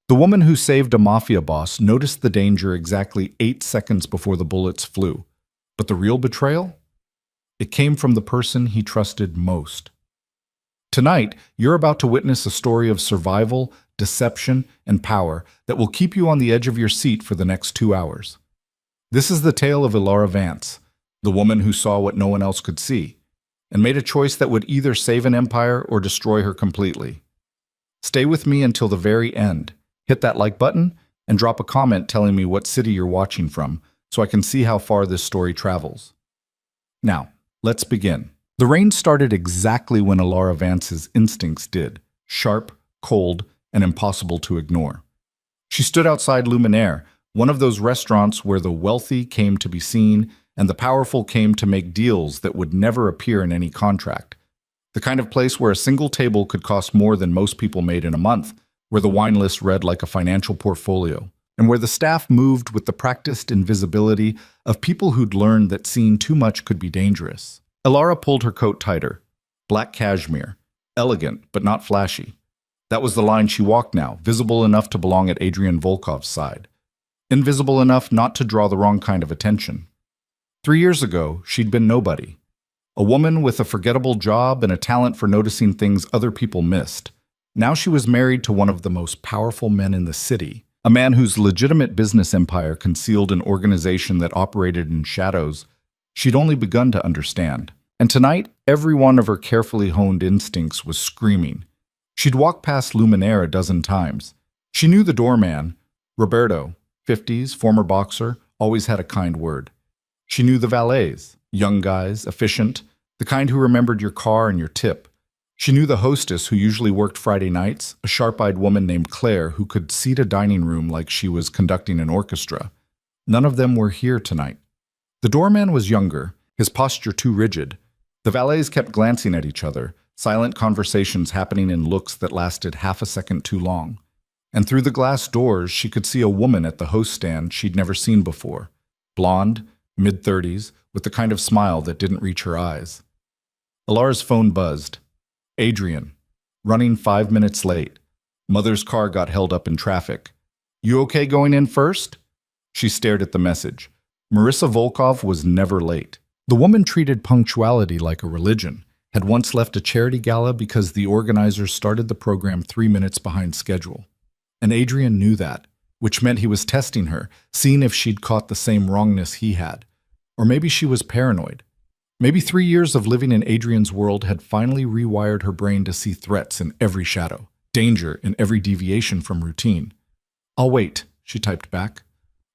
The woman who saved a mafia boss noticed the danger exactly 8 seconds before the bullets flew. But the real betrayal? It came from the person he trusted most. Tonight, you're about to witness a story of survival, deception, and power that will keep you on the edge of your seat for the next 2 hours. This is the tale of Ilara Vance, the woman who saw what no one else could see, and made a choice that would either save an empire or destroy her completely. Stay with me until the very end. Hit that like button and drop a comment telling me what city you're watching from so I can see how far this story travels. Now, let's begin. The rain started exactly when Ilara Vance's instincts did, sharp, cold, and impossible to ignore. She stood outside Luminaire, one of those restaurants where the wealthy came to be seen and the powerful came to make deals that would never appear in any contract. The kind of place where a single table could cost more than most people made in a month, where the wine list read like a financial portfolio, and where the staff moved with the practiced invisibility of people who'd learned that seeing too much could be dangerous. Ilara pulled her coat tighter. Black cashmere. Elegant, but not flashy. That was the line she walked now, visible enough to belong at Adrian Volkov's side. Invisible enough not to draw the wrong kind of attention. 3 years ago, she'd been nobody. A woman with a forgettable job and a talent for noticing things other people missed. Now she was married to one of the most powerful men in the city, a man whose legitimate business empire concealed an organization that operated in shadows she'd only begun to understand. And tonight, every one of her carefully honed instincts was screaming. She'd walked past Luminaire a dozen times. She knew the doorman, Roberto, 50s, former boxer, always had a kind word. She knew the valets, young guys, efficient, the kind who remembered your car and your tip. She knew the hostess who usually worked Friday nights, a sharp-eyed woman named Claire who could seat a dining room like she was conducting an orchestra. None of them were here tonight. The doorman was younger, his posture too rigid. The valets kept glancing at each other, silent conversations happening in looks that lasted half a second too long. And through the glass doors, she could see a woman at the host stand she'd never seen before. Blonde, mid-30s, with the kind of smile that didn't reach her eyes. Ilara's phone buzzed. Adrian. Running 5 minutes late. Mother's car got held up in traffic. You okay going in first? She stared at the message. Marissa Volkov was never late. The woman treated punctuality like a religion, had once left a charity gala because the organizers started the program 3 minutes behind schedule. And Adrian knew that, which meant he was testing her, seeing if she'd caught the same wrongness he had. Or maybe she was paranoid. Maybe 3 years of living in Adrian's world had finally rewired her brain to see threats in every shadow, danger in every deviation from routine. I'll wait, she typed back.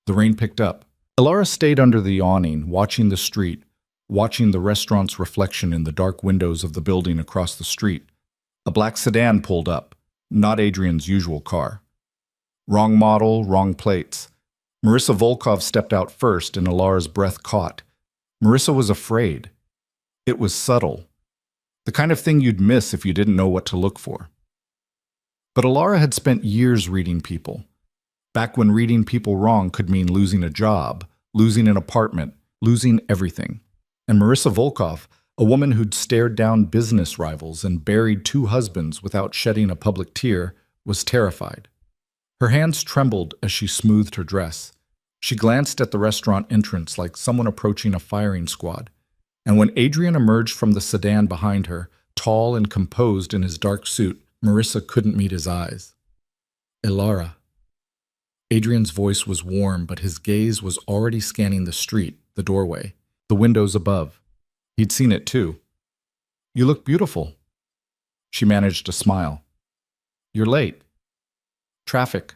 The rain picked up. Ilara stayed under the awning, watching the street, watching the restaurant's reflection in the dark windows of the building across the street. A black sedan pulled up, not Adrian's usual car. Wrong model, wrong plates. Marissa Volkov stepped out first and Ilara's breath caught. Marissa was afraid. It was subtle. The kind of thing you'd miss if you didn't know what to look for. But Ilara had spent years reading people. Back when reading people wrong could mean losing a job, losing an apartment, losing everything. And Marissa Volkov, a woman who'd stared down business rivals and buried 2 husbands without shedding a public tear, was terrified. Her hands trembled as she smoothed her dress. She glanced at the restaurant entrance like someone approaching a firing squad. And when Adrian emerged from the sedan behind her, tall and composed in his dark suit, Marissa couldn't meet his eyes. Ilara. Adrian's voice was warm, but his gaze was already scanning the street, the doorway, the windows above. He'd seen it too. You look beautiful. She managed to smile. You're late. Traffic.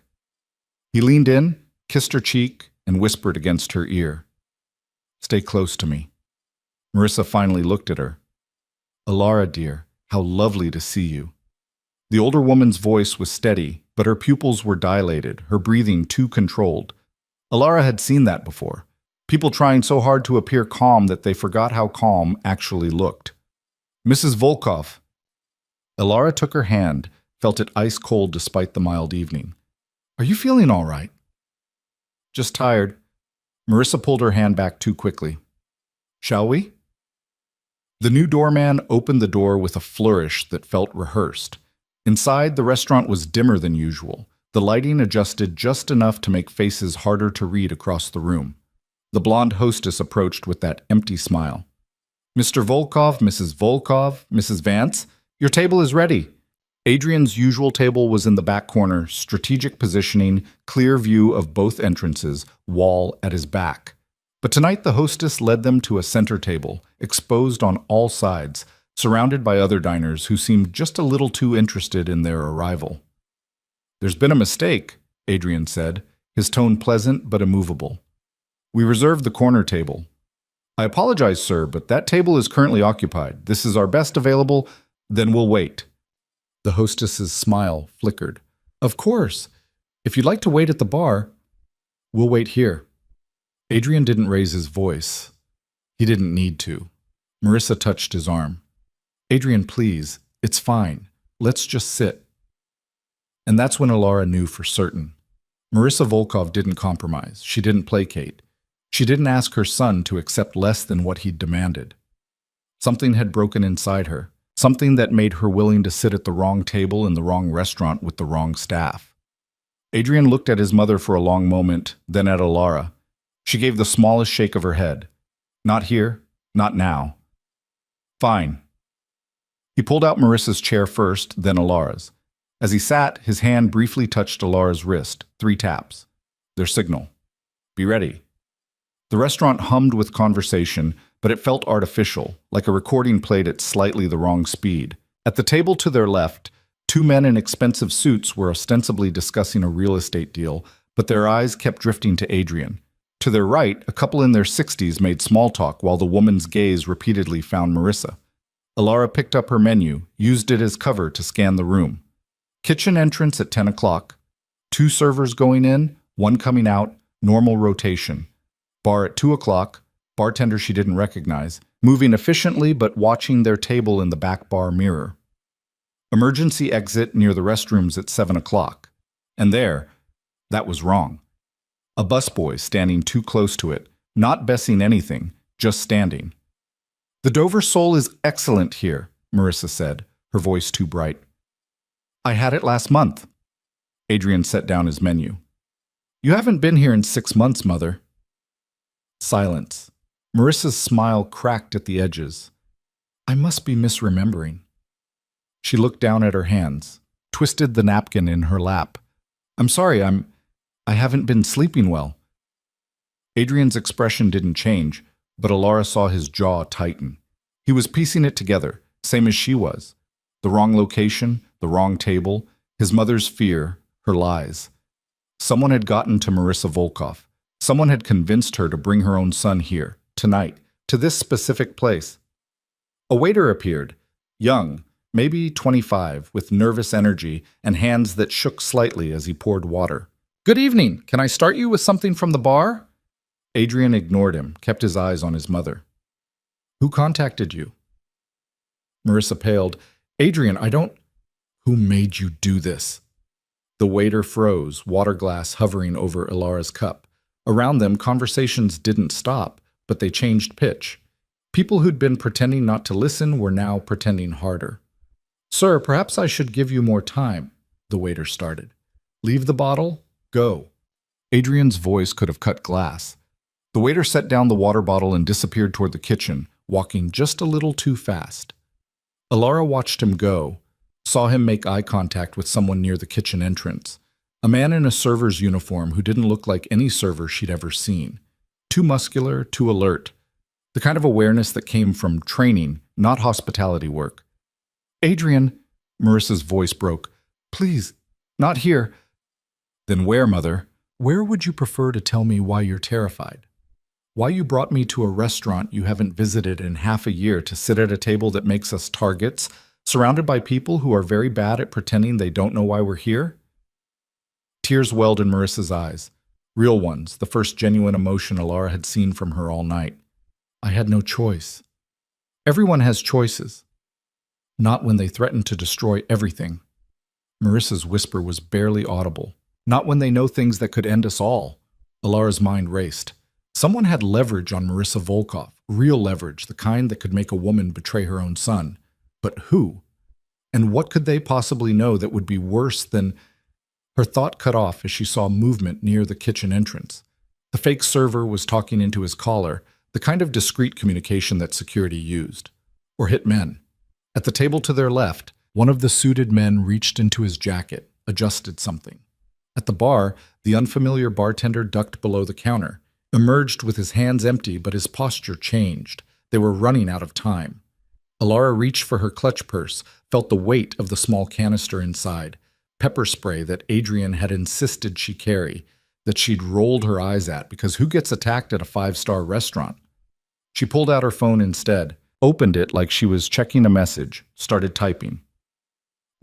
He leaned in, kissed her cheek, and whispered against her ear. Stay close to me. Marissa finally looked at her. Ilara, dear, how lovely to see you. The older woman's voice was steady, but her pupils were dilated, her breathing too controlled. Ilara had seen that before. People trying so hard to appear calm that they forgot how calm actually looked. Mrs. Volkov. Ilara took her hand, felt it ice cold despite the mild evening. Are you feeling all right? Just tired. Marissa pulled her hand back too quickly. Shall we? The new doorman opened the door with a flourish that felt rehearsed. Inside, the restaurant was dimmer than usual, The lighting adjusted just enough to make faces harder to read across the room. The blonde hostess approached with that empty smile. "Mr. Volkov, Mrs. Volkov, Mrs. Vance, your table is ready." Adrian's usual table was in the back corner, strategic positioning, clear view of both entrances, wall at his back. But tonight the hostess led them to a center table, exposed on all sides, surrounded by other diners who seemed just a little too interested in their arrival. "There's been a mistake," Adrian said, his tone pleasant but immovable. "We reserved the corner table." "I apologize, sir, but that table is currently occupied. This is our best available. Then we'll wait." The hostess's smile flickered. "Of course. If you'd like to wait at the bar, we'll wait here." Adrian didn't raise his voice. He didn't need to. Marissa touched his arm. "Adrian, please. It's fine. Let's just sit." And that's when Alara knew for certain. Marissa Volkov didn't compromise. She didn't placate. She didn't ask her son to accept less than what he'd demanded. Something had broken inside her. Something that made her willing to sit at the wrong table in the wrong restaurant with the wrong staff. Adrian looked at his mother for a long moment, then at Alara. She gave the smallest shake of her head. "Not here, not now." "Fine." He pulled out Marissa's chair first, then Alara's. As he sat, his hand briefly touched Alara's wrist, 3 taps. Their signal. "Be ready." The restaurant hummed with conversation, but it felt artificial, like a recording played at slightly the wrong speed. At the table to their left, 2 men in expensive suits were ostensibly discussing a real estate deal, but their eyes kept drifting to Adrian. To their right, a couple in their 60s made small talk while the woman's gaze repeatedly found Marissa. Alara picked up her menu, used it as cover to scan the room. Kitchen entrance at 10 o'clock. 2 servers going in, 1 coming out, normal rotation. Bar at 2 o'clock, bartender she didn't recognize, moving efficiently but watching their table in the back bar mirror. Emergency exit near the restrooms at 7 o'clock. And there, that was wrong. A busboy standing too close to it, not bessing anything, just standing. "The Dover sole is excellent here," Marissa said, her voice too bright. "I had it last month." Adrian set down his menu. "You haven't been here in 6 months, Mother." Silence. Marissa's smile cracked at the edges. "I must be misremembering." She looked down at her hands, twisted the napkin in her lap. "I'm sorry, I haven't been sleeping well." Adrian's expression didn't change, but Alara saw his jaw tighten. He was piecing it together, same as she was. The wrong location, the wrong table, his mother's fear, her lies. Someone had gotten to Marissa Volkov. Someone had convinced her to bring her own son here, tonight, to this specific place. A waiter appeared, young, maybe 25, with nervous energy and hands that shook slightly as he poured water. "Good evening. Can I start you with something from the bar?" Adrian ignored him, kept his eyes on his mother. "Who contacted you?" Marissa paled. "Adrian, I don't—" "Who made you do this?" The waiter froze, water glass hovering over Alara's cup. Around them, conversations didn't stop, but they changed pitch. People who'd been pretending not to listen were now pretending harder. "Sir, perhaps I should give you more time," the waiter started. "Leave the bottle. Go." Adrian's voice could have cut glass. The waiter set down the water bottle and disappeared toward the kitchen, walking just a little too fast. Alara watched him go, saw him make eye contact with someone near the kitchen entrance. A man in a server's uniform who didn't look like any server she'd ever seen. Too muscular, too alert. The kind of awareness that came from training, not hospitality work. "Adrian," Marissa's voice broke. "Please, not here." "Then where, Mother? Where would you prefer to tell me why you're terrified? Why you brought me to a restaurant you haven't visited in half a year to sit at a table that makes us targets, surrounded by people who are very bad at pretending they don't know why we're here?" Tears welled in Marissa's eyes. Real ones, the first genuine emotion Alara had seen from her all night. "I had no choice." Everyone has choices. Not when they threaten to destroy everything. Marissa's whisper was barely audible. Not when they know things that could end us all. Alara's mind raced. Someone had leverage on Marissa Volkov, real leverage, the kind that could make a woman betray her own son. But who? And what could they possibly know that would be worse than... Her thought cut off as she saw movement near the kitchen entrance. The fake server was talking into his collar, the kind of discreet communication that security used. Or hit men. At the table to their left, one of the suited men reached into his jacket, adjusted something. At the bar, the unfamiliar bartender ducked below the counter, emerged with his hands empty, but his posture changed. They were running out of time. Alara reached for her clutch purse, felt the weight of the small canister inside, pepper spray that Adrian had insisted she carry, that she'd rolled her eyes at, because who gets attacked at a five-star restaurant? She pulled out her phone instead, opened it like she was checking a message, started typing.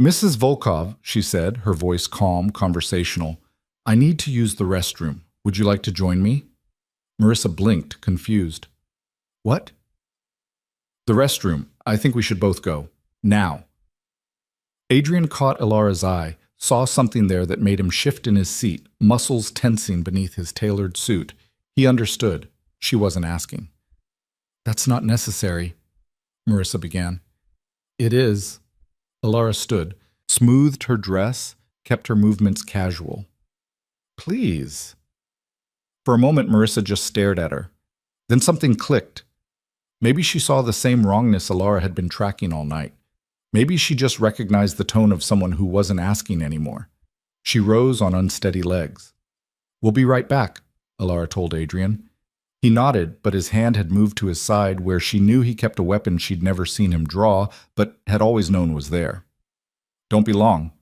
"Mrs. Volkov," she said, her voice calm, conversational, "I need to use the restroom. Would you like to join me?" Marissa blinked, confused. "What?" "The restroom. I think we should both go. Now." Adrian caught Alara's eye, saw something there that made him shift in his seat, muscles tensing beneath his tailored suit. He understood. She wasn't asking. "That's not necessary," Marissa began. "It is." Alara stood, smoothed her dress, kept her movements casual. "Please." For a moment, Marissa just stared at her. Then something clicked. Maybe she saw the same wrongness Alara had been tracking all night. Maybe she just recognized the tone of someone who wasn't asking anymore. She rose on unsteady legs. "We'll be right back," Alara told Adrian. He nodded, but his hand had moved to his side where she knew he kept a weapon she'd never seen him draw, but had always known was there. "Don't be long."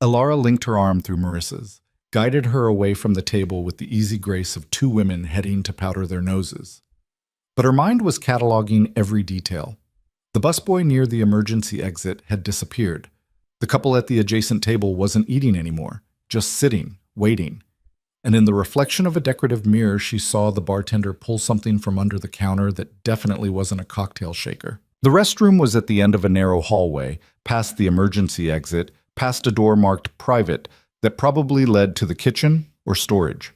Alara linked her arm through Marissa's, guided her away from the table with the easy grace of two women heading to powder their noses. But her mind was cataloging every detail. The busboy near the emergency exit had disappeared. The couple at the adjacent table wasn't eating anymore, just sitting, waiting. And in the reflection of a decorative mirror, she saw the bartender pull something from under the counter that definitely wasn't a cocktail shaker. The restroom was at the end of a narrow hallway, past the emergency exit, past a door marked private that probably led to the kitchen or storage.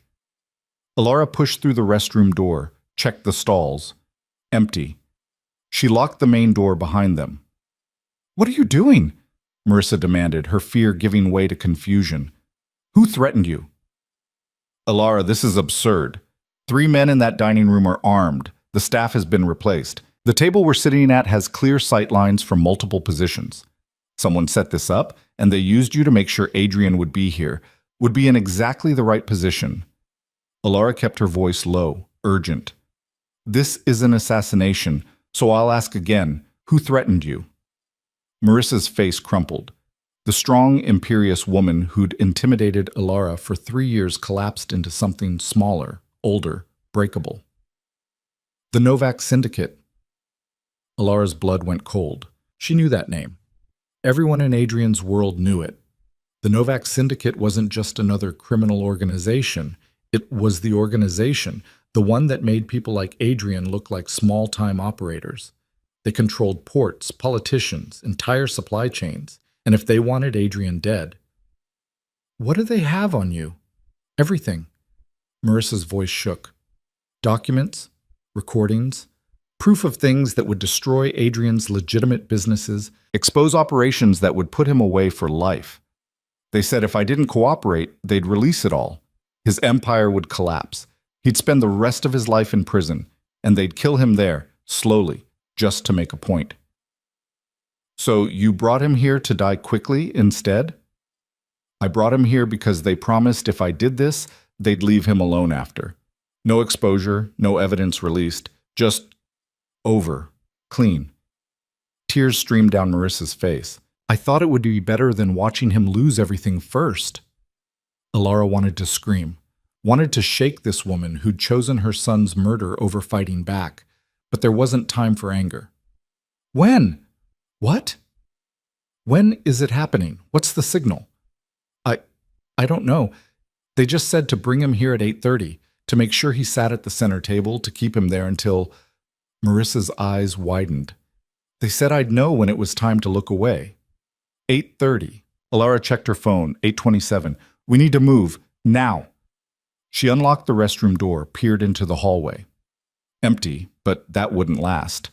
Alara pushed through the restroom door, checked the stalls. Empty. She locked the main door behind them. "What are you doing?" Marissa demanded, her fear giving way to confusion. "Who threatened you?" "Alara, this is absurd. 3 men in that dining room are armed. The staff has been replaced. The table we're sitting at has clear sight lines from multiple positions. Someone set this up, and they used you to make sure Adrian would be here, would be in exactly the right position." Alara kept her voice low, urgent. "This is an assassination, so I'll ask again, who threatened you?" Marissa's face crumpled. The strong, imperious woman who'd intimidated Alara for 3 years collapsed into something smaller, older, breakable. "The Novak Syndicate." Alara's blood went cold. She knew that name. Everyone in Adrian's world knew it. The Novak Syndicate wasn't just another criminal organization. It was the organization, the one that made people like Adrian look like small-time operators. They controlled ports, politicians, entire supply chains, and if they wanted Adrian dead. "What do they have on you?" "Everything." Marissa's voice shook. "Documents, recordings, proof of things that would destroy Adrian's legitimate businesses, expose operations that would put him away for life. They said if I didn't cooperate, they'd release it all. His empire would collapse. He'd spend the rest of his life in prison, and they'd kill him there, slowly, just to make a point." "So you brought him here to die quickly instead?" "I brought him here because they promised if I did this, they'd leave him alone after. No exposure, no evidence released, just over, clean." Tears streamed down Marissa's face. "I thought it would be better than watching him lose everything first." Alara wanted to scream, wanted to shake this woman who'd chosen her son's murder over fighting back, but there wasn't time for anger. "When? What? When is it happening? What's the signal?" I don't know. They just said to bring him here at 8:30, to make sure he sat at the center table, to keep him there until—" Marissa's eyes widened. "They said I'd know when it was time to look away." 8:30. Alara checked her phone. 8:27. "We need to move. Now." She unlocked the restroom door, peered into the hallway. Empty, but that wouldn't last.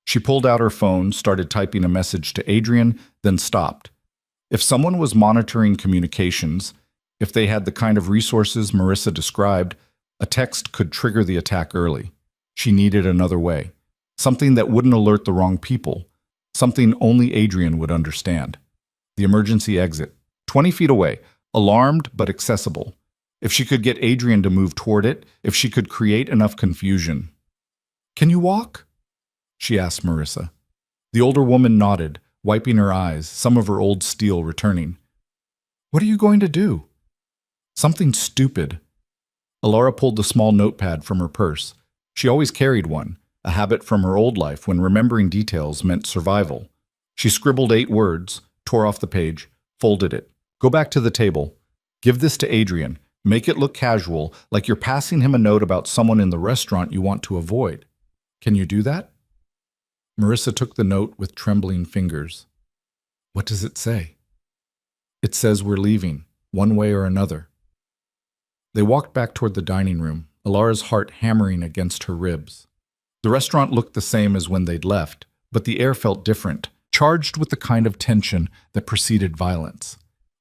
She pulled out her phone, started typing a message to Adrian, then stopped. If someone was monitoring communications, If they had the kind of resources Marissa described, a text could trigger the attack early. She needed another way. Something that wouldn't alert the wrong people. Something only Adrian would understand. The emergency exit. 20 feet away. Alarmed but accessible. If she could get Adrian to move toward it, if she could create enough confusion. "Can you walk?" she asked Marissa. The older woman nodded, wiping her eyes, some of her old steel returning. "What are you going to do?" "Something stupid." Alara pulled the small notepad from her purse. She always carried one, a habit from her old life when remembering details meant survival. She scribbled 8 words, tore off the page, folded it. "Go back to the table. Give this to Adrian. Make it look casual, like you're passing him a note about someone in the restaurant you want to avoid. Can you do that?" Marissa took the note with trembling fingers. "What does it say?" "It says we're leaving, one way or another." They walked back toward the dining room, Alara's heart hammering against her ribs. The restaurant looked the same as when they'd left, but the air felt different, charged with the kind of tension that preceded violence.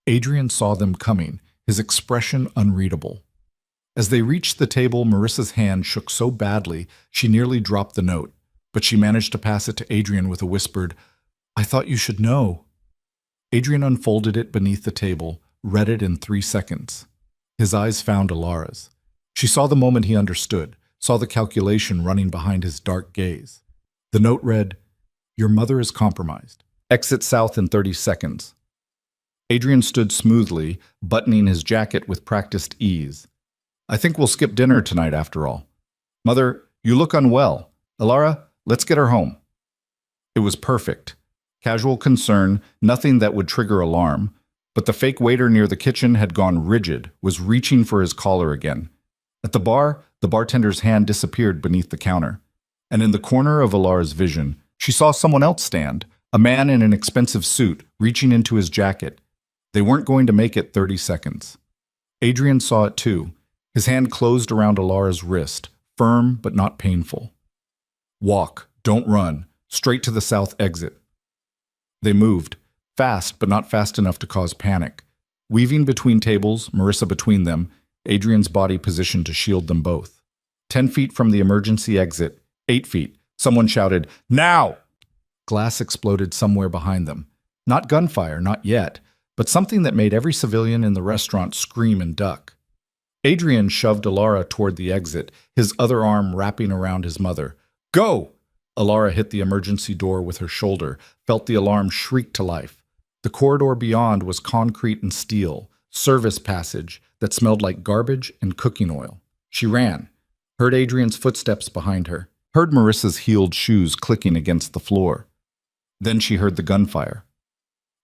Adrian saw them coming, his expression unreadable. As they reached the table, Marissa's hand shook so badly she nearly dropped the note, but she managed to pass it to Adrian with a whispered, "I thought you should know." Adrian unfolded it beneath the table, read it in 3 seconds. His eyes found Alara's. She saw the moment he understood, saw the calculation running behind his dark gaze. The note read, "Your mother is compromised. Exit south in 30 seconds. Adrian stood smoothly, buttoning his jacket with practiced ease. "I think we'll skip dinner tonight after all. Mother, you look unwell. Alara, let's get her home." It was perfect. Casual concern, nothing that would trigger alarm, but the fake waiter near the kitchen had gone rigid, was reaching for his collar again. At the bar, the bartender's hand disappeared beneath the counter. And in the corner of Alara's vision, she saw someone else stand, a man in an expensive suit, reaching into his jacket. They weren't going to make it 30 seconds. Adrian saw it too. His hand closed around Alara's wrist, firm but not painful. "Walk, don't run, straight to the south exit." They moved, fast but not fast enough to cause panic. Weaving between tables, Marissa between them, Adrian's body positioned to shield them both. 10 feet from the emergency exit, 8 feet, someone shouted, "Now!" Glass exploded somewhere behind them. Not gunfire, not yet, but something that made every civilian in the restaurant scream and duck. Adrian shoved Alara toward the exit, his other arm wrapping around his mother. "Go!" Alara hit the emergency door with her shoulder, felt the alarm shriek to life. The corridor beyond was concrete and steel, service passage that smelled like garbage and cooking oil. She ran, heard Adrian's footsteps behind her, heard Marissa's heeled shoes clicking against the floor. Then she heard the gunfire.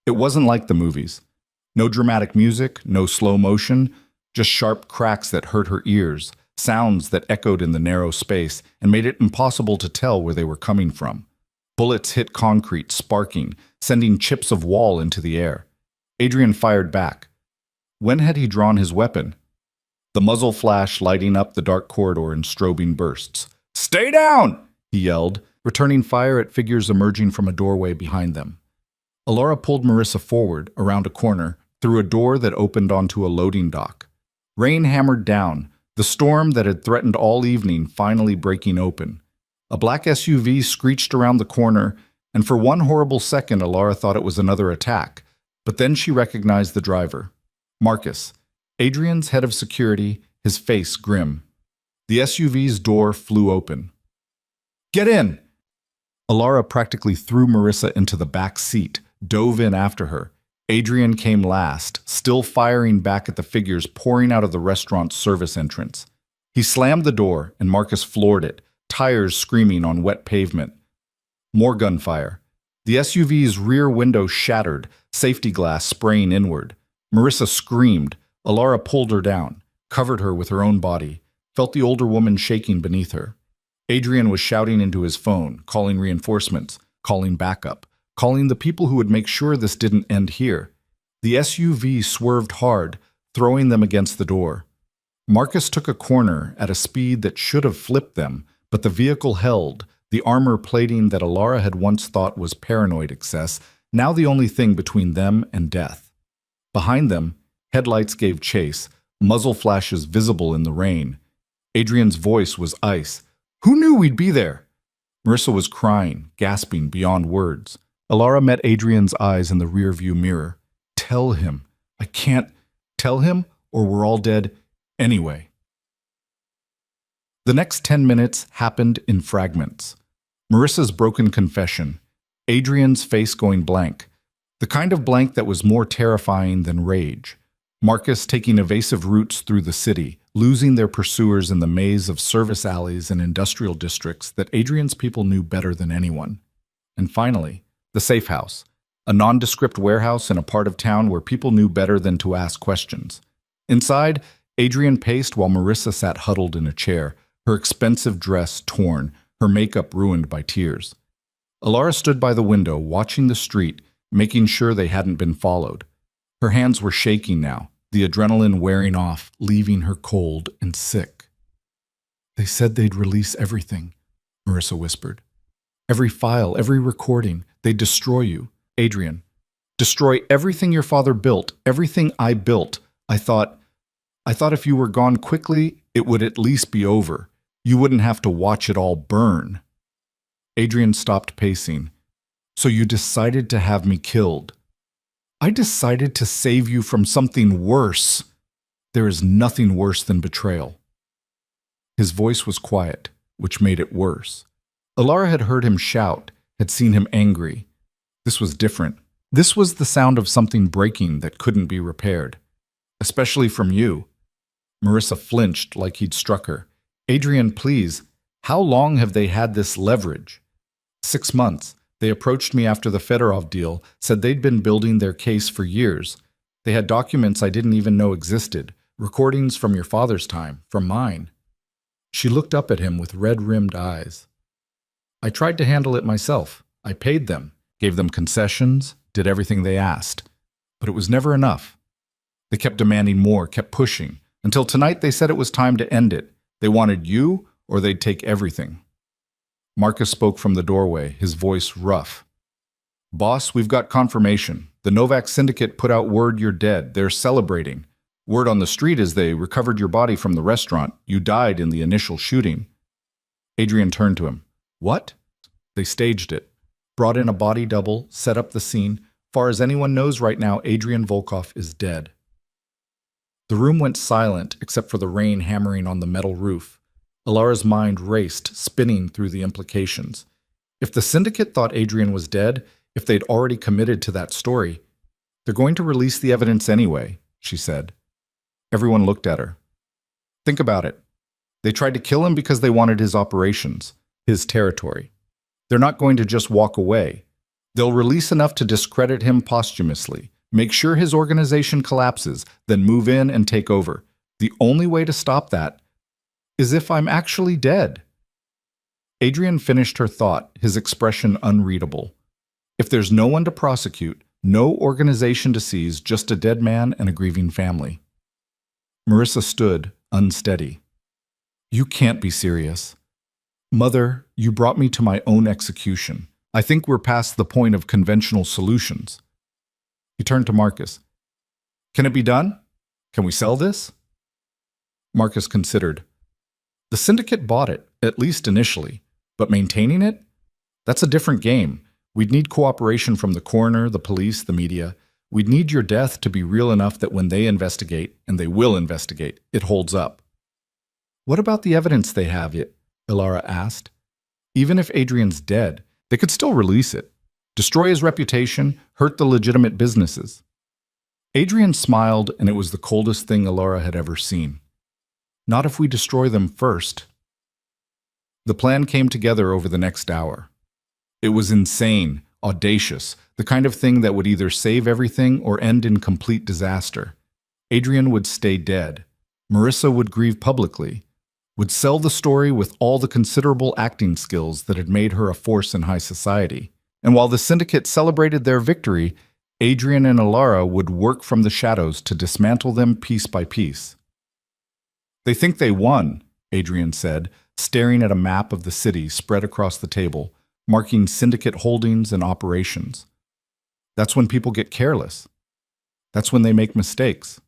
It wasn't like the movies. No dramatic music, no slow motion, just sharp cracks that hurt her ears, sounds that echoed in the narrow space and made it impossible to tell where they were coming from. Bullets hit concrete, sparking, sending chips of wall into the air. Adrian fired back. When had he drawn his weapon? The muzzle flash lighting up the dark corridor in strobing bursts. "Stay down!" he yelled, returning fire at figures emerging from a doorway behind them. Alara pulled Marissa forward, around a corner, through a door that opened onto a loading dock. Rain hammered down, the storm that had threatened all evening finally breaking open. A black SUV screeched around the corner, and for one horrible second Alara thought it was another attack, but then she recognized the driver. Marcus, Adrian's head of security, his face grim. The SUV's door flew open. "Get in!" Alara practically threw Marissa into the back seat, dove in after her. Adrian came last, still firing back at the figures pouring out of the restaurant's service entrance. He slammed the door, and Marcus floored it, tires screaming on wet pavement. More gunfire. The SUV's rear window shattered, safety glass spraying inward. Marissa screamed. Alara pulled her down, covered her with her own body, felt the older woman shaking beneath her. Adrian was shouting into his phone, calling reinforcements, calling backup, calling the people who would make sure this didn't end here. The SUV swerved hard, throwing them against the door. Marcus took a corner at a speed that should have flipped them, but the vehicle held, the armor plating that Alara had once thought was paranoid excess, now the only thing between them and death. Behind them, Headlights gave chase, muzzle flashes visible in the rain. Adrian's voice was ice. "Who knew we'd be there?" Marissa was crying, gasping beyond words. Alara met Adrian's eyes in the rearview mirror. "Tell him. I can't. Tell him, or we're all dead anyway." The next 10 minutes happened in fragments. Marissa's broken confession, Adrian's face going blank, the kind of blank that was more terrifying than rage. Marcus taking evasive routes through the city, losing their pursuers in the maze of service alleys and industrial districts that Adrian's people knew better than anyone. And finally, the safe house, a nondescript warehouse in a part of town where people knew better than to ask questions. Inside, Adrian paced while Marissa sat huddled in a chair, her expensive dress torn, her makeup ruined by tears. Alara stood by the window, watching the street, making sure they hadn't been followed. Her hands were shaking now, the adrenaline wearing off, leaving her cold and sick. "They said they'd release everything," Marissa whispered. "Every file, every recording, they'd destroy you." "Adrian, destroy everything your father built, everything I built. I thought if you were gone quickly, it would at least be over. You wouldn't have to watch it all burn." Adrian stopped pacing. "So you decided to have me killed?" "I decided to save you from something worse. There is nothing worse than betrayal." His voice was quiet, which made it worse. Alara had heard him shout, had seen him angry. This was different. This was the sound of something breaking that couldn't be repaired. "Especially from you." Marissa flinched like he'd struck her. "Adrian, please, how long have they had this leverage?" 6 months. They approached me after the Fedorov deal, said they'd been building their case for years. They had documents I didn't even know existed, recordings from your father's time, from mine. She looked up at him with red-rimmed eyes. "I tried to handle it myself. I paid them, gave them concessions, did everything they asked. But it was never enough. They kept demanding more, kept pushing, until tonight they said it was time to end it. They wanted you, or they'd take everything." Marcus spoke from the doorway, his voice rough. "Boss, we've got confirmation. The Novak Syndicate put out word you're dead. They're celebrating. Word on the street is they recovered your body from the restaurant. You died in the initial shooting." Adrian turned to him. "What?" "They staged it. Brought in a body double, set up the scene. Far as anyone knows right now, Adrian Volkov is dead." The room went silent except for the rain hammering on the metal roof. Alara's mind raced, spinning through the implications. If the syndicate thought Adrian was dead, if they'd already committed to that story, they're going to release the evidence anyway, she said. Everyone looked at her. "Think about it. They tried to kill him because they wanted his operations, his territory. They're not going to just walk away. They'll release enough to discredit him posthumously, make sure his organization collapses, then move in and take over. The only way to stop that is if I'm actually dead." Adrian finished her thought, his expression unreadable. If there's no one to prosecute, no organization to seize, just a dead man and a grieving family. Marissa stood, unsteady. "You can't be serious. Mother, you brought me to my own execution. I think we're past the point of conventional solutions." He turned to Marcus. "Can it be done? Can we sell this?" Marcus considered. "The syndicate bought it, at least initially, but maintaining it? That's a different game. We'd need cooperation from the coroner, the police, the media. We'd need your death to be real enough that when they investigate, and they will investigate, it holds up." "What about the evidence they have?" Alara asked. "Even if Adrian's dead, they could still release it, destroy his reputation, hurt the legitimate businesses." Adrian smiled, and it was the coldest thing Alara had ever seen. "Not if we destroy them first." The plan came together over the next hour. It was insane, audacious, the kind of thing that would either save everything or end in complete disaster. Adrian would stay dead. Marissa would grieve publicly, would sell the story with all the considerable acting skills that had made her a force in high society. And while the syndicate celebrated their victory, Adrian and Alara would work from the shadows to dismantle them piece by piece. "They think they won," Adrian said, staring at a map of the city spread across the table, marking syndicate holdings and operations. "That's when people get careless. That's when they make mistakes."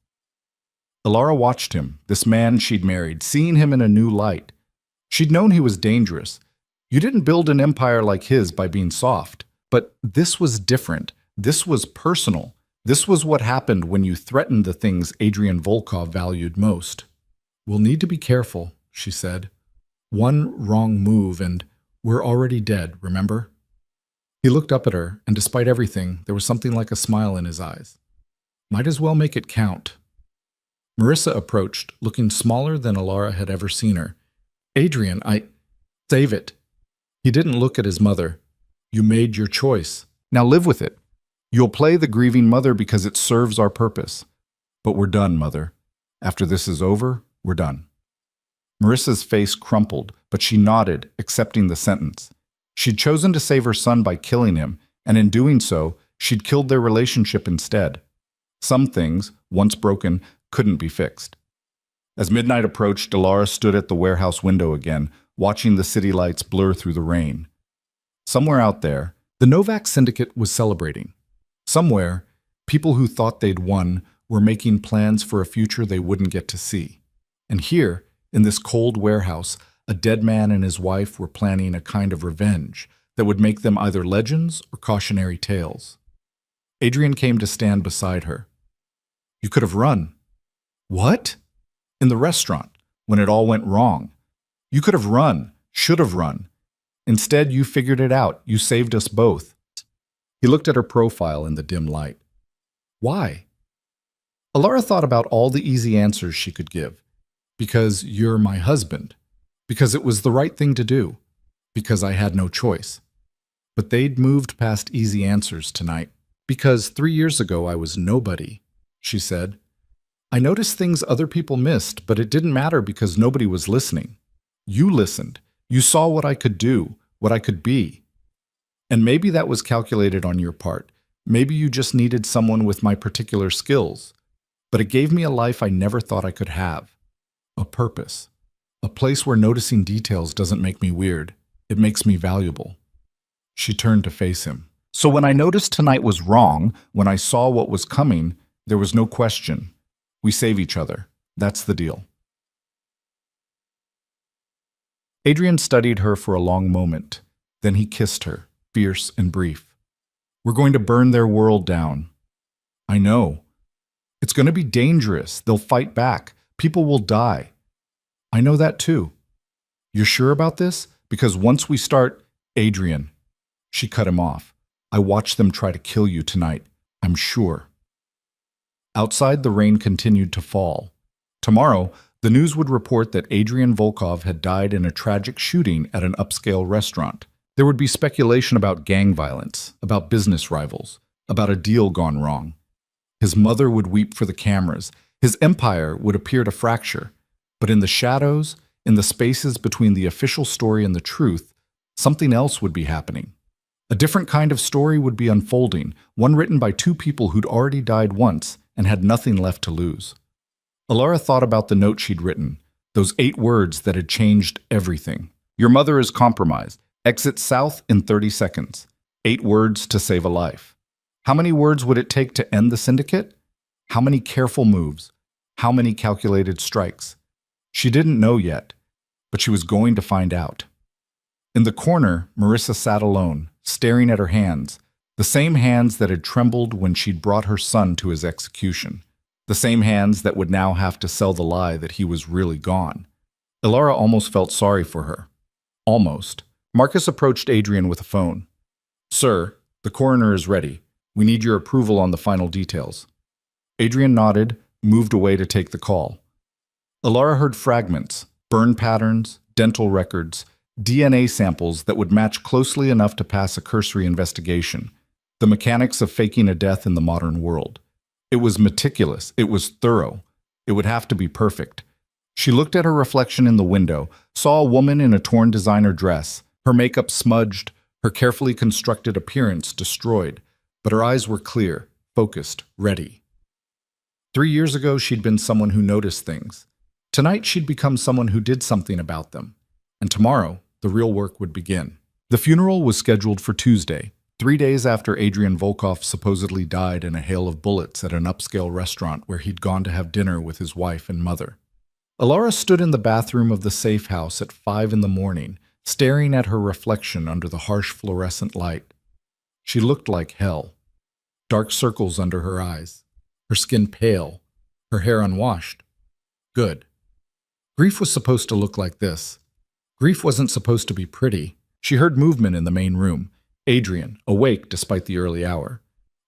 Alara watched him, this man she'd married, seeing him in a new light. She'd known he was dangerous. You didn't build an empire like his by being soft. But this was different. This was personal. This was what happened when you threatened the things Adrian Volkov valued most. "We'll need to be careful," she said. "One wrong move and we're already dead, remember?" He looked up at her, and despite everything, there was something like a smile in his eyes. "Might as well make it count." Marissa approached, looking smaller than Alara had ever seen her. "Adrian, Save it." He didn't look at his mother. "You made your choice. Now live with it. You'll play the grieving mother because it serves our purpose. But we're done, Mother. After this is over, we're done." Marissa's face crumpled, but she nodded, accepting the sentence. She'd chosen to save her son by killing him, and in doing so, she'd killed their relationship instead. Some things, once broken, couldn't be fixed. As midnight approached, Alara stood at the warehouse window again, watching the city lights blur through the rain. Somewhere out there, the Novak Syndicate was celebrating. Somewhere, people who thought they'd won were making plans for a future they wouldn't get to see. And here, in this cold warehouse, a dead man and his wife were planning a kind of revenge that would make them either legends or cautionary tales. Adrian came to stand beside her. "You could have run." "What?" "In the restaurant, when it all went wrong. You could have run, should have run. Instead, you figured it out. You saved us both." He looked at her profile in the dim light. "Why?" Alara thought about all the easy answers she could give. "Because you're my husband. Because it was the right thing to do. Because I had no choice." But they'd moved past easy answers tonight. "Because 3 years ago I was nobody," she said. "I noticed things other people missed, but it didn't matter because nobody was listening. You listened. You saw what I could do, what I could be. And maybe that was calculated on your part. Maybe you just needed someone with my particular skills. But it gave me a life I never thought I could have. A purpose. A place where noticing details doesn't make me weird. It makes me valuable." She turned to face him. "So when I noticed tonight was wrong, when I saw what was coming, there was no question. We save each other. That's the deal." Adrian studied her for a long moment. Then he kissed her, fierce and brief. "We're going to burn their world down." "I know. It's going to be dangerous. They'll fight back. People will die." "I know that too." "You're sure about this? Because once we start—" "Adrian." She cut him off. "I watched them try to kill you tonight. I'm sure." Outside, the rain continued to fall. Tomorrow, the news would report that Adrian Volkov had died in a tragic shooting at an upscale restaurant. There would be speculation about gang violence, about business rivals, about a deal gone wrong. His mother would weep for the cameras. His empire would appear to fracture. But in the shadows, in the spaces between the official story and the truth, something else would be happening. A different kind of story would be unfolding, one written by two people who'd already died once and had nothing left to lose. Alara thought about the note she'd written, those 8 words that had changed everything. "Your mother is compromised. Exit south in 30 seconds. 8 words to save a life." How many words would it take to end the syndicate? How many careful moves? How many calculated strikes? She didn't know yet, but she was going to find out. In the corner, Marissa sat alone, staring at her hands, the same hands that had trembled when she'd brought her son to his execution. The same hands that would now have to sell the lie that he was really gone. Alara almost felt sorry for her. Almost. Marcus approached Adrian with a phone. "Sir, the coroner is ready. We need your approval on the final details." Adrian nodded, moved away to take the call. Alara heard fragments, burn patterns, dental records, DNA samples that would match closely enough to pass a cursory investigation. The mechanics of faking a death in the modern world. It was meticulous. It was thorough. It would have to be perfect. She looked at her reflection in the window, saw a woman in a torn designer dress, her makeup smudged, her carefully constructed appearance destroyed, but her eyes were clear, focused, ready. 3 years ago, she'd been someone who noticed things. Tonight, she'd become someone who did something about them. And tomorrow, the real work would begin. The funeral was scheduled for Tuesday, 3 days after Adrian Volkov supposedly died in a hail of bullets at an upscale restaurant where he'd gone to have dinner with his wife and mother. Alara stood in the bathroom of the safe house at 5 in the morning, staring at her reflection under the harsh fluorescent light. She looked like hell. Dark circles under her eyes, her skin pale, her hair unwashed. Good. Grief was supposed to look like this. Grief wasn't supposed to be pretty. She heard movement in the main room. Adrian, awake despite the early hour.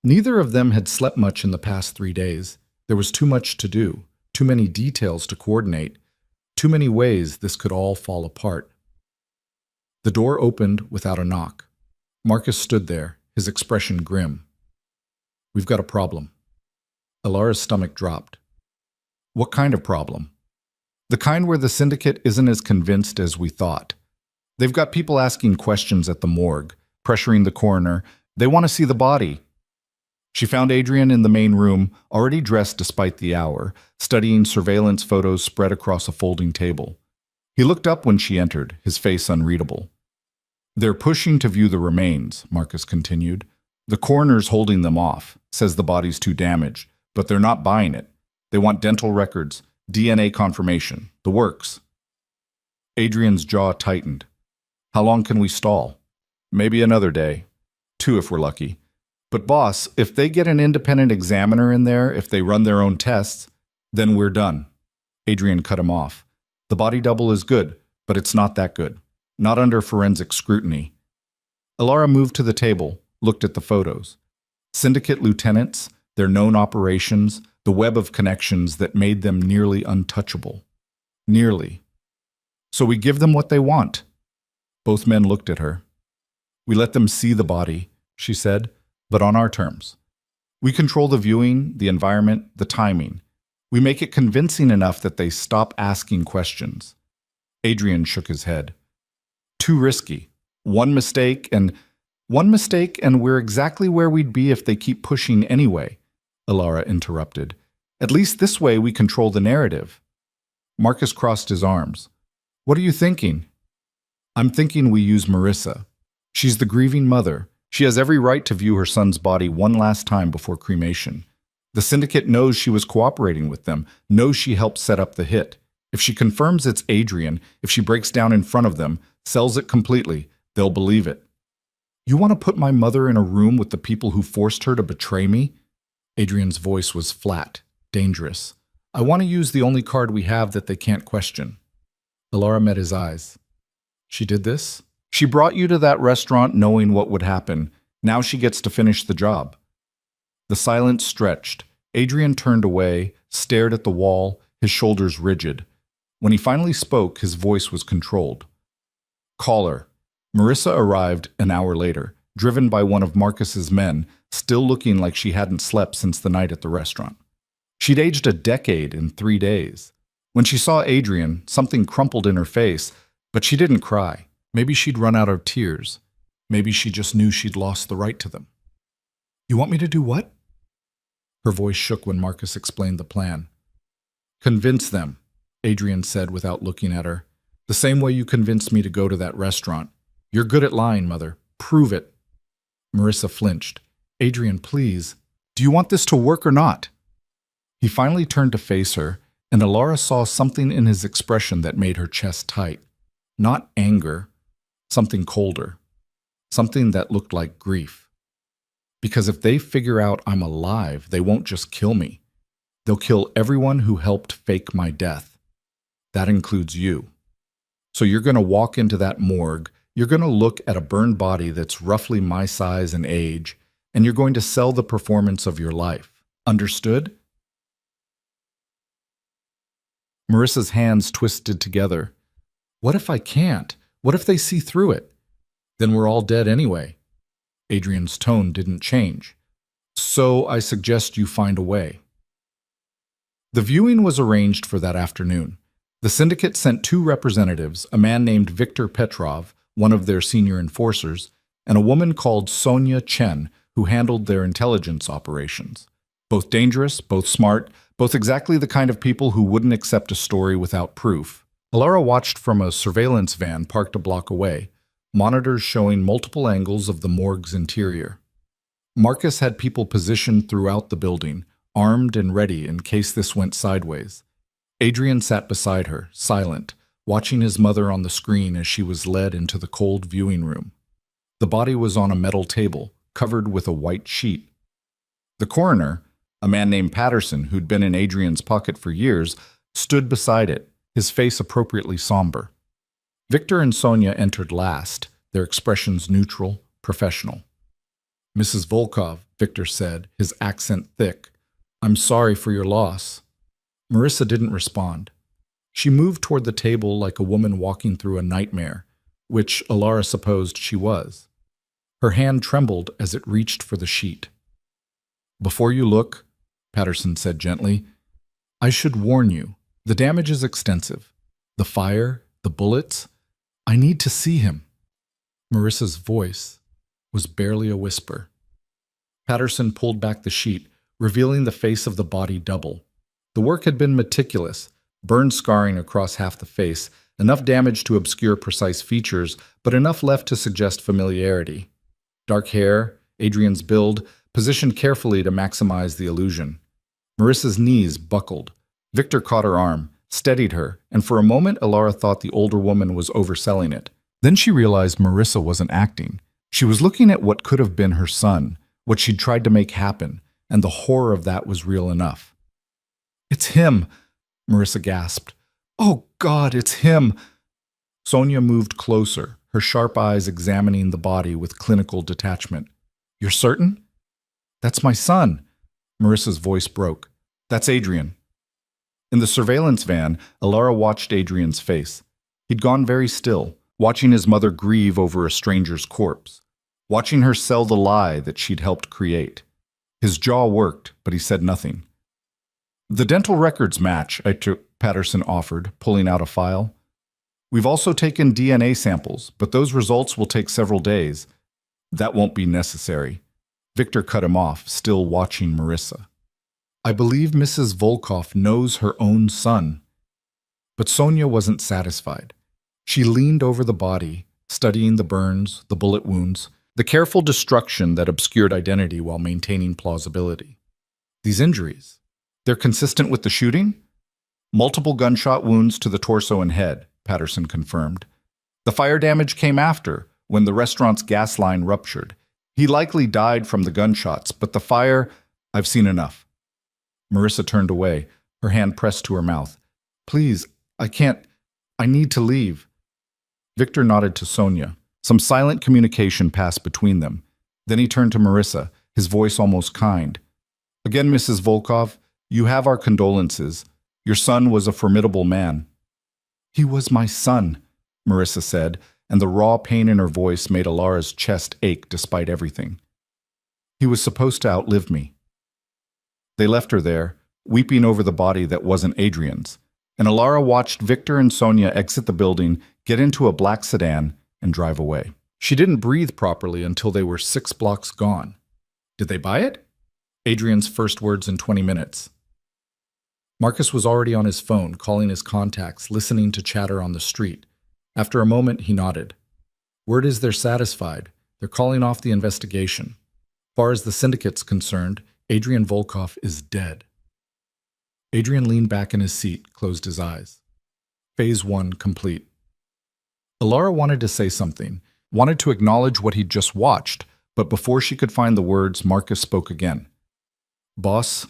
Neither of them had slept much in the past 3 days. There was too much to do, too many details to coordinate, too many ways this could all fall apart. The door opened without a knock. Marcus stood there, his expression grim. "We've got a problem." Alara's stomach dropped. "What kind of problem?" "The kind where the syndicate isn't as convinced as we thought. They've got people asking questions at the morgue, pressuring the coroner. They want to see the body." She found Adrian in the main room, already dressed despite the hour, studying surveillance photos spread across a folding table. He looked up when she entered, his face unreadable. "They're pushing to view the remains," Marcus continued. "The coroner's holding them off, says the body's too damaged, but they're not buying it. They want dental records, DNA confirmation, the works." Adrian's jaw tightened. "How long can we stall?" "Maybe another day. 2 if we're lucky. But boss, if they get an independent examiner in there, if they run their own tests, then we're done." Adrian cut him off. "The body double is good, but it's not that good. Not under forensic scrutiny." Alara moved to the table, looked at the photos. Syndicate lieutenants, their known operations, the web of connections that made them nearly untouchable. Nearly. "So we give them what they want." Both men looked at her. "We let them see the body," she said, "but on our terms. We control the viewing, the environment, the timing. We make it convincing enough that they stop asking questions." Adrian shook his head. "Too risky. One mistake and we're exactly where we'd be if they keep pushing anyway," Alara interrupted. "At least this way we control the narrative." Marcus crossed his arms. "What are you thinking?" "I'm thinking we use Marissa. She's the grieving mother. She has every right to view her son's body one last time before cremation. The syndicate knows she was cooperating with them, knows she helped set up the hit. If she confirms it's Adrian, if she breaks down in front of them, sells it completely, they'll believe it." "You want to put my mother in a room with the people who forced her to betray me?" Adrian's voice was flat, dangerous. "I want to use the only card we have that they can't question." Alara met his eyes. "She did this? She brought you to that restaurant knowing what would happen. Now she gets to finish the job." The silence stretched. Adrian turned away, stared at the wall, his shoulders rigid. When he finally spoke, his voice was controlled. "Call her." Marissa arrived an hour later, driven by one of Marcus's men, still looking like she hadn't slept since the night at the restaurant. She'd aged a decade in 3 days. When she saw Adrian, something crumpled in her face, but she didn't cry. Maybe she'd run out of tears. Maybe she just knew she'd lost the right to them. "You want me to do what?" Her voice shook when Marcus explained the plan. "Convince them," Adrian said without looking at her. "The same way you convinced me to go to that restaurant. You're good at lying, Mother. Prove it." Marissa flinched. "Adrian, please. Do you want this to work or not?" He finally turned to face her, and Alara saw something in his expression that made her chest tight. Not anger, something colder. Something that looked like grief. "Because if they figure out I'm alive, they won't just kill me. They'll kill everyone who helped fake my death. That includes you. So you're going to walk into that morgue, you're going to look at a burned body that's roughly my size and age, and you're going to sell the performance of your life. Understood?" Marissa's hands twisted together. "What if I can't? What if they see through it? Then we're all dead anyway." Adrian's tone didn't change. "So I suggest you find a way." The viewing was arranged for that afternoon. The syndicate sent 2 representatives, a man named Viktor Petrov, one of their senior enforcers, and a woman called Sonia Chen, who handled their intelligence operations. Both dangerous, both smart, both exactly the kind of people who wouldn't accept a story without proof. Alara watched from a surveillance van parked a block away. monitors showing multiple angles of the morgue's interior. Marcus had people positioned throughout the building, armed and ready in case this went sideways. Adrian sat beside her, silent, watching his mother on the screen as she was led into the cold viewing room. The body was on a metal table, covered with a white sheet. The coroner, a man named Patterson who'd been in Adrian's pocket for years, stood beside it, his face appropriately somber. Victor and Sonia entered last, their expressions neutral, professional. "Mrs. Volkov," Victor said, his accent thick, "I'm sorry for your loss." Marissa didn't respond. She moved toward the table like a woman walking through a nightmare, which Alara supposed she was. Her hand trembled as it reached for the sheet. "Before you look," Patterson said gently, "I should warn you, the damage is extensive. The fire, the bullets. I need to see him." Marissa's voice was barely a whisper. Patterson pulled back the sheet, revealing the face of the body double. The work had been meticulous, burn scarring across half the face, enough damage to obscure precise features, but enough left to suggest familiarity. Dark hair, Adrian's build, positioned carefully to maximize the illusion. Marissa's knees buckled. Victor caught her arm, steadied her, and for a moment Alara thought the older woman was overselling it. Then she realized Marissa wasn't acting. She was looking at what could have been her son, what she'd tried to make happen, and the horror of that was real enough. "It's him," Marissa gasped. "Oh God, it's him!" Sonia moved closer, her sharp eyes examining the body with clinical detachment. "You're certain?" "That's my son." Marissa's voice broke. "That's Adrian." In the surveillance van, Alara watched Adrian's face. He'd gone very still, watching his mother grieve over a stranger's corpse, watching her sell the lie that she'd helped create. His jaw worked, but he said nothing. "The dental records match," Patterson offered, pulling out a file. "We've also taken DNA samples, but those results will take several days. That won't be necessary." Victor cut him off, still watching Marissa. "I believe Mrs. Volkov knows her own son." But Sonia wasn't satisfied. She leaned over the body, studying the burns, the bullet wounds, the careful destruction that obscured identity while maintaining plausibility. "These injuries, they're consistent with the shooting?" "Multiple gunshot wounds to the torso and head," Patterson confirmed. "The fire damage came after, when the restaurant's gas line ruptured. He likely died from the gunshots, but the fire, I've seen enough." Marissa turned away, her hand pressed to her mouth. "Please, I need to leave." Victor nodded to Sonia. Some silent communication passed between them. Then he turned to Marissa, his voice almost kind. "Again, Mrs. Volkov, you have our condolences. Your son was a formidable man." "He was my son," Marissa said, and the raw pain in her voice made Alara's chest ache despite everything. "He was supposed to outlive me." They left her there, weeping over the body that wasn't Adrian's, and Alara watched Victor and Sonia exit the building, get into a black sedan, and drive away. She didn't breathe properly until they were 6 blocks gone. "Did they buy it?" Adrian's first words in 20 minutes. Marcus was already on his phone, calling his contacts, listening to chatter on the street. After a moment, he nodded. "Word is they're satisfied. They're calling off the investigation. Far as the syndicate's concerned, Adrian Volkov is dead." Adrian leaned back in his seat, closed his eyes. Phase 1 complete. Alara wanted to say something, wanted to acknowledge what he'd just watched, but before she could find the words, Marcus spoke again. "Boss,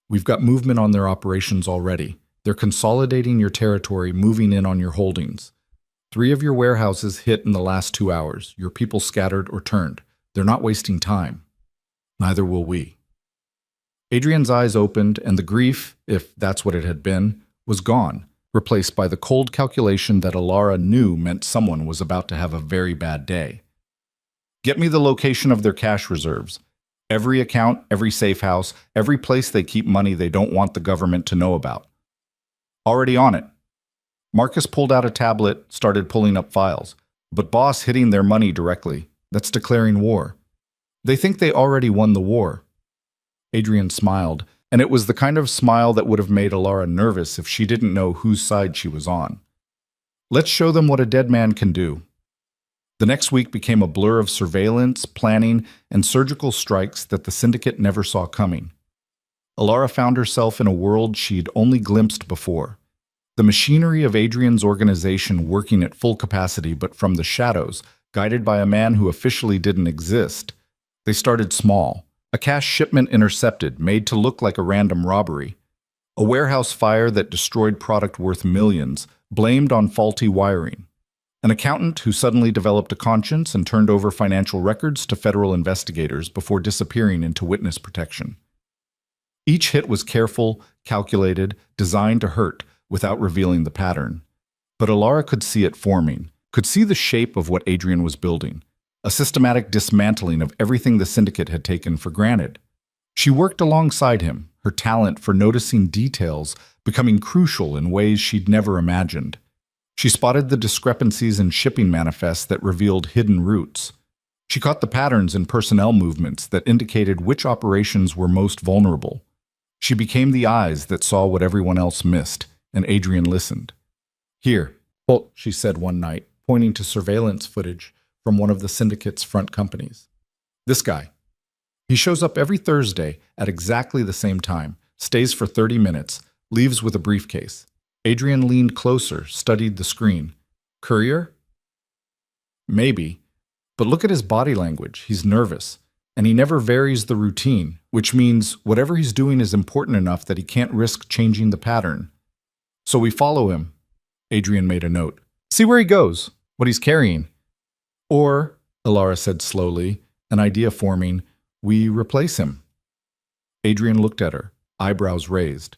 we've got movement on their operations already. They're consolidating your territory, moving in on your holdings. 3 of your warehouses hit in the last 2 hours. Your people scattered or turned. They're not wasting time. Neither will we." Adrian's eyes opened, and the grief, if that's what it had been, was gone, replaced by the cold calculation that Alara knew meant someone was about to have a very bad day. "Get me the location of their cash reserves. Every account, every safe house, every place they keep money they don't want the government to know about." "Already on it." Marcus pulled out a tablet, started pulling up files. "But boss, hitting their money directly, that's declaring war. They think they already won the war." Adrian smiled, and it was the kind of smile that would have made Alara nervous if she didn't know whose side she was on. "Let's show them what a dead man can do." The next week became a blur of surveillance, planning, and surgical strikes that the syndicate never saw coming. Alara found herself in a world she'd only glimpsed before. The machinery of Adrian's organization working at full capacity, but from the shadows, guided by a man who officially didn't exist. They started small. A cash shipment intercepted, made to look like a random robbery. A warehouse fire that destroyed product worth millions, blamed on faulty wiring. An accountant who suddenly developed a conscience and turned over financial records to federal investigators before disappearing into witness protection. Each hit was careful, calculated, designed to hurt without revealing the pattern. But Alara could see it forming, could see the shape of what Adrian was building, a systematic dismantling of everything the syndicate had taken for granted. She worked alongside him, her talent for noticing details becoming crucial in ways she'd never imagined. She spotted the discrepancies in shipping manifests that revealed hidden routes. She caught the patterns in personnel movements that indicated which operations were most vulnerable. She became the eyes that saw what everyone else missed, and Adrian listened. "Here," she said one night, pointing to surveillance footage from one of the syndicate's front companies. "This guy. He shows up every Thursday at exactly the same time, stays for 30 minutes, leaves with a briefcase." Adrian leaned closer, studied the screen. "Courier? Maybe. But look at his body language. He's nervous. And he never varies the routine, which means whatever he's doing is important enough that he can't risk changing the pattern. So we follow him." Adrian made a note. "See where he goes, what he's carrying." Or, Alara said slowly, an idea forming, "we replace him." Adrian looked at her, eyebrows raised.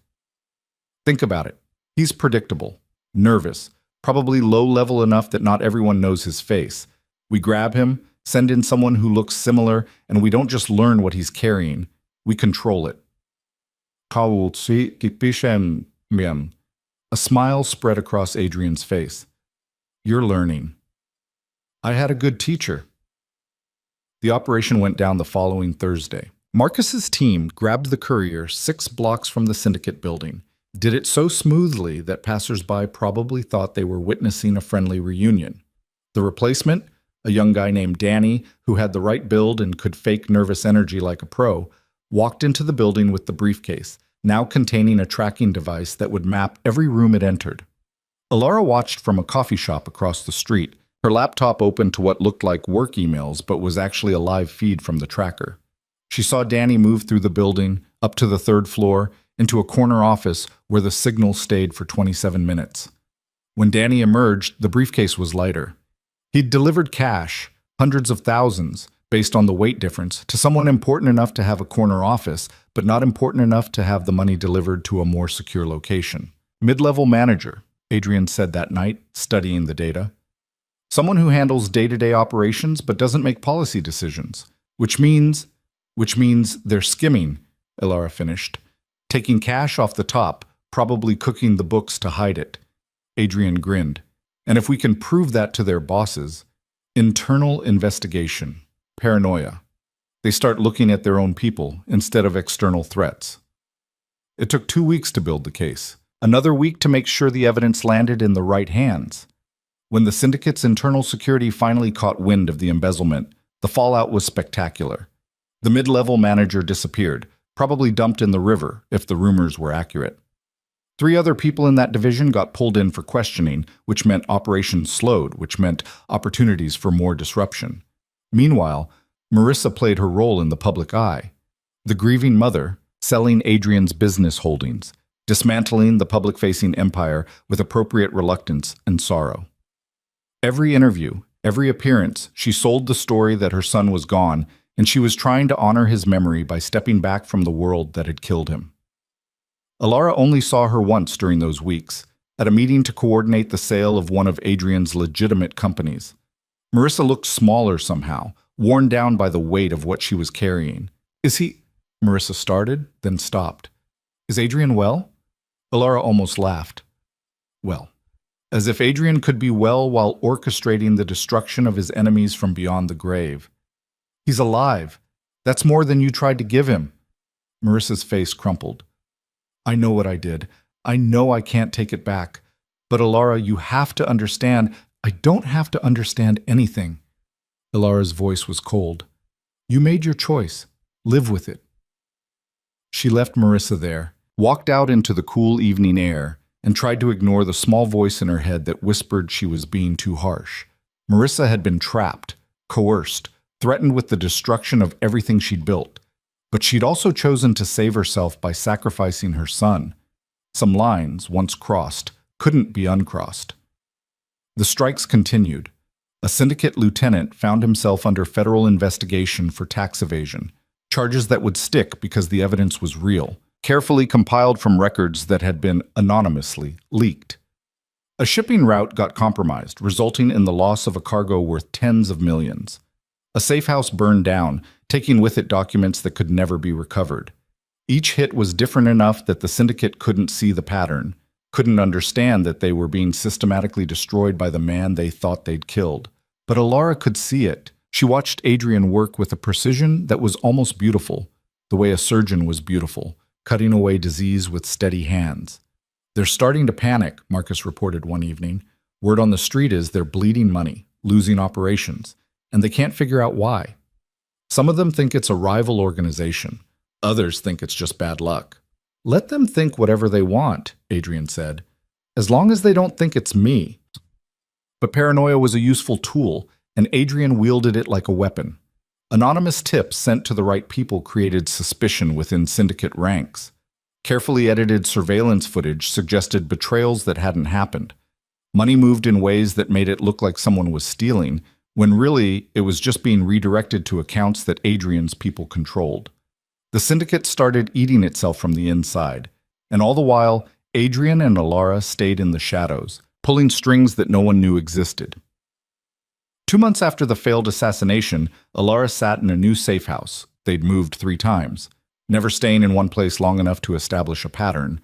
"Think about it. He's predictable, nervous, probably low-level enough that not everyone knows his face. We grab him, send in someone who looks similar, and we don't just learn what he's carrying, we control it." A smile spread across Adrian's face. "You're learning." "I had a good teacher." The operation went down the following Thursday. Marcus's team grabbed the courier 6 blocks from the syndicate building, did it so smoothly that passers-by probably thought they were witnessing a friendly reunion. The replacement, a young guy named Danny, who had the right build and could fake nervous energy like a pro, walked into the building with the briefcase, now containing a tracking device that would map every room it entered. Alara watched from a coffee shop across the street, her laptop open to what looked like work emails but was actually a live feed from the tracker. She saw Danny move through the building, up to the 3rd floor, into a corner office where the signal stayed for 27 minutes. When Danny emerged, the briefcase was lighter. He'd delivered cash, hundreds of thousands, based on the weight difference, to someone important enough to have a corner office, but not important enough to have the money delivered to a more secure location. "Mid-level manager," Adrian said that night, studying the data. "Someone who handles day-to-day operations but doesn't make policy decisions, which means they're skimming," Alara finished. "Taking cash off the top, probably cooking the books to hide it." Adrian grinned. "And if we can prove that to their bosses, internal investigation, paranoia. They start looking at their own people instead of external threats." It took 2 weeks to build the case, another week to make sure the evidence landed in the right hands. When the syndicate's internal security finally caught wind of the embezzlement, the fallout was spectacular. The mid-level manager disappeared, probably dumped in the river if the rumors were accurate. 3 other people in that division got pulled in for questioning, which meant operations slowed, which meant opportunities for more disruption. Meanwhile, Marissa played her role in the public eye. The grieving mother, selling Adrian's business holdings, dismantling the public-facing empire with appropriate reluctance and sorrow. Every interview, every appearance, she sold the story that her son was gone, and she was trying to honor his memory by stepping back from the world that had killed him. Alara only saw her once during those weeks, at a meeting to coordinate the sale of one of Adrian's legitimate companies. Marissa looked smaller somehow, worn down by the weight of what she was carrying. "Is he—" Marissa started, then stopped. "Is Adrian well?" Alara almost laughed. "Well, as if Adrian could be well while orchestrating the destruction of his enemies from beyond the grave. He's alive. That's more than you tried to give him." Marissa's face crumpled. "I know what I did. I know I can't take it back. But Alara, you have to understand, I don't have to understand anything. Ilara's voice was cold. You made your choice. Live with it. She left Marissa there, walked out into the cool evening air, and tried to ignore the small voice in her head that whispered she was being too harsh. Marissa had been trapped, coerced, threatened with the destruction of everything she'd built. But she'd also chosen to save herself by sacrificing her son. Some lines, once crossed, couldn't be uncrossed. The strikes continued. A syndicate lieutenant found himself under federal investigation for tax evasion, charges that would stick because the evidence was real, carefully compiled from records that had been anonymously leaked. A shipping route got compromised, resulting in the loss of a cargo worth tens of millions. A safe house burned down, taking with it documents that could never be recovered. Each hit was different enough that the syndicate couldn't see the pattern, couldn't understand that they were being systematically destroyed by the man they thought they'd killed. But Ilara could see it. She watched Adrian work with a precision that was almost beautiful, the way a surgeon was beautiful, cutting away disease with steady hands. They're starting to panic, Marcus reported one evening. Word on the street is they're bleeding money, losing operations, and they can't figure out why. Some of them think it's a rival organization. Others think it's just bad luck. Let them think whatever they want, Adrian said, as long as they don't think it's me. But paranoia was a useful tool, and Adrian wielded it like a weapon. Anonymous tips sent to the right people created suspicion within syndicate ranks. Carefully edited surveillance footage suggested betrayals that hadn't happened. Money moved in ways that made it look like someone was stealing, when really it was just being redirected to accounts that Adrian's people controlled. The syndicate started eating itself from the inside, and all the while, Adrian and Ilara stayed in the shadows, pulling strings that no one knew existed. 2 months after the failed assassination, Ilara sat in a new safe house. They'd moved 3 times, never staying in one place long enough to establish a pattern,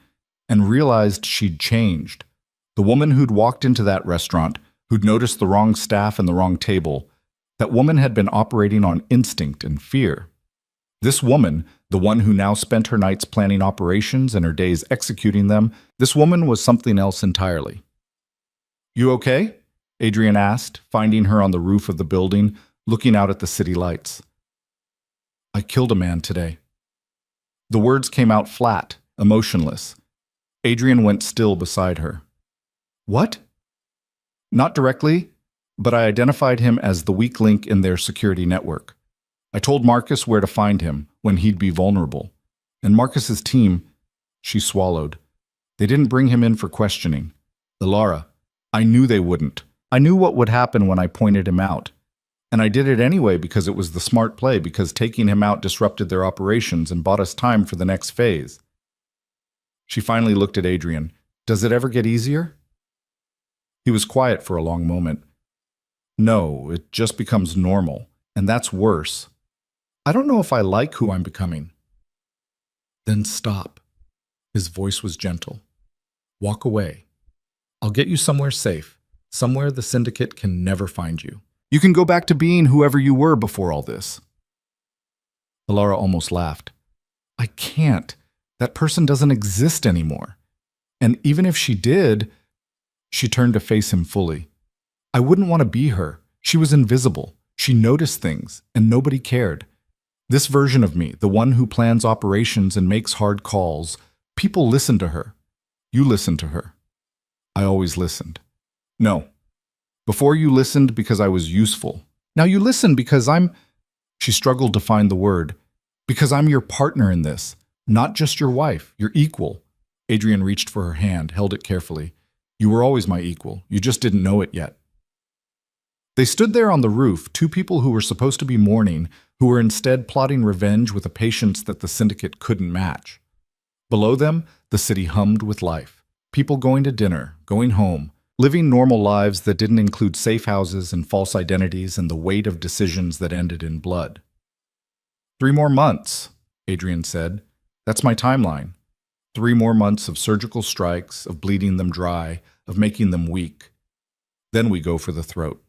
and realized she'd changed. The woman who'd walked into that restaurant, who'd noticed the wrong staff and the wrong table, that woman had been operating on instinct and fear. This woman, the one who now spent her nights planning operations and her days executing them, this woman was something else entirely. You okay? Adrian asked, finding her on the roof of the building, looking out at the city lights. I killed a man today. The words came out flat, emotionless. Adrian went still beside her. What? Not directly, but I identified him as the weak link in their security network. I told Marcus where to find him when he'd be vulnerable. And Marcus's team, she swallowed. They didn't bring him in for questioning. Ilara, I knew they wouldn't. I knew what would happen when I pointed him out. And I did it anyway because it was the smart play, because taking him out disrupted their operations and bought us time for the next phase. She finally looked at Adrian. Does it ever get easier? He was quiet for a long moment. No, it just becomes normal, and that's worse. I don't know if I like who I'm becoming. Then stop. His voice was gentle. Walk away. I'll get you somewhere safe, somewhere the syndicate can never find you. You can go back to being whoever you were before all this. Ilara almost laughed. I can't. That person doesn't exist anymore. And even if she did, she turned to face him fully. I wouldn't want to be her. She was invisible. She noticed things, and nobody cared. This version of me, the one who plans operations and makes hard calls, people listen to her. You listened to her. I always listened. No. Before you listened because I was useful. Now you listen because I'm... She struggled to find the word. Because I'm your partner in this. Not just your wife, your equal. Adrian reached for her hand, held it carefully. You were always my equal. You just didn't know it yet. They stood there on the roof, 2 people who were supposed to be mourning, who were instead plotting revenge with a patience that the syndicate couldn't match. Below them, the city hummed with life. People going to dinner, going home, living normal lives that didn't include safe houses and false identities and the weight of decisions that ended in blood. 3 more months, Adrian said. That's my timeline. 3 more months of surgical strikes, of bleeding them dry, of making them weak. Then we go for the throat.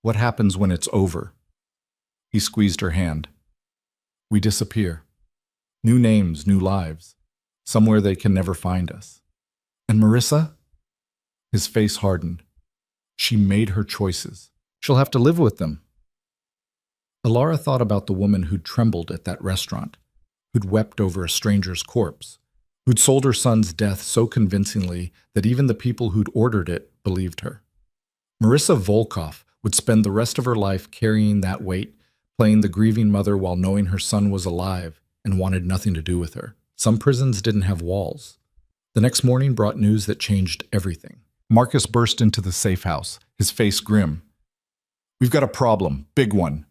What happens when it's over? He squeezed her hand. We disappear. New names, new lives. Somewhere they can never find us. And Marissa? His face hardened. She made her choices. She'll have to live with them. Alara thought about the woman who'd trembled at that restaurant, who'd wept over a stranger's corpse, who'd sold her son's death so convincingly that even the people who'd ordered it believed her. Marissa Volkov would spend the rest of her life carrying that weight, playing the grieving mother while knowing her son was alive and wanted nothing to do with her. Some prisons didn't have walls. The next morning brought news that changed everything. Marcus burst into the safe house, his face grim. "We've got a problem, big one."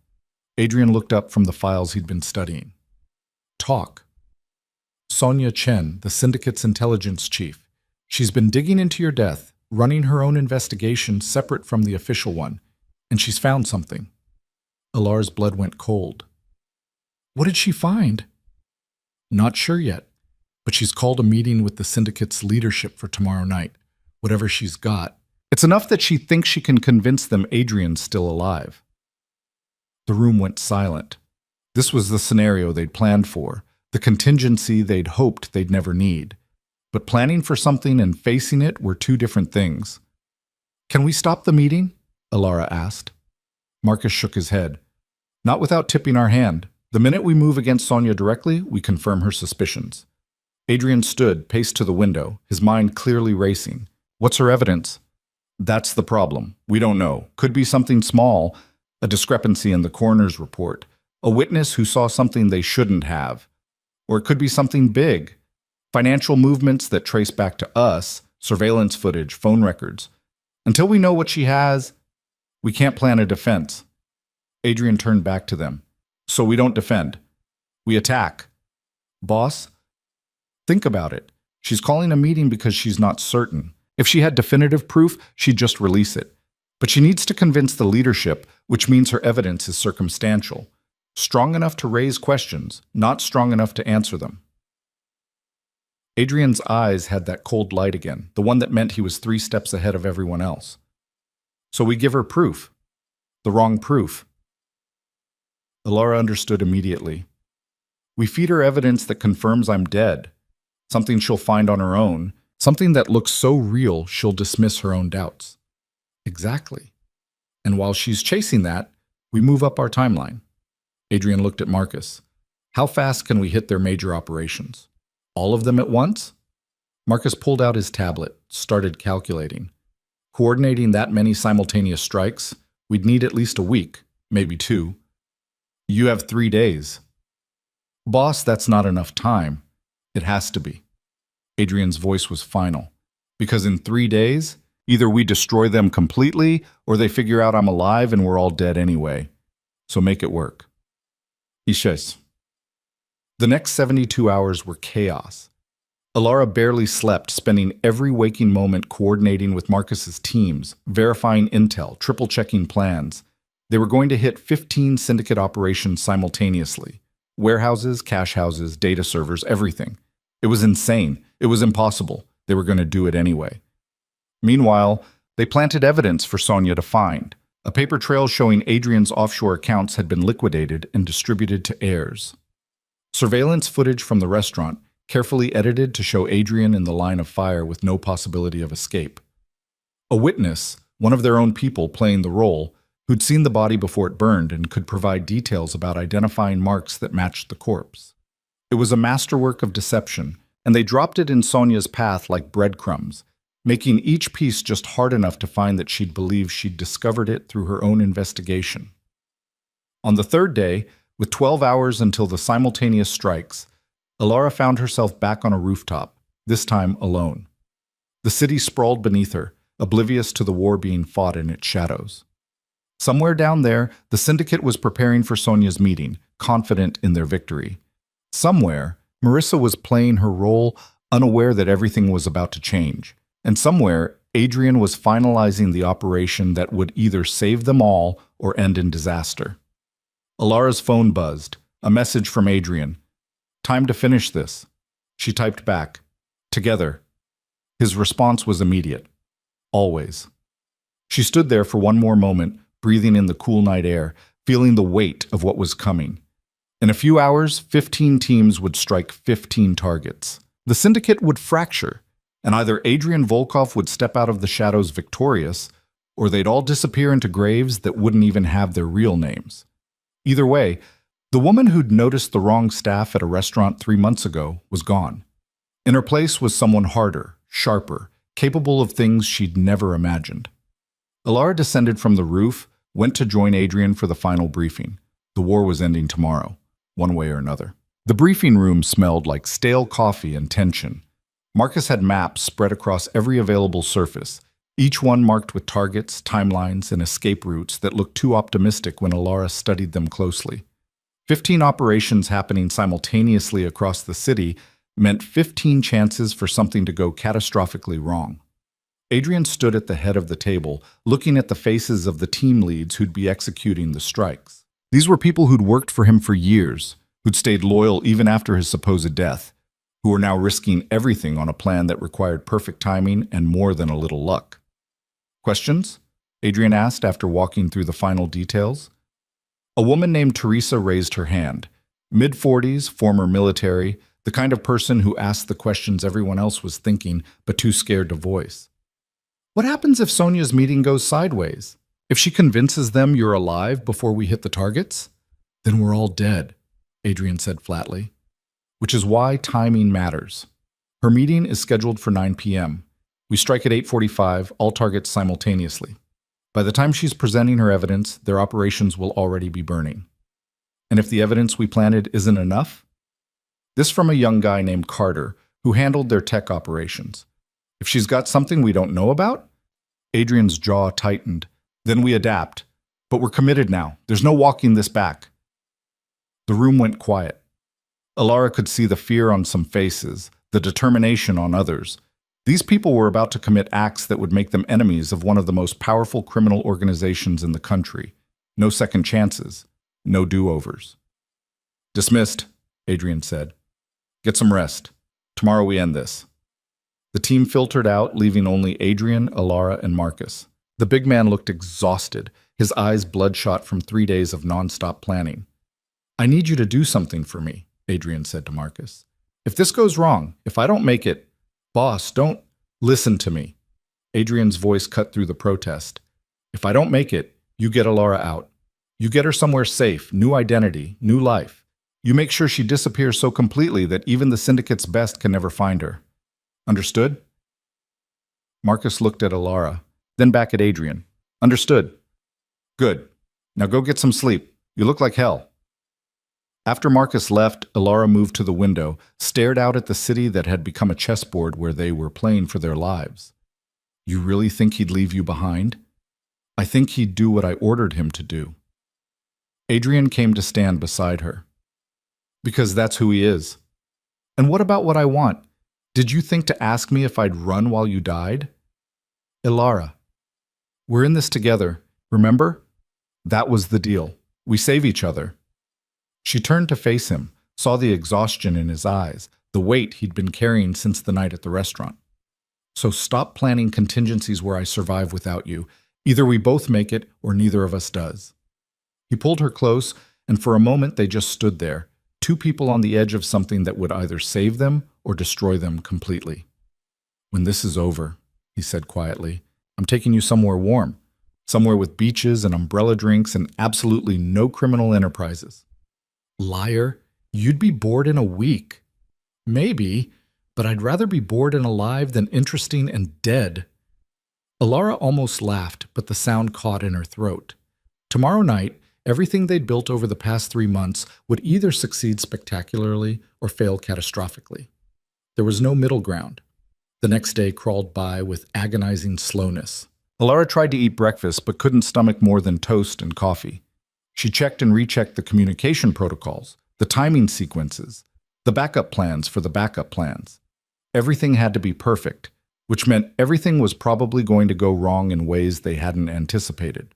Adrian looked up from the files he'd been studying. "Talk." "Sonia Chen, the syndicate's intelligence chief. She's been digging into your death, running her own investigation separate from the official one, and she's found something." Alar's blood went cold. "What did she find?" "Not sure yet, but she's called a meeting with the syndicate's leadership for tomorrow night. Whatever she's got, it's enough that she thinks she can convince them Adrian's still alive." The room went silent. This was the scenario they'd planned for, the contingency they'd hoped they'd never need. But planning for something and facing it were two different things. "Can we stop the meeting?" Alara asked. Marcus shook his head. "Not without tipping our hand. The minute we move against Sonia directly, we confirm her suspicions." Adrian stood, paced to the window, his mind clearly racing. "What's her evidence?" "That's the problem. We don't know. Could be something small, a discrepancy in the coroner's report, a witness who saw something they shouldn't have. Or it could be something big. Financial movements that trace back to us, surveillance footage, phone records. Until we know what she has, we can't plan a defense." Adrian turned back to them. "So we don't defend. We attack." "Boss, think about it. She's calling a meeting because she's not certain. If she had definitive proof, she'd just release it. But she needs to convince the leadership, which means her evidence is circumstantial. Strong enough to raise questions, not strong enough to answer them." Adrian's eyes had that cold light again, the one that meant he was 3 steps ahead of everyone else. "So we give her proof. The wrong proof." Alara understood immediately. "We feed her evidence that confirms I'm dead, something she'll find on her own, something that looks so real she'll dismiss her own doubts." "Exactly. And while she's chasing that, we move up our timeline." Adrian looked at Marcus. "How fast can we hit their major operations? All of them at once?" Marcus pulled out his tablet, started calculating. "Coordinating that many simultaneous strikes, we'd need at least a week, maybe 2. You have 3 days. "Boss, that's not enough time. It has to be." Adrian's voice was final. "Because in 3 days, either we destroy them completely or they figure out I'm alive and we're all dead anyway. So make it work." Ishes. The next 72 hours were chaos. Alara barely slept, spending every waking moment coordinating with Marcus's teams, verifying intel, triple-checking plans. They were going to hit 15 syndicate operations simultaneously. Warehouses, cash houses, data servers, everything. It was insane. It was impossible. They were going to do it anyway. Meanwhile, they planted evidence for Sonia to find. A paper trail showing Adrian's offshore accounts had been liquidated and distributed to heirs. Surveillance footage from the restaurant, carefully edited to show Adrian in the line of fire with no possibility of escape. A witness, one of their own people playing the role, who'd seen the body before it burned and could provide details about identifying marks that matched the corpse. It was a masterwork of deception, and they dropped it in Sonia's path like breadcrumbs, making each piece just hard enough to find that she'd believe she'd discovered it through her own investigation. On the 3rd day, with 12 hours until the simultaneous strikes, Alara found herself back on a rooftop, this time alone. The city sprawled beneath her, oblivious to the war being fought in its shadows. Somewhere down there, the syndicate was preparing for Sonia's meeting, confident in their victory. Somewhere, Marissa was playing her role, unaware that everything was about to change. And somewhere, Adrian was finalizing the operation that would either save them all or end in disaster. Alara's phone buzzed, a message from Adrian. "Time to finish this." She typed back, "Together." His response was immediate. "Always." She stood there for one more moment, breathing in the cool night air, feeling the weight of what was coming. In a few hours, 15 teams would strike 15 targets. The syndicate would fracture, and either Adrian Volkov would step out of the shadows victorious, or they'd all disappear into graves that wouldn't even have their real names. Either way, the woman who'd noticed the wrong staff at a restaurant 3 months ago was gone. In her place was someone harder, sharper, capable of things she'd never imagined. Alara descended from the roof, went to join Adrian for the final briefing. The war was ending tomorrow, one way or another. The briefing room smelled like stale coffee and tension. Marcus had maps spread across every available surface, each one marked with targets, timelines, and escape routes that looked too optimistic when Alara studied them closely. 15 operations happening simultaneously across the city meant 15 chances for something to go catastrophically wrong. Adrian stood at the head of the table, looking at the faces of the team leads who'd be executing the strikes. These were people who'd worked for him for years, who'd stayed loyal even after his supposed death, who were now risking everything on a plan that required perfect timing and more than a little luck. Questions? Adrian asked after walking through the final details. A woman named Teresa raised her hand. Mid-40s, former military, the kind of person who asked the questions everyone else was thinking but too scared to voice. What happens if Sonia's meeting goes sideways? If she convinces them you're alive before we hit the targets? Then we're all dead, Adrian said flatly. Which is why timing matters. Her meeting is scheduled for 9 p.m. We strike at 8:45, all targets simultaneously. By the time she's presenting her evidence, their operations will already be burning. And if the evidence we planted isn't enough? This from a young guy named Carter, who handled their tech operations. If she's got something we don't know about? Adrian's jaw tightened. Then we adapt. But we're committed now. There's no walking this back. The room went quiet. Alara could see the fear on some faces, the determination on others. These people were about to commit acts that would make them enemies of one of the most powerful criminal organizations in the country. No second chances. No do-overs. Dismissed, Adrian said. Get some rest. Tomorrow we end this. The team filtered out, leaving only Adrian, Alara, and Marcus. The big man looked exhausted, his eyes bloodshot from 3 days of nonstop planning. I need you to do something for me, Adrian said to Marcus. If this goes wrong, if I don't make it, boss, don't listen to me. Adrian's voice cut through the protest. If I don't make it, you get Alara out. You get her somewhere safe, new identity, new life. You make sure she disappears so completely that even the syndicate's best can never find her. Understood? Marcus looked at Alara, then back at Adrian. Understood. Good. Now go get some sleep. You look like hell. After Marcus left, Alara moved to the window, stared out at the city that had become a chessboard where they were playing for their lives. You really think he'd leave you behind? I think he'd do what I ordered him to do. Adrian came to stand beside her. Because that's who he is. And what about what I want? Did you think to ask me if I'd run while you died? Alara, we're in this together, remember? That was the deal. We save each other. She turned to face him, saw the exhaustion in his eyes, the weight he'd been carrying since the night at the restaurant. So stop planning contingencies where I survive without you. Either we both make it or neither of us does. He pulled her close, and for a moment they just stood there, two people on the edge of something that would either save them or destroy them completely. When this is over, he said quietly, I'm taking you somewhere warm, somewhere with beaches and umbrella drinks and absolutely no criminal enterprises. Liar, you'd be bored in a week. Maybe, but I'd rather be bored and alive than interesting and dead. Alara almost laughed, but the sound caught in her throat. Tomorrow night, everything they'd built over the past 3 months would either succeed spectacularly or fail catastrophically. There was no middle ground. The next day crawled by with agonizing slowness. Alara tried to eat breakfast but couldn't stomach more than toast and coffee. She checked and rechecked the communication protocols, the timing sequences, the backup plans for the backup plans. Everything had to be perfect, which meant everything was probably going to go wrong in ways they hadn't anticipated.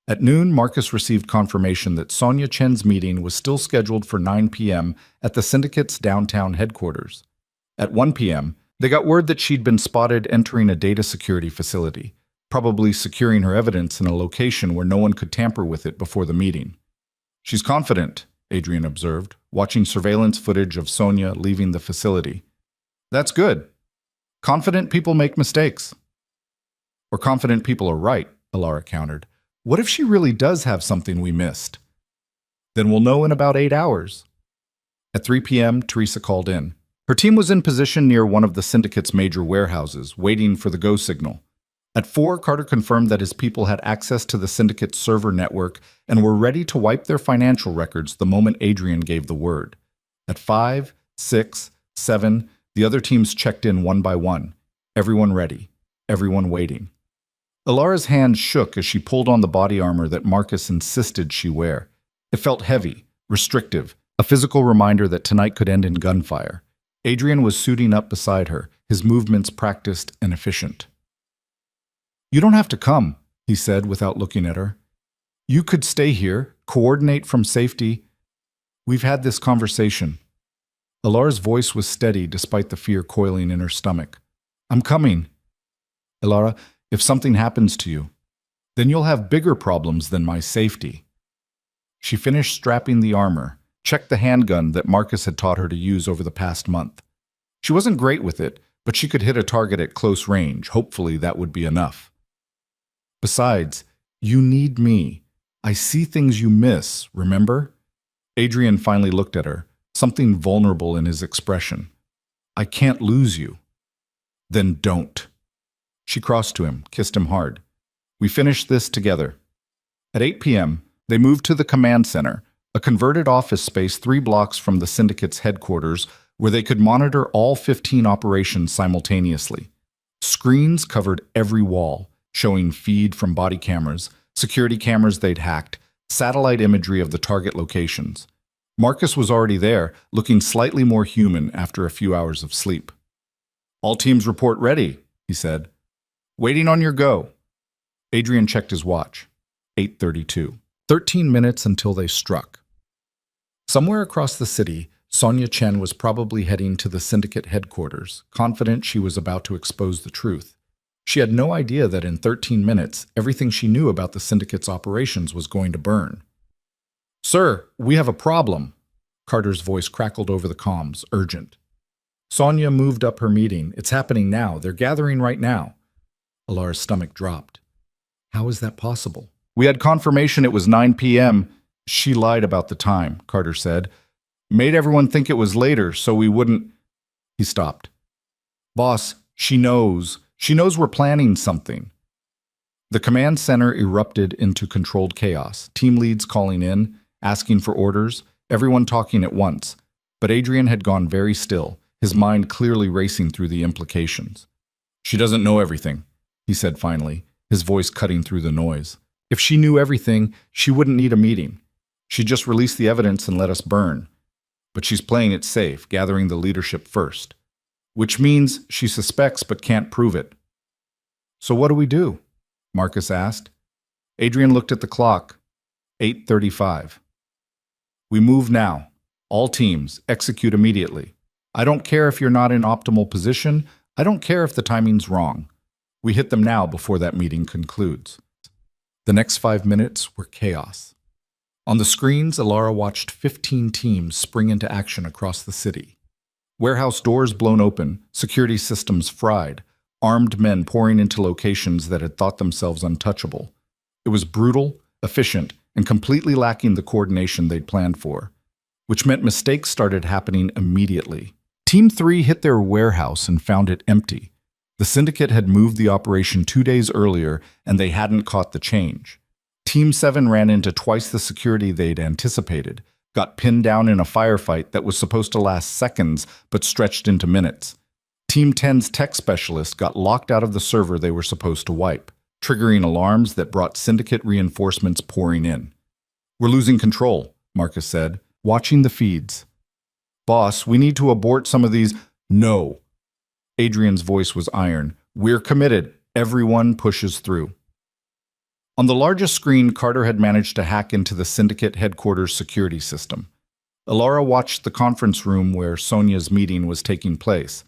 At noon, Marcus received confirmation that Sonia Chen's meeting was still scheduled for 9 p.m. at the syndicate's downtown headquarters. At 1 p.m., they got word that she'd been spotted entering a data security facility, probably securing her evidence in a location where no one could tamper with it before the meeting. She's confident, Adrian observed, watching surveillance footage of Sonia leaving the facility. That's good. Confident people make mistakes. Or confident people are right, Alara countered. What if she really does have something we missed? Then we'll know in about 8 hours. At 3 p.m., Teresa called in. Her team was in position near one of the syndicate's major warehouses, waiting for the go signal. At 4, Carter confirmed that his people had access to the syndicate's server network and were ready to wipe their financial records the moment Adrian gave the word. At 5, 6, 7, the other teams checked in one by one. Everyone ready. Everyone waiting. Ilara's hand shook as she pulled on the body armor that Marcus insisted she wear. It felt heavy, restrictive, a physical reminder that tonight could end in gunfire. Adrian was suiting up beside her, his movements practiced and efficient. "You don't have to come," he said without looking at her. "You could stay here, coordinate from safety. We've had this conversation." Ilara's voice was steady despite the fear coiling in her stomach. "I'm coming." "Ilara, if something happens to you, then you'll have bigger problems than my safety." She finished strapping the armor, checked the handgun that Marcus had taught her to use over the past month. She wasn't great with it, but she could hit a target at close range. Hopefully that would be enough. "Besides, you need me. I see things you miss, remember?" Adrian finally looked at her, something vulnerable in his expression. "I can't lose you." "Then don't." She crossed to him, kissed him hard. "We finished this together." At 8 p.m., they moved to the command center, a converted office space 3 blocks from the syndicate's headquarters, where they could monitor all 15 operations simultaneously. Screens covered every wall, showing feed from body cameras, security cameras they'd hacked, satellite imagery of the target locations. Marcus was already there, looking slightly more human after a few hours of sleep. "All teams report ready," he said. "Waiting on your go." Adrian checked his watch. 8:32. 13 minutes until they struck. Somewhere across the city, Sonia Chen was probably heading to the syndicate headquarters, confident she was about to expose the truth. She had no idea that in 13 minutes, everything she knew about the syndicate's operations was going to burn. "Sir, we have a problem." Carter's voice crackled over the comms, urgent. Sonia moved up her meeting. "It's happening now. They're gathering right now." Ilara's stomach dropped. "How is that possible?" "We had confirmation it was 9 p.m. She lied about the time," Carter said. "Made everyone think it was later, so we wouldn't—" He stopped. "Boss, she knows. She knows we're planning something." The command center erupted into controlled chaos, team leads calling in, asking for orders, everyone talking at once. But Adrian had gone very still, his mind clearly racing through the implications. "She doesn't know everything," he said finally, his voice cutting through the noise. "If she knew everything, she wouldn't need a meeting. She'd just release the evidence and let us burn. But she's playing it safe, gathering the leadership first. Which means she suspects but can't prove it." "So what do we do?" Marcus asked. Adrian looked at the clock. 8:35. "We move now. All teams, execute immediately. I don't care if you're not in optimal position. I don't care if the timing's wrong. We hit them now before that meeting concludes." The next 5 minutes were chaos. On the screens, Ilara watched 15 teams spring into action across the city. Warehouse doors blown open, security systems fried, armed men pouring into locations that had thought themselves untouchable. It was brutal, efficient, and completely lacking the coordination they'd planned for, which meant mistakes started happening immediately. Team 3 hit their warehouse and found it empty. The syndicate had moved the operation 2 days earlier, and they hadn't caught the change. Team 7 ran into twice the security they'd anticipated, got pinned down in a firefight that was supposed to last seconds but stretched into minutes. Team 10's tech specialist got locked out of the server they were supposed to wipe, triggering alarms that brought syndicate reinforcements pouring in. "We're losing control," Marcus said, watching the feeds. "Boss, we need to abort some of these—" "No." Adrian's voice was iron. "We're committed. Everyone pushes through." On the largest screen, Carter had managed to hack into the syndicate headquarters security system. Ilara watched the conference room where Sonia's meeting was taking place.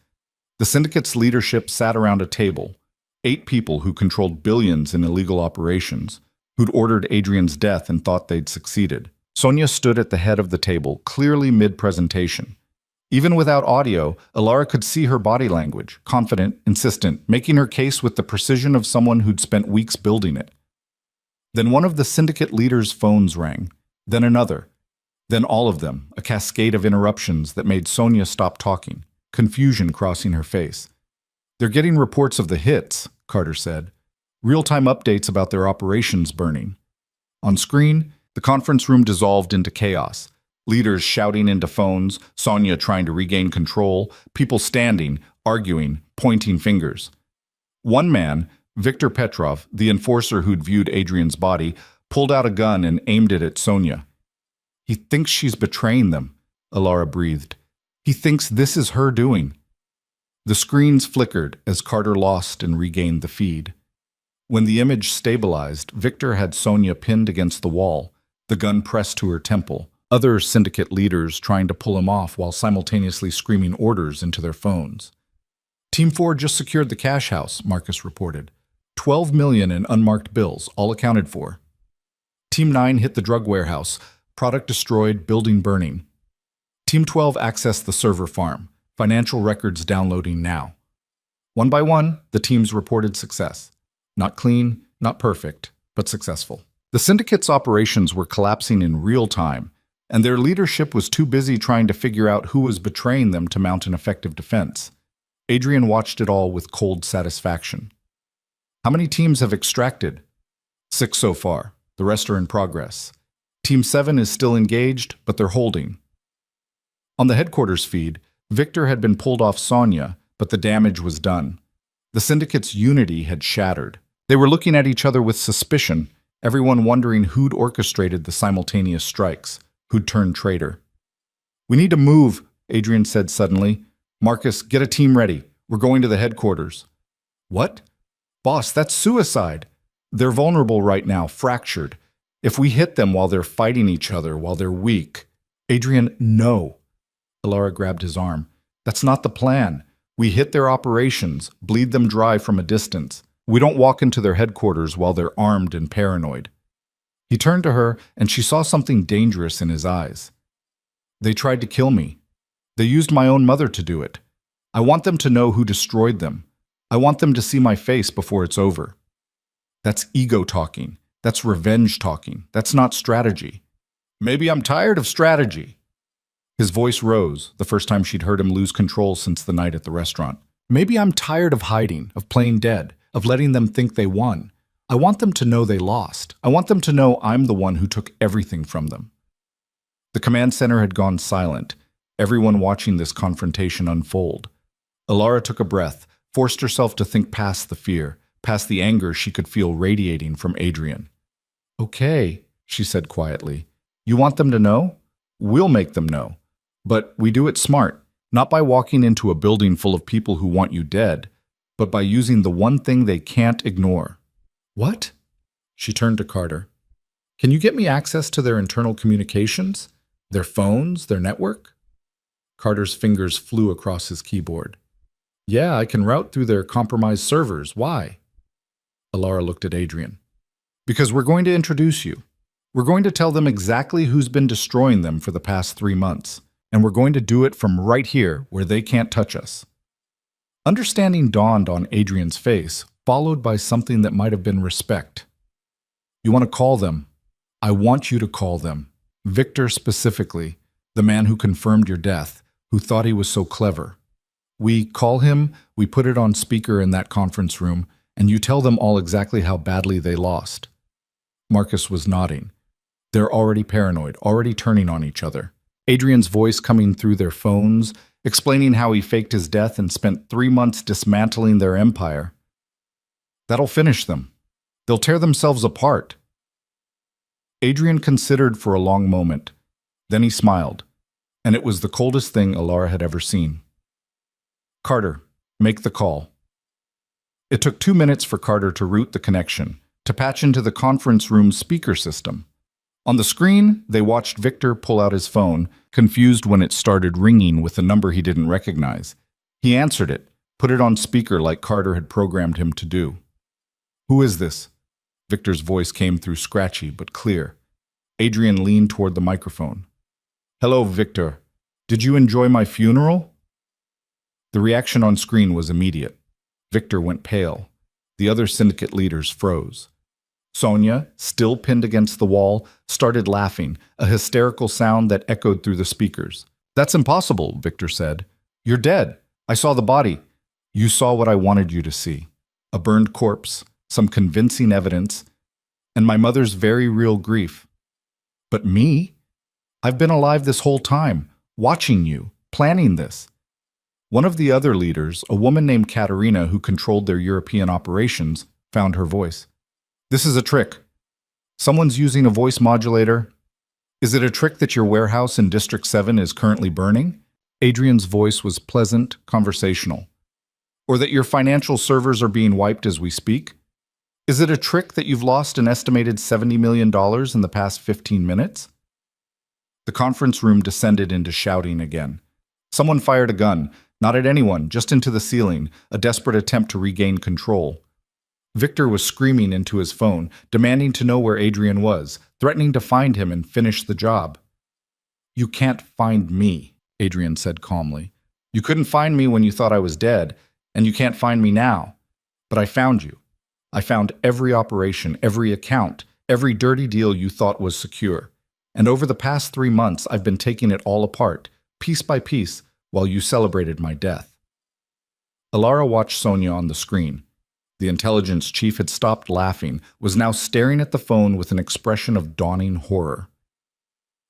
The syndicate's leadership sat around a table, 8 people who controlled billions in illegal operations, who'd ordered Adrian's death and thought they'd succeeded. Sonia stood at the head of the table, clearly mid-presentation. Even without audio, Ilara could see her body language, confident, insistent, making her case with the precision of someone who'd spent weeks building it. Then one of the syndicate leader's phones rang, then another. Then all of them, a cascade of interruptions that made Sonia stop talking, confusion crossing her face. "They're getting reports of the hits," Carter said. "Real-time updates about their operations burning." On screen, the conference room dissolved into chaos. Leaders shouting into phones, Sonia trying to regain control, people standing, arguing, pointing fingers. One man, Viktor Petrov, the enforcer who'd viewed Adrian's body, pulled out a gun and aimed it at Sonia. "He thinks she's betraying them," Alara breathed. "He thinks this is her doing." The screens flickered as Carter lost and regained the feed. When the image stabilized, Victor had Sonia pinned against the wall, the gun pressed to her temple, other syndicate leaders trying to pull him off while simultaneously screaming orders into their phones. "Team 4 just secured the cash house," Marcus reported. 12 million in unmarked bills, all accounted for. Team 9 hit the drug warehouse, product destroyed, building burning. Team 12 accessed the server farm, financial records downloading now. One by one, the teams reported success. Not clean, not perfect, but successful. The syndicate's operations were collapsing in real time, and their leadership was too busy trying to figure out who was betraying them to mount an effective defense. Adrian watched it all with cold satisfaction. "How many teams have extracted?" 6 so far. The rest are in progress. Team 7 is still engaged, but they're holding. On the headquarters feed, Victor had been pulled off Sonia, but the damage was done. The syndicate's unity had shattered. They were looking at each other with suspicion, everyone wondering who'd orchestrated the simultaneous strikes, who'd turned traitor. "We need to move," Adrian said suddenly. "Marcus, get a team ready. We're going to the headquarters." "What?" "Boss, that's suicide. They're vulnerable right now, fractured. If we hit them while they're fighting each other, while they're weak—" "Adrian, no." Alara grabbed his arm. "That's not the plan. We hit their operations, bleed them dry from a distance. We don't walk into their headquarters while they're armed and paranoid." He turned to her, and she saw something dangerous in his eyes. "They tried to kill me. They used my own mother to do it. I want them to know who destroyed them. I want them to see my face before it's over." That's ego talking. That's revenge talking. That's not strategy. "Maybe I'm tired of strategy." His voice rose, the first time she'd heard him lose control since the night at the restaurant. "Maybe I'm tired of hiding, of playing dead, of letting them think they won. I want them to know they lost. I want them to know I'm the one who took everything from them." The command center had gone silent, everyone watching this confrontation unfold. Alara took a breath, forced herself to think past the fear, past the anger she could feel radiating from Adrian. "Okay," she said quietly. "You want them to know? We'll make them know. But we do it smart, not by walking into a building full of people who want you dead, but by using the one thing they can't ignore." "What?" She turned to Carter. "Can you get me access to their internal communications? Their phones, their network?" Carter's fingers flew across his keyboard. "Yeah, I can route through their compromised servers. Why?" Alara looked at Adrian. "Because we're going to introduce you. We're going to tell them exactly who's been destroying them for the past 3 months, and we're going to do it from right here where they can't touch us." Understanding dawned on Adrian's face, followed by something that might have been respect. "You want to call them? I want you to call them. Victor specifically, the man who confirmed your death, who thought he was so clever. We call him, we put it on speaker in that conference room, and you tell them all exactly how badly they lost." Marcus was nodding. They're already paranoid, already turning on each other. Adrian's voice coming through their phones, explaining how he faked his death and spent 3 months dismantling their empire. That'll finish them. They'll tear themselves apart. Adrian considered for a long moment. Then he smiled, and it was the coldest thing Alara had ever seen. "Carter, make the call." It took 2 minutes for Carter to route the connection, to patch into the conference room speaker system. On the screen, they watched Victor pull out his phone, confused when it started ringing with a number he didn't recognize. He answered it, put it on speaker like Carter had programmed him to do. "Who is this?" Victor's voice came through scratchy but clear. Adrian leaned toward the microphone. "Hello, Victor. Did you enjoy my funeral?" The reaction on screen was immediate. Victor went pale. The other syndicate leaders froze. Sonia, still pinned against the wall, started laughing, a hysterical sound that echoed through the speakers. "That's impossible," Victor said. "You're dead. I saw the body." "You saw what I wanted you to see. A burned corpse, some convincing evidence, and my mother's very real grief. But me? I've been alive this whole time, watching you, planning this." One of the other leaders, a woman named Katerina who controlled their European operations, found her voice. "This is a trick. Someone's using a voice modulator. Is it a trick that your warehouse in District 7 is currently burning?" Adrian's voice was pleasant, conversational. "Or that your financial servers are being wiped as we speak? Is it a trick that you've lost an estimated $70 million in the past 15 minutes? The conference room descended into shouting again. Someone fired a gun, not at anyone, just into the ceiling, a desperate attempt to regain control. Victor was screaming into his phone, demanding to know where Adrian was, threatening to find him and finish the job. "You can't find me," Adrian said calmly. "You couldn't find me when you thought I was dead, and you can't find me now. But I found you. I found every operation, every account, every dirty deal you thought was secure. And over the past 3 months, I've been taking it all apart, piece by piece, while you celebrated my death." Alara watched Sonia on the screen. The intelligence chief had stopped laughing, was now staring at the phone with an expression of dawning horror.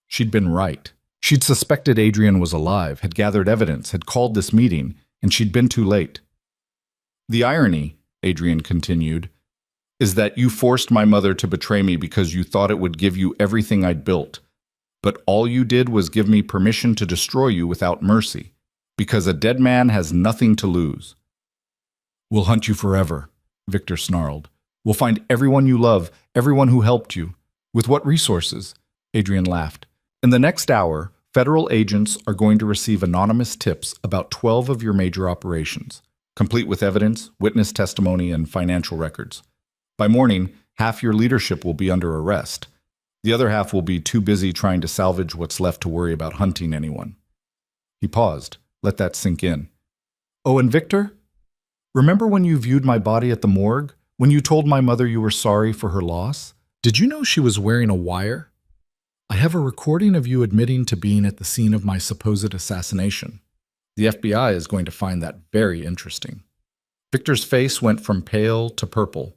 She'd been right. She'd suspected Adrian was alive, had gathered evidence, had called this meeting, and she'd been too late. "The irony," Adrian continued, "is that you forced my mother to betray me because you thought it would give you everything I'd built. But all you did was give me permission to destroy you without mercy, because a dead man has nothing to lose." "We'll hunt you forever," Victor snarled. "We'll find everyone you love, everyone who helped you. With what resources?" Adrian laughed. "In the next hour, federal agents are going to receive anonymous tips about 12 of your major operations, complete with evidence, witness testimony, and financial records. By morning, half your leadership will be under arrest. The other half will be too busy trying to salvage what's left to worry about hunting anyone." He paused. Let that sink in. "Oh, and Victor? Remember when you viewed my body at the morgue? When you told my mother you were sorry for her loss? Did you know she was wearing a wire? I have a recording of you admitting to being at the scene of my supposed assassination. The FBI is going to find that very interesting." Victor's face went from pale to purple.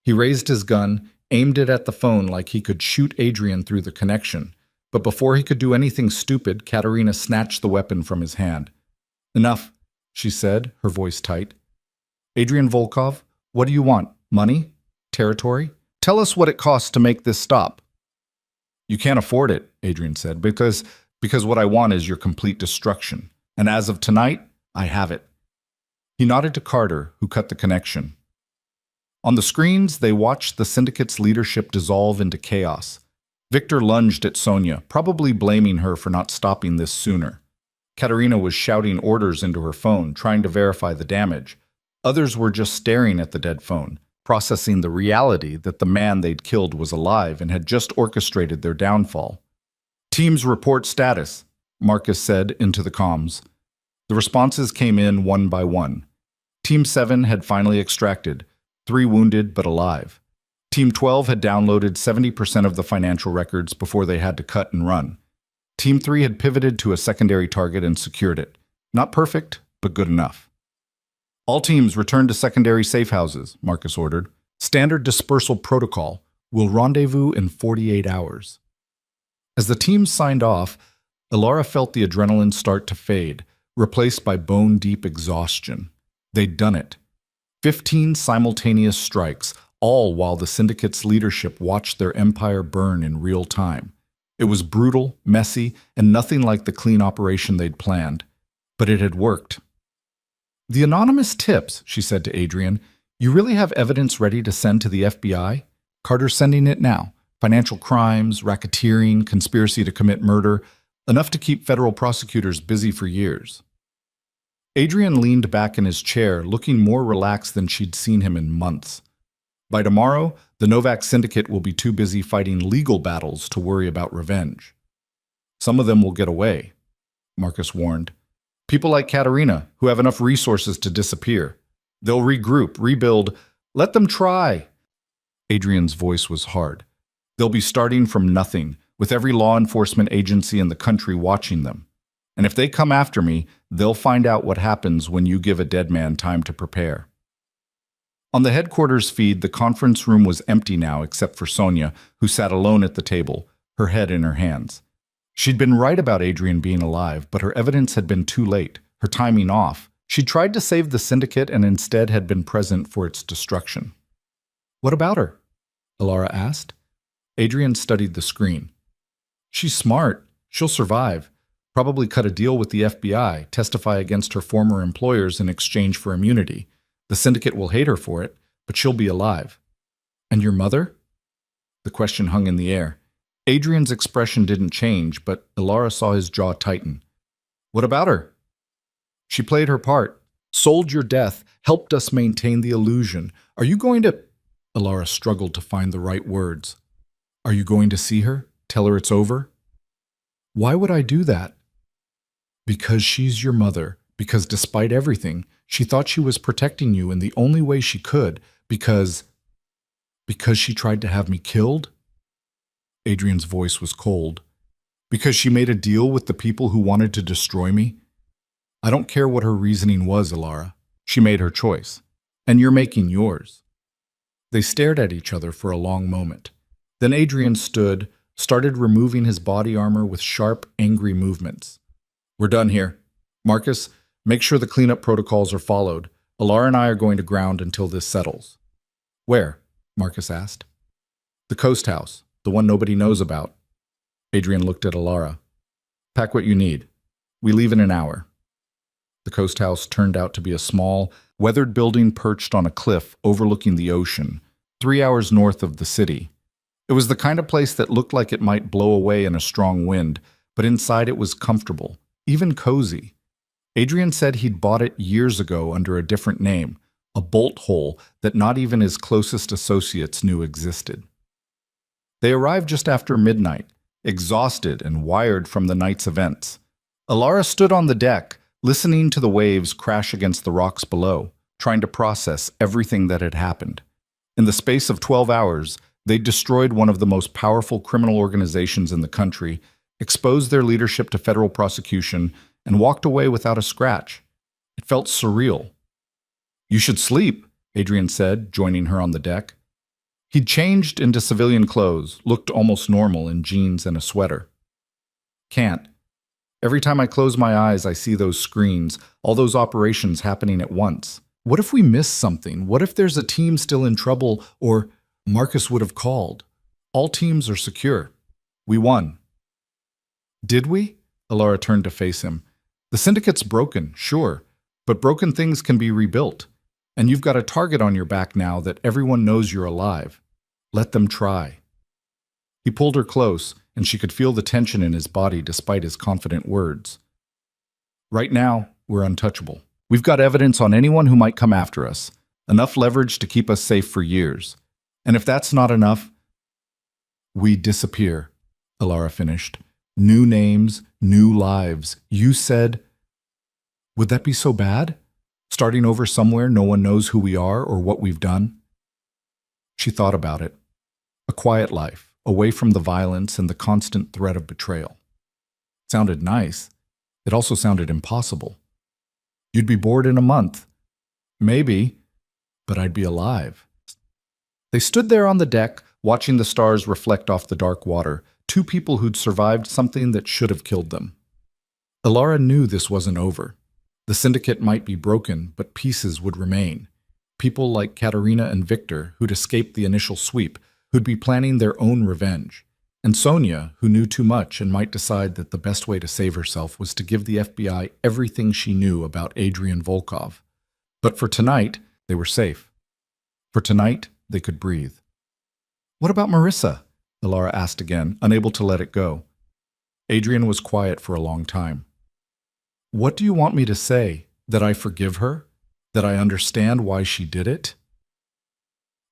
He raised his gun, aimed it at the phone like he could shoot Adrian through the connection. But before he could do anything stupid, Katerina snatched the weapon from his hand. "Enough," she said, her voice tight. "Adrian Volkov, what do you want? Money? Territory? Tell us what it costs to make this stop." "You can't afford it," Adrian said, because what I want is your complete destruction. And as of tonight, I have it." He nodded to Carter, who cut the connection. On the screens, they watched the syndicate's leadership dissolve into chaos. Victor lunged at Sonia, probably blaming her for not stopping this sooner. Katerina was shouting orders into her phone, trying to verify the damage. Others were just staring at the dead phone, processing the reality that the man they'd killed was alive and had just orchestrated their downfall. "Teams report status," Marcus said into the comms. The responses came in one by one. Team 7 had finally extracted, 3 wounded but alive. Team 12 had downloaded 70% of the financial records before they had to cut and run. Team 3 had pivoted to a secondary target and secured it. Not perfect, but good enough. "All teams return to secondary safe houses," Marcus ordered. "Standard dispersal protocol. We'll rendezvous in 48 hours. As the teams signed off, Alara felt the adrenaline start to fade, replaced by bone-deep exhaustion. They'd done it. 15 simultaneous strikes, all while the syndicate's leadership watched their empire burn in real time. It was brutal, messy, and nothing like the clean operation they'd planned. But it had worked. "The anonymous tips," she said to Adrian. "You really have evidence ready to send to the FBI? Carter's sending it now. Financial crimes, racketeering, conspiracy to commit murder, enough to keep federal prosecutors busy for years." Adrian leaned back in his chair, looking more relaxed than she'd seen him in months. By tomorrow, the Novak Syndicate will be too busy fighting legal battles to worry about revenge. "Some of them will get away," Marcus warned. "People like Katerina, who have enough resources to disappear. They'll regroup, rebuild. Let them try." Adrian's voice was hard. "They'll be starting from nothing, with every law enforcement agency in the country watching them. And if they come after me, they'll find out what happens when you give a dead man time to prepare." On the headquarters feed, the conference room was empty now except for Sonia, who sat alone at the table, her head in her hands. She'd been right about Adrian being alive, but her evidence had been too late, her timing off. She tried to save the syndicate and instead had been present for its destruction. "What about her?" Alara asked. Adrian studied the screen. "She's smart. She'll survive. Probably cut a deal with the FBI, testify against her former employers in exchange for immunity. The syndicate will hate her for it, but she'll be alive." "And your mother?" The question hung in the air. Adrian's expression didn't change, but Alara saw his jaw tighten. "What about her?" "She played her part, sold your death, helped us maintain the illusion. Are you going to—" Alara struggled to find the right words. "Are you going to see her? Tell her it's over?" "Why would I do that?" "Because she's your mother. Because despite everything, she thought she was protecting you in the only way she could. Because she tried to have me killed?" Adrian's voice was cold. "Because she made a deal with the people who wanted to destroy me?" "I don't care what her reasoning was, Alara. She made her choice. And you're making yours." They stared at each other for a long moment. Then Adrian stood, started removing his body armor with sharp, angry movements. "We're done here. Marcus, make sure the cleanup protocols are followed. Alara and I are going to ground until this settles." "Where?" Marcus asked. "The Coast House, the one nobody knows about." Adrian looked at Alara. "Pack what you need. We leave in an hour." The Coast House turned out to be a small, weathered building perched on a cliff overlooking the ocean, 3 hours north of the city. It was the kind of place that looked like it might blow away in a strong wind, but inside it was comfortable, even cozy. Adrian said he'd bought it years ago under a different name, a bolt hole that not even his closest associates knew existed. They arrived just after midnight, exhausted and wired from the night's events. Alara stood on the deck, listening to the waves crash against the rocks below, trying to process everything that had happened. In the space of 12 hours, they destroyed one of the most powerful criminal organizations in the country, exposed their leadership to federal prosecution, and walked away without a scratch. It felt surreal. "You should sleep," Adrian said, joining her on the deck. He'd changed into civilian clothes, looked almost normal in jeans and a sweater. "Can't. Every time I close my eyes, I see those screens, all those operations happening at once. What if we miss something? What if there's a team still in trouble, or Marcus would have called? All teams are secure. We won." "Did we?" Alara turned to face him. "The syndicate's broken, sure, but broken things can be rebuilt. And you've got a target on your back now that everyone knows you're alive. Let them try." He pulled her close, and she could feel the tension in his body despite his confident words. "Right now, we're untouchable. We've got evidence on anyone who might come after us, enough leverage to keep us safe for years. And if that's not enough, we disappear," Alara finished. "New names, new lives. You said—" "Would that be so bad? Starting over somewhere no one knows who we are or what we've done?" She thought about it. A quiet life, away from the violence and the constant threat of betrayal. It sounded nice. It also sounded impossible. "You'd be bored in a month." "Maybe, but I'd be alive." They stood there on the deck, watching the stars reflect off the dark water, two people who'd survived something that should have killed them. Alara knew this wasn't over. The syndicate might be broken, but pieces would remain. People like Katerina and Victor, who'd escaped the initial sweep, who'd be planning their own revenge. And Sonia, who knew too much and might decide that the best way to save herself was to give the FBI everything she knew about Adrian Volkov. But for tonight, they were safe. For tonight, they could breathe. "What about Marissa?" Alara asked again, unable to let it go. Adrian was quiet for a long time. "What do you want me to say? That I forgive her? That I understand why she did it?"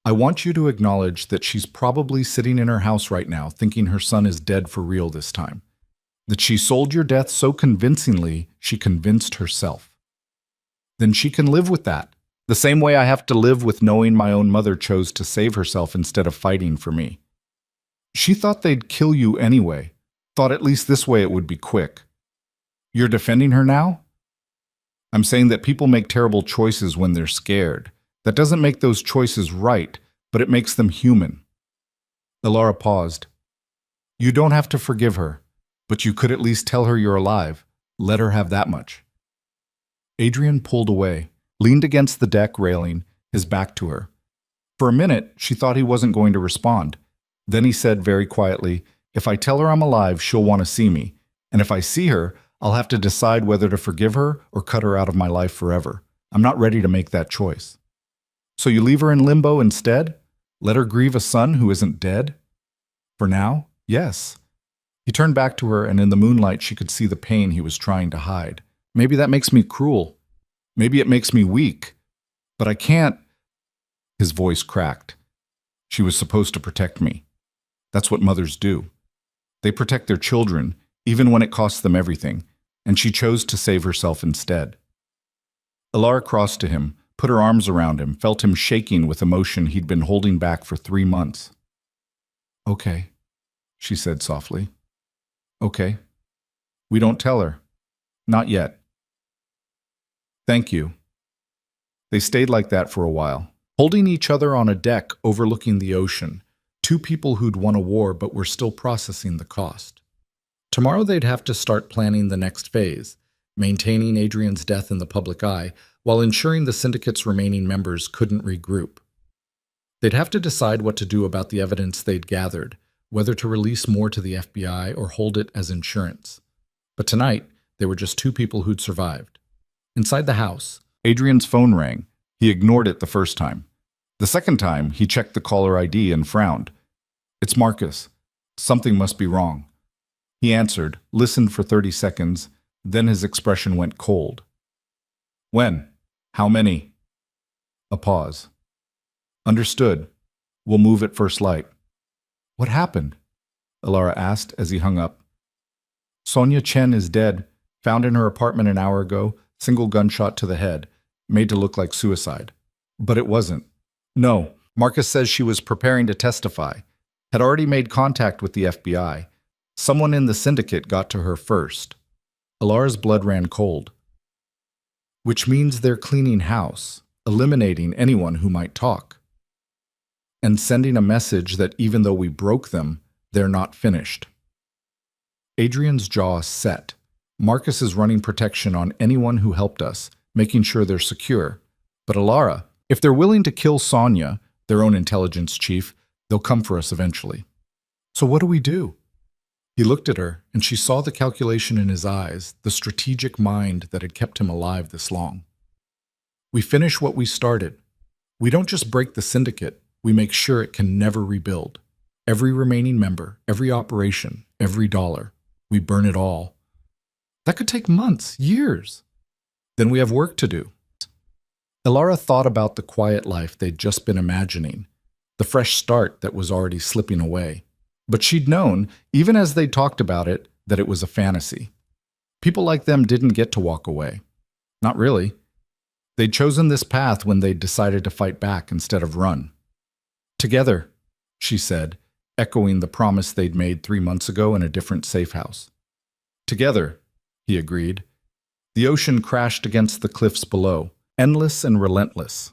"I want you to acknowledge that she's probably sitting in her house right now thinking her son is dead for real this time. That she sold your death so convincingly she convinced herself. Then she can live with that. The same way I have to live with knowing my own mother chose to save herself instead of fighting for me. She thought they'd kill you anyway. Thought at least this way it would be quick. You're defending her now? I'm saying that people make terrible choices when they're scared. That doesn't make those choices right, but it makes them human. Elara paused. You don't have to forgive her, but you could at least tell her you're alive. Let her have that much. Adrian pulled away, leaned against the deck railing, his back to her. For a minute, she thought he wasn't going to respond. Then he said very quietly, if I tell her I'm alive, she'll want to see me. And if I see her, I'll have to decide whether to forgive her or cut her out of my life forever. I'm not ready to make that choice. So you leave her in limbo instead? Let her grieve a son who isn't dead? For now, yes. He turned back to her, and in the moonlight she could see the pain he was trying to hide. Maybe that makes me cruel. Maybe it makes me weak. But I can't. His voice cracked. She was supposed to protect me. That's what mothers do. They protect their children, even when it costs them everything, and she chose to save herself instead. Elara crossed to him, put her arms around him, felt him shaking with emotion he'd been holding back for 3 months. Okay, she said softly. Okay. We don't tell her. Not yet. Thank you. They stayed like that for a while, holding each other on a deck overlooking the ocean, 2 people who'd won a war but were still processing the cost. Tomorrow they'd have to start planning the next phase, maintaining Adrian's death in the public eye while ensuring the syndicate's remaining members couldn't regroup. They'd have to decide what to do about the evidence they'd gathered, whether to release more to the FBI or hold it as insurance. But tonight, they were just 2 people who'd survived. Inside the house, Adrian's phone rang. He ignored it the first time. The second time, he checked the caller ID and frowned. It's Marcus. Something must be wrong. He answered, listened for 30 seconds, then his expression went cold. When? How many? A pause. Understood. We'll move at first light. What happened? Elara asked as he hung up. Sonia Chen is dead, found in her apartment an hour ago, single gunshot to the head, made to look like suicide. But it wasn't. No, Marcus says she was preparing to testify, had already made contact with the FBI. Someone in the syndicate got to her first. Elara's blood ran cold. Which means they're cleaning house, eliminating anyone who might talk, and sending a message that even though we broke them, they're not finished. Adrian's jaw set. Marcus is running protection on anyone who helped us, making sure they're secure. But Elara, if they're willing to kill Sonia, their own intelligence chief, they'll come for us eventually. So what do we do? He looked at her, and she saw the calculation in his eyes, the strategic mind that had kept him alive this long. We finish what we started. We don't just break the syndicate, we make sure it can never rebuild. Every remaining member, every operation, every dollar. We burn it all. That could take months, years. Then we have work to do. Elara thought about the quiet life they'd just been imagining, the fresh start that was already slipping away. But she'd known, even as they talked about it, that it was a fantasy. People like them didn't get to walk away. Not really. They'd chosen this path when they'd decided to fight back instead of run. Together, she said, echoing the promise they'd made 3 months ago in a different safe house. Together, he agreed. The ocean crashed against the cliffs below, endless and relentless.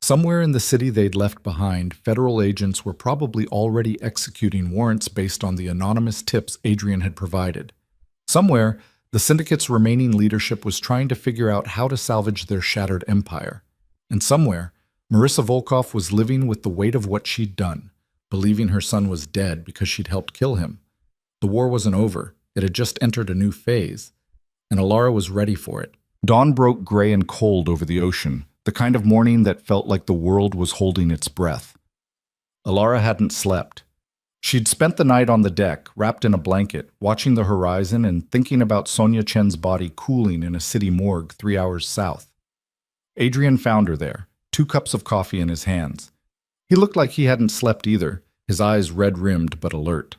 Somewhere in the city they'd left behind, federal agents were probably already executing warrants based on the anonymous tips Adrian had provided. Somewhere, the syndicate's remaining leadership was trying to figure out how to salvage their shattered empire. And somewhere, Marissa Volkov was living with the weight of what she'd done, believing her son was dead because she'd helped kill him. The war wasn't over. It had just entered a new phase, and Elara was ready for it. Dawn broke gray and cold over the ocean, the kind of morning that felt like the world was holding its breath. Elara hadn't slept. She'd spent the night on the deck, wrapped in a blanket, watching the horizon and thinking about Sonia Chen's body cooling in a city morgue 3 hours south. Adrian found her there, 2 cups of coffee in his hands. He looked like he hadn't slept either, his eyes red-rimmed but alert.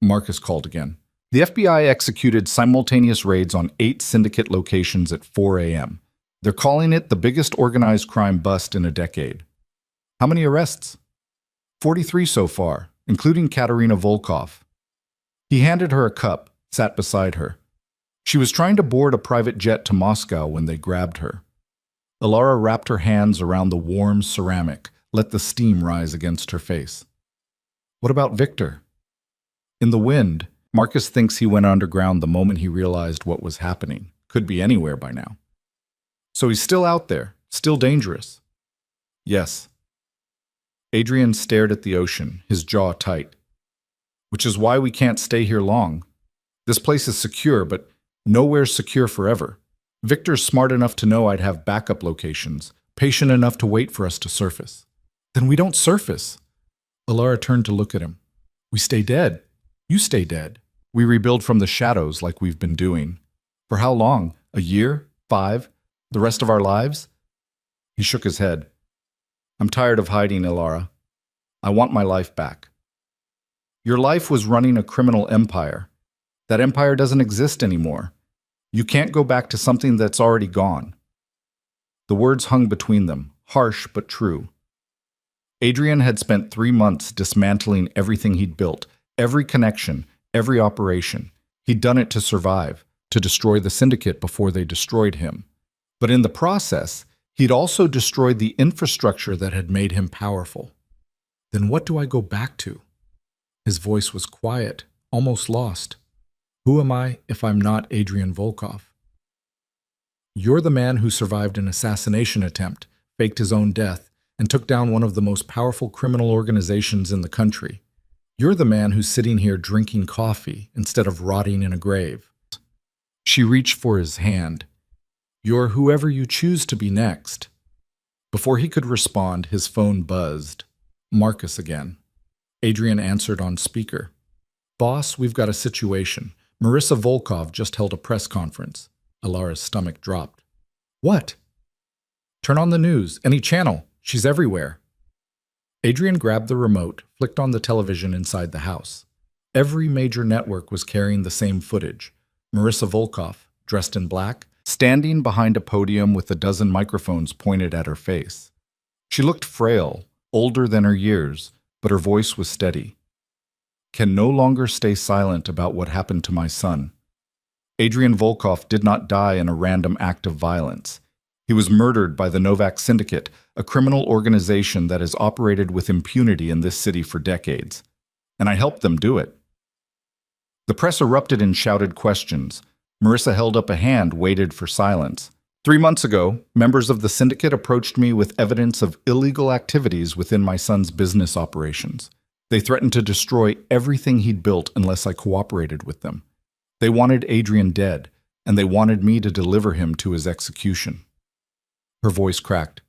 Marcus called again. The FBI executed simultaneous raids on 8 syndicate locations at 4 a.m. They're calling it the biggest organized crime bust in a decade. How many arrests? 43 so far, including Katerina Volkov. He handed her a cup, sat beside her. She was trying to board a private jet to Moscow when they grabbed her. Alara wrapped her hands around the warm ceramic, let the steam rise against her face. What about Victor? In the wind, Marcus thinks he went underground the moment he realized what was happening. Could be anywhere by now. So he's still out there, still dangerous. Yes. Adrian stared at the ocean, his jaw tight. Which is why we can't stay here long. This place is secure, but nowhere's secure forever. Victor's smart enough to know I'd have backup locations, patient enough to wait for us to surface. Then we don't surface. Alara turned to look at him. We stay dead. You stay dead. We rebuild from the shadows like we've been doing. For how long? A year? 5? The rest of our lives? He shook his head. I'm tired of hiding, Alara. I want my life back. Your life was running a criminal empire. That empire doesn't exist anymore. You can't go back to something that's already gone. The words hung between them, harsh but true. Adrian had spent 3 months dismantling everything he'd built, every connection, every operation. He'd done it to survive, to destroy the syndicate before they destroyed him. But in the process, he'd also destroyed the infrastructure that had made him powerful. Then what do I go back to? His voice was quiet, almost lost. Who am I if I'm not Adrian Volkov? You're the man who survived an assassination attempt, faked his own death, and took down one of the most powerful criminal organizations in the country. You're the man who's sitting here drinking coffee instead of rotting in a grave. She reached for his hand. You're whoever you choose to be next. Before he could respond, his phone buzzed. Marcus again. Adrian answered on speaker. Boss, we've got a situation. Marissa Volkov just held a press conference. Alara's stomach dropped. What? Turn on the news, any channel. She's everywhere. Adrian grabbed the remote, flicked on the television inside the house. Every major network was carrying the same footage. Marissa Volkov, dressed in black, standing behind a podium with a dozen microphones pointed at her face. She looked frail, older than her years, but her voice was steady. Can no longer stay silent about what happened to my son. Adrian Volkov did not die in a random act of violence. He was murdered by the Novak Syndicate, a criminal organization that has operated with impunity in this city for decades. And I helped them do it. The press erupted in shouted questions. Marissa held up a hand, waited for silence. 3 months ago, members of the syndicate approached me with evidence of illegal activities within my son's business operations. They threatened to destroy everything he'd built unless I cooperated with them. They wanted Adrian dead, and they wanted me to deliver him to his execution. Her voice cracked.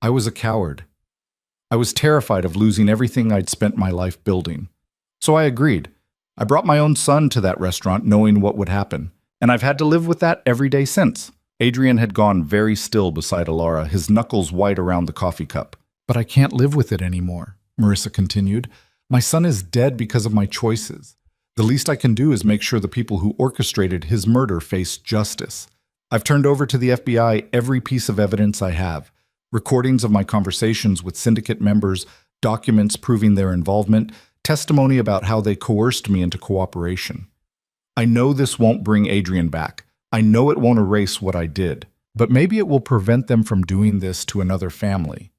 I was a coward. I was terrified of losing everything I'd spent my life building. So I agreed. I brought my own son to that restaurant knowing what would happen, and I've had to live with that every day since. Adrian had gone very still beside Alara, his knuckles white around the coffee cup. But I can't live with it anymore, Marissa continued. My son is dead because of my choices. The least I can do is make sure the people who orchestrated his murder face justice. I've turned over to the FBI every piece of evidence I have. Recordings of my conversations with syndicate members, documents proving their involvement, testimony about how they coerced me into cooperation. I know this won't bring Adrian back. I know it won't erase what I did. But maybe it will prevent them from doing this to another family.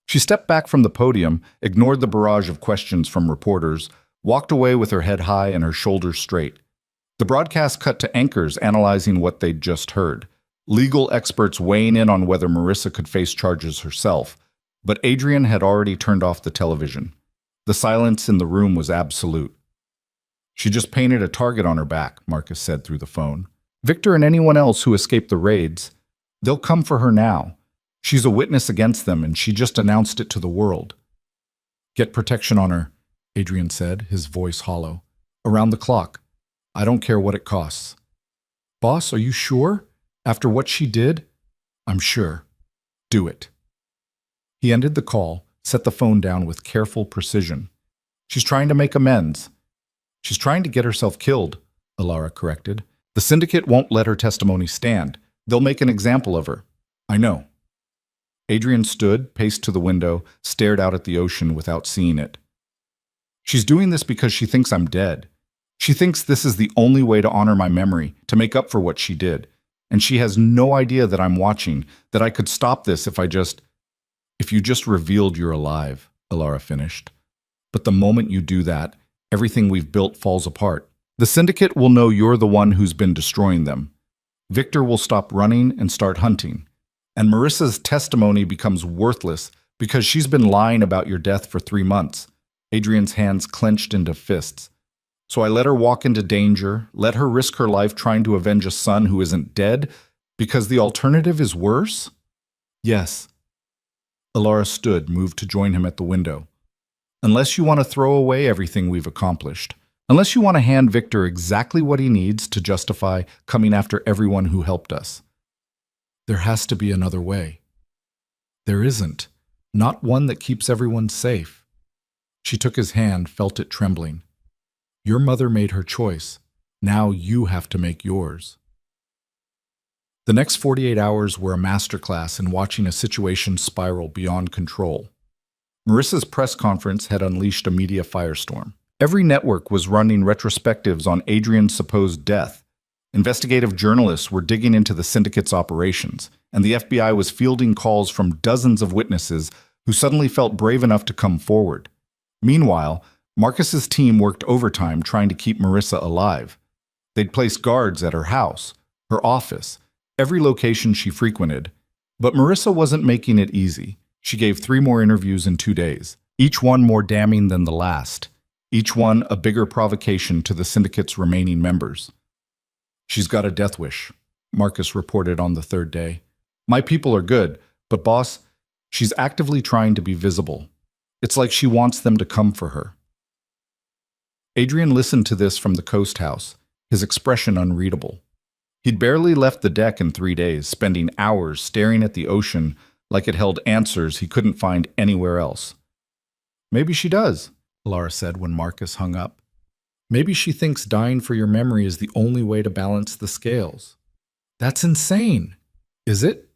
She stepped back from the podium, ignored the barrage of questions from reporters, walked away with her head high and her shoulders straight. The broadcast cut to anchors analyzing what they'd just heard, legal experts weighing in on whether Marissa could face charges herself, but Adrian had already turned off the television. The silence in the room was absolute. She just painted a target on her back, Marcus said through the phone. Victor and anyone else who escaped the raids, they'll come for her now. She's a witness against them, and she just announced it to the world. Get protection on her, Adrian said, his voice hollow. Around the clock. I don't care what it costs. Boss, are you sure? After what she did? I'm sure. Do it. He ended the call, set the phone down with careful precision. She's trying to make amends. She's trying to get herself killed, Alara corrected. The The syndicate won't let her testimony stand. They'll make an example of her. I know. Adrian stood, paced to the window, stared out at the ocean without seeing it. She's doing this because she thinks I'm dead. She thinks this is the only way to honor my memory, to make up for what she did. And she has no idea that I'm watching, that I could stop this if you just revealed you're alive, Alara finished. But the moment you do that, everything we've built falls apart. The syndicate will know you're the one who's been destroying them. Victor will stop running and start hunting. And Marissa's testimony becomes worthless because she's been lying about your death for 3 months. Adrian's hands clenched into fists. So I let her walk into danger, let her risk her life trying to avenge a son who isn't dead, because the alternative is worse? Yes. Alara stood, moved to join him at the window. Unless you want to throw away everything we've accomplished, unless you want to hand Victor exactly what he needs to justify coming after everyone who helped us. There has to be another way. There isn't. Not one that keeps everyone safe. She took his hand, felt it trembling. Your mother made her choice. Now you have to make yours. The next 48 hours were a masterclass in watching a situation spiral beyond control. Marissa's press conference had unleashed a media firestorm. Every network was running retrospectives on Adrian's supposed death. Investigative journalists were digging into the syndicate's operations, and the FBI was fielding calls from dozens of witnesses who suddenly felt brave enough to come forward. Meanwhile, Marcus's team worked overtime trying to keep Marissa alive. They'd placed guards at her house, her office, every location she frequented. But Marissa wasn't making it easy. She gave 3 more interviews in 2 days, each one more damning than the last, each one a bigger provocation to the syndicate's remaining members. She's got a death wish, Marcus reported on the 3rd day. My people are good, but boss, she's actively trying to be visible. It's like she wants them to come for her. Adrian listened to this from the coast house, his expression unreadable. He'd barely left the deck in 3 days, spending hours staring at the ocean like it held answers he couldn't find anywhere else. Maybe she does, Alara said when Marcus hung up. Maybe she thinks dying for your memory is the only way to balance the scales. That's insane. Is it?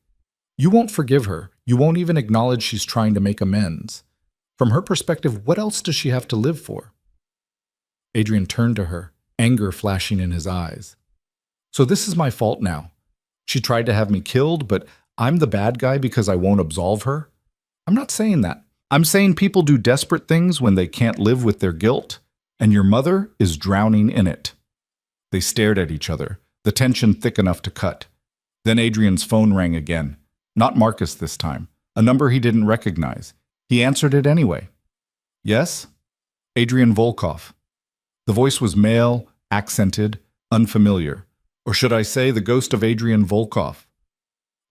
You won't forgive her. You won't even acknowledge she's trying to make amends. From her perspective, what else does she have to live for? Adrian turned to her, anger flashing in his eyes. So this is my fault now. She tried to have me killed, but I'm the bad guy because I won't absolve her? I'm not saying that. I'm saying people do desperate things when they can't live with their guilt, and your mother is drowning in it. They stared at each other, the tension thick enough to cut. Then Adrian's phone rang again. Not Marcus this time, a number he didn't recognize. He answered it anyway. Yes? Adrian Volkov. The voice was male, accented, unfamiliar. Or should I say the ghost of Adrian Volkov?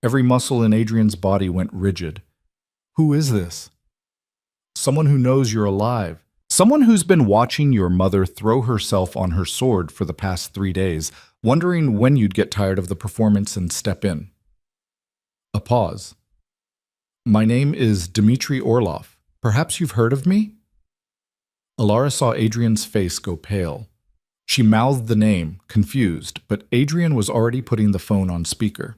Every muscle in Adrian's body went rigid. Who is this? Someone who knows you're alive. Someone who's been watching your mother throw herself on her sword for the past 3 days, wondering when you'd get tired of the performance and step in. A pause. My name is Dmitry Orlov. Perhaps you've heard of me? Alara saw Adrian's face go pale. She mouthed the name, confused, but Adrian was already putting the phone on speaker.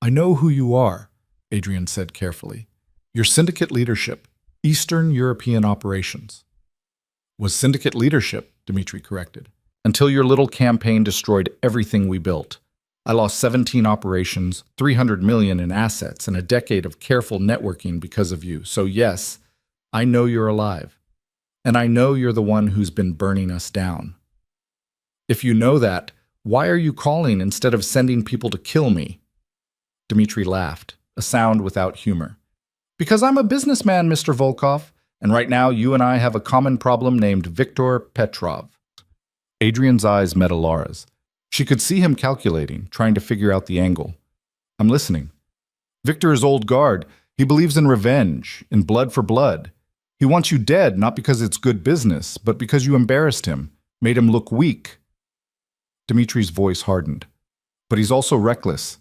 I know who you are, Adrian said carefully. Your syndicate leadership, Eastern European operations. Was syndicate leadership, Dmitry corrected, until your little campaign destroyed everything we built. I lost 17 operations, 300 million in assets, and a decade of careful networking because of you. So yes, I know you're alive. And I know you're the one who's been burning us down. If you know that, why are you calling instead of sending people to kill me? Dmitry laughed, a sound without humor. Because I'm a businessman, Mr. Volkov, and right now you and I have a common problem named Viktor Petrov. Adrian's eyes met Alara's. She could see him calculating, trying to figure out the angle. I'm listening. Victor is old guard. He believes in revenge, in blood for blood. He wants you dead, not because it's good business, but because you embarrassed him, made him look weak. Dmitry's voice hardened. But he's also reckless.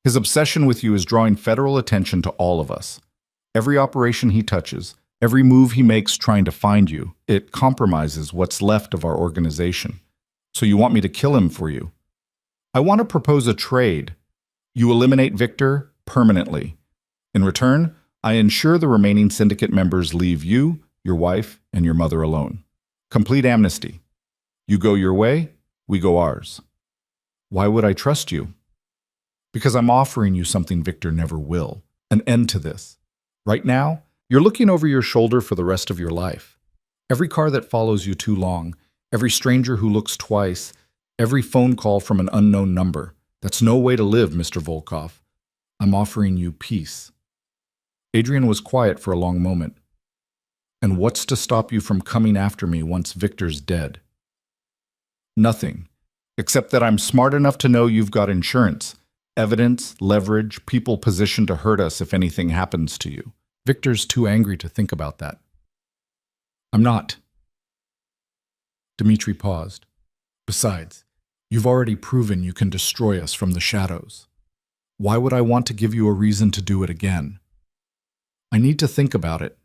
His obsession with you is drawing federal attention to all of us. Every operation he touches, every move he makes trying to find you, it compromises what's left of our organization. So you want me to kill him for you. I want to propose a trade. You eliminate Victor permanently. In return, I ensure the remaining syndicate members leave you, your wife, and your mother alone. Complete amnesty. You go your way, we go ours. Why would I trust you? Because I'm offering you something Victor never will. An end to this. Right now, you're looking over your shoulder for the rest of your life. Every car that follows you too long, every stranger who looks twice, every phone call from an unknown number. That's no way to live, Mr. Volkov. I'm offering you peace. Adrian was quiet for a long moment. And what's to stop you from coming after me once Victor's dead? Nothing, except that I'm smart enough to know you've got insurance, evidence, leverage, people positioned to hurt us if anything happens to you. Victor's too angry to think about that. I'm not. Dmitri paused. Besides, you've already proven you can destroy us from the shadows. Why would I want to give you a reason to do it again? I need to think about it.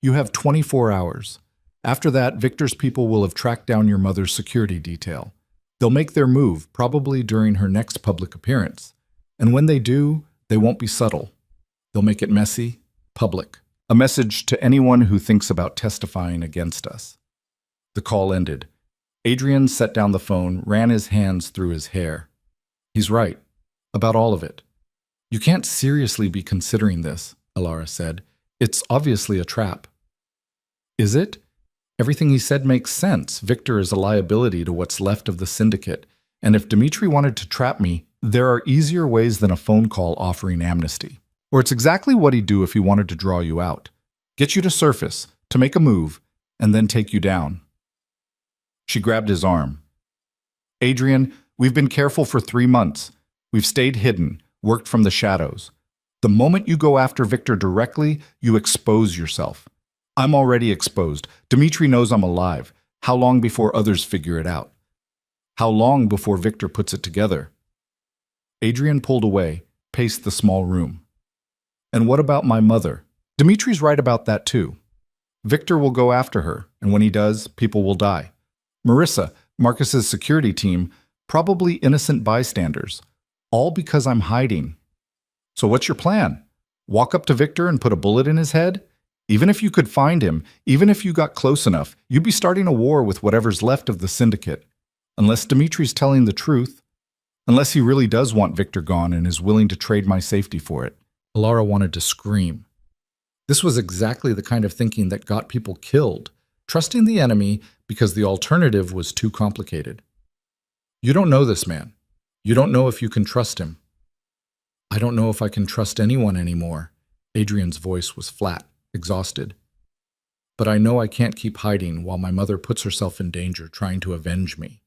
You have 24 hours. After that, Victor's people will have tracked down your mother's security detail. They'll make their move, probably during her next public appearance. And when they do, they won't be subtle. They'll make it messy, public. A message to anyone who thinks about testifying against us. The call ended. Adrian set down the phone, ran his hands through his hair. He's right. About all of it. You can't seriously be considering this, Alara said. It's obviously a trap. Is it? Everything he said makes sense. Victor is a liability to what's left of the syndicate. And if Dmitri wanted to trap me, there are easier ways than a phone call offering amnesty. Or it's exactly what he'd do if he wanted to draw you out. Get you to surface, to make a move, and then take you down. She grabbed his arm. Adrian, we've been careful for 3 months. We've stayed hidden, worked from the shadows. The moment you go after Victor directly, you expose yourself. I'm already exposed. Dmitri knows I'm alive. How long before others figure it out? How long before Victor puts it together? Adrian pulled away, paced the small room. And what about my mother? Dmitri's right about that too. Victor will go after her, and when he does, people will die. Marissa, Marcus's security team, probably innocent bystanders. All because I'm hiding. So what's your plan? Walk up to Victor and put a bullet in his head? Even if you could find him, even if you got close enough, you'd be starting a war with whatever's left of the syndicate. Unless Dmitri's telling the truth. Unless he really does want Victor gone and is willing to trade my safety for it. Alara wanted to scream. This was exactly the kind of thinking that got people killed, trusting the enemy because the alternative was too complicated. You don't know this man. You don't know if you can trust him. I don't know if I can trust anyone anymore. Adrian's voice was flat, exhausted. But I know I can't keep hiding while my mother puts herself in danger trying to avenge me.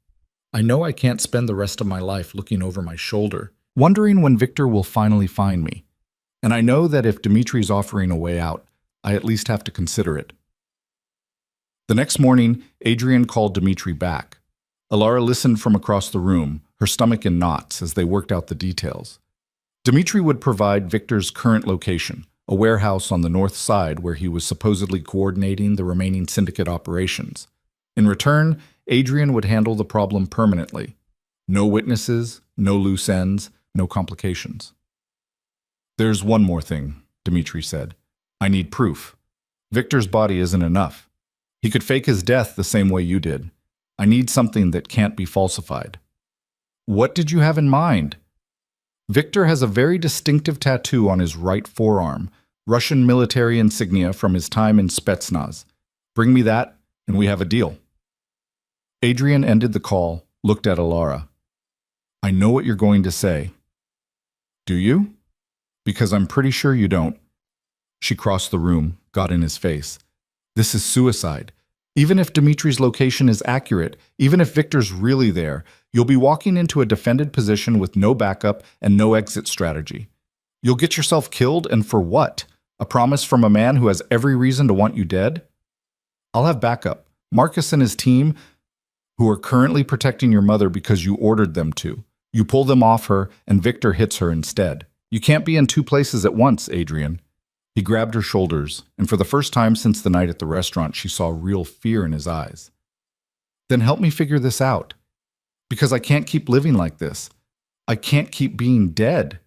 I know I can't spend the rest of my life looking over my shoulder, wondering when Victor will finally find me. And I know that if Dmitri's offering a way out, I at least have to consider it. The next morning, Adrian called Dmitri back. Alara listened from across the room, her stomach in knots as they worked out the details. Dmitri would provide Victor's current location, a warehouse on the north side where he was supposedly coordinating the remaining syndicate operations. In return, Adrian would handle the problem permanently. No witnesses, no loose ends, no complications. There's one more thing, Dmitri said. I need proof. Victor's body isn't enough. He could fake his death the same way you did. I need something that can't be falsified. What did you have in mind? Victor has a very distinctive tattoo on his right forearm, Russian military insignia from his time in Spetsnaz. Bring me that, and we have a deal. Adrian ended the call, looked at Alara. I know what you're going to say. Do you? Because I'm pretty sure you don't. She crossed the room, got in his face. This is suicide. Even if Dmitri's location is accurate, even if Victor's really there, you'll be walking into a defended position with no backup and no exit strategy. You'll get yourself killed, and for what? A promise from a man who has every reason to want you dead? I'll have backup. Marcus and his team, who are currently protecting your mother because you ordered them to. You pull them off her, and Victor hits her instead. You can't be in two places at once, Adrian. He grabbed her shoulders, and for the first time since the night at the restaurant, she saw real fear in his eyes. Then help me figure this out. Because I can't keep living like this. I can't keep being dead.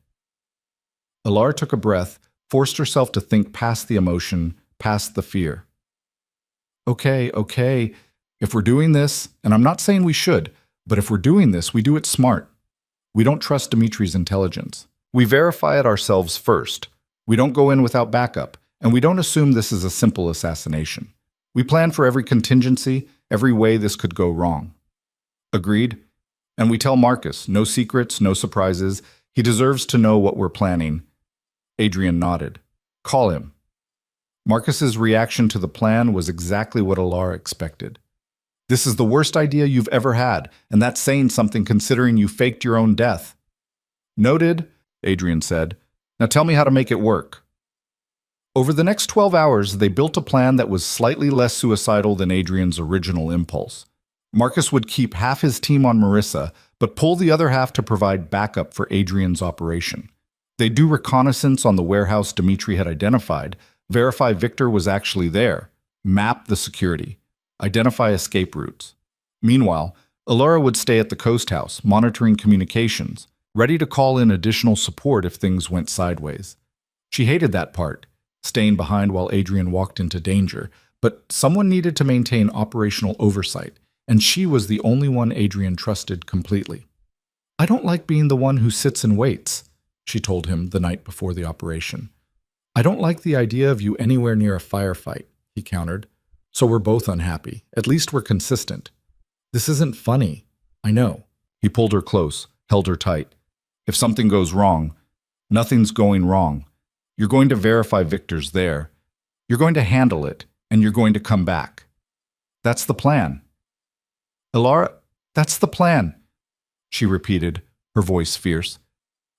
Alara took a breath, forced herself to think past the emotion, past the fear. Okay. If we're doing this, and I'm not saying we should, but if we're doing this, we do it smart. We don't trust Dimitri's intelligence. We verify it ourselves first. We don't go in without backup, and we don't assume this is a simple assassination. We plan for every contingency, every way this could go wrong. Agreed? And we tell Marcus, no secrets, no surprises. He deserves to know what we're planning. Adrian nodded. Call him. Marcus's reaction to the plan was exactly what Alara expected. This is the worst idea you've ever had, and that's saying something considering you faked your own death. Noted, Adrian said. Now tell me how to make it work. Over the next 12 hours, they built a plan that was slightly less suicidal than Adrian's original impulse. Marcus would keep half his team on Marissa, but pull the other half to provide backup for Adrian's operation. They'd do reconnaissance on the warehouse Dimitri had identified, verify Victor was actually there, map the security, identify escape routes. Meanwhile, Alara would stay at the coast house, monitoring communications, ready to call in additional support if things went sideways. She hated that part, staying behind while Adrian walked into danger, but someone needed to maintain operational oversight, and she was the only one Adrian trusted completely. I don't like being the one who sits and waits, she told him the night before the operation. I don't like the idea of you anywhere near a firefight, he countered. So we're both unhappy. At least we're consistent. This isn't funny. I know. He pulled her close, held her tight. If something goes wrong, nothing's going wrong. You're going to verify Victor's there. You're going to handle it, and you're going to come back. That's the plan. Alara, that's the plan, she repeated, her voice fierce.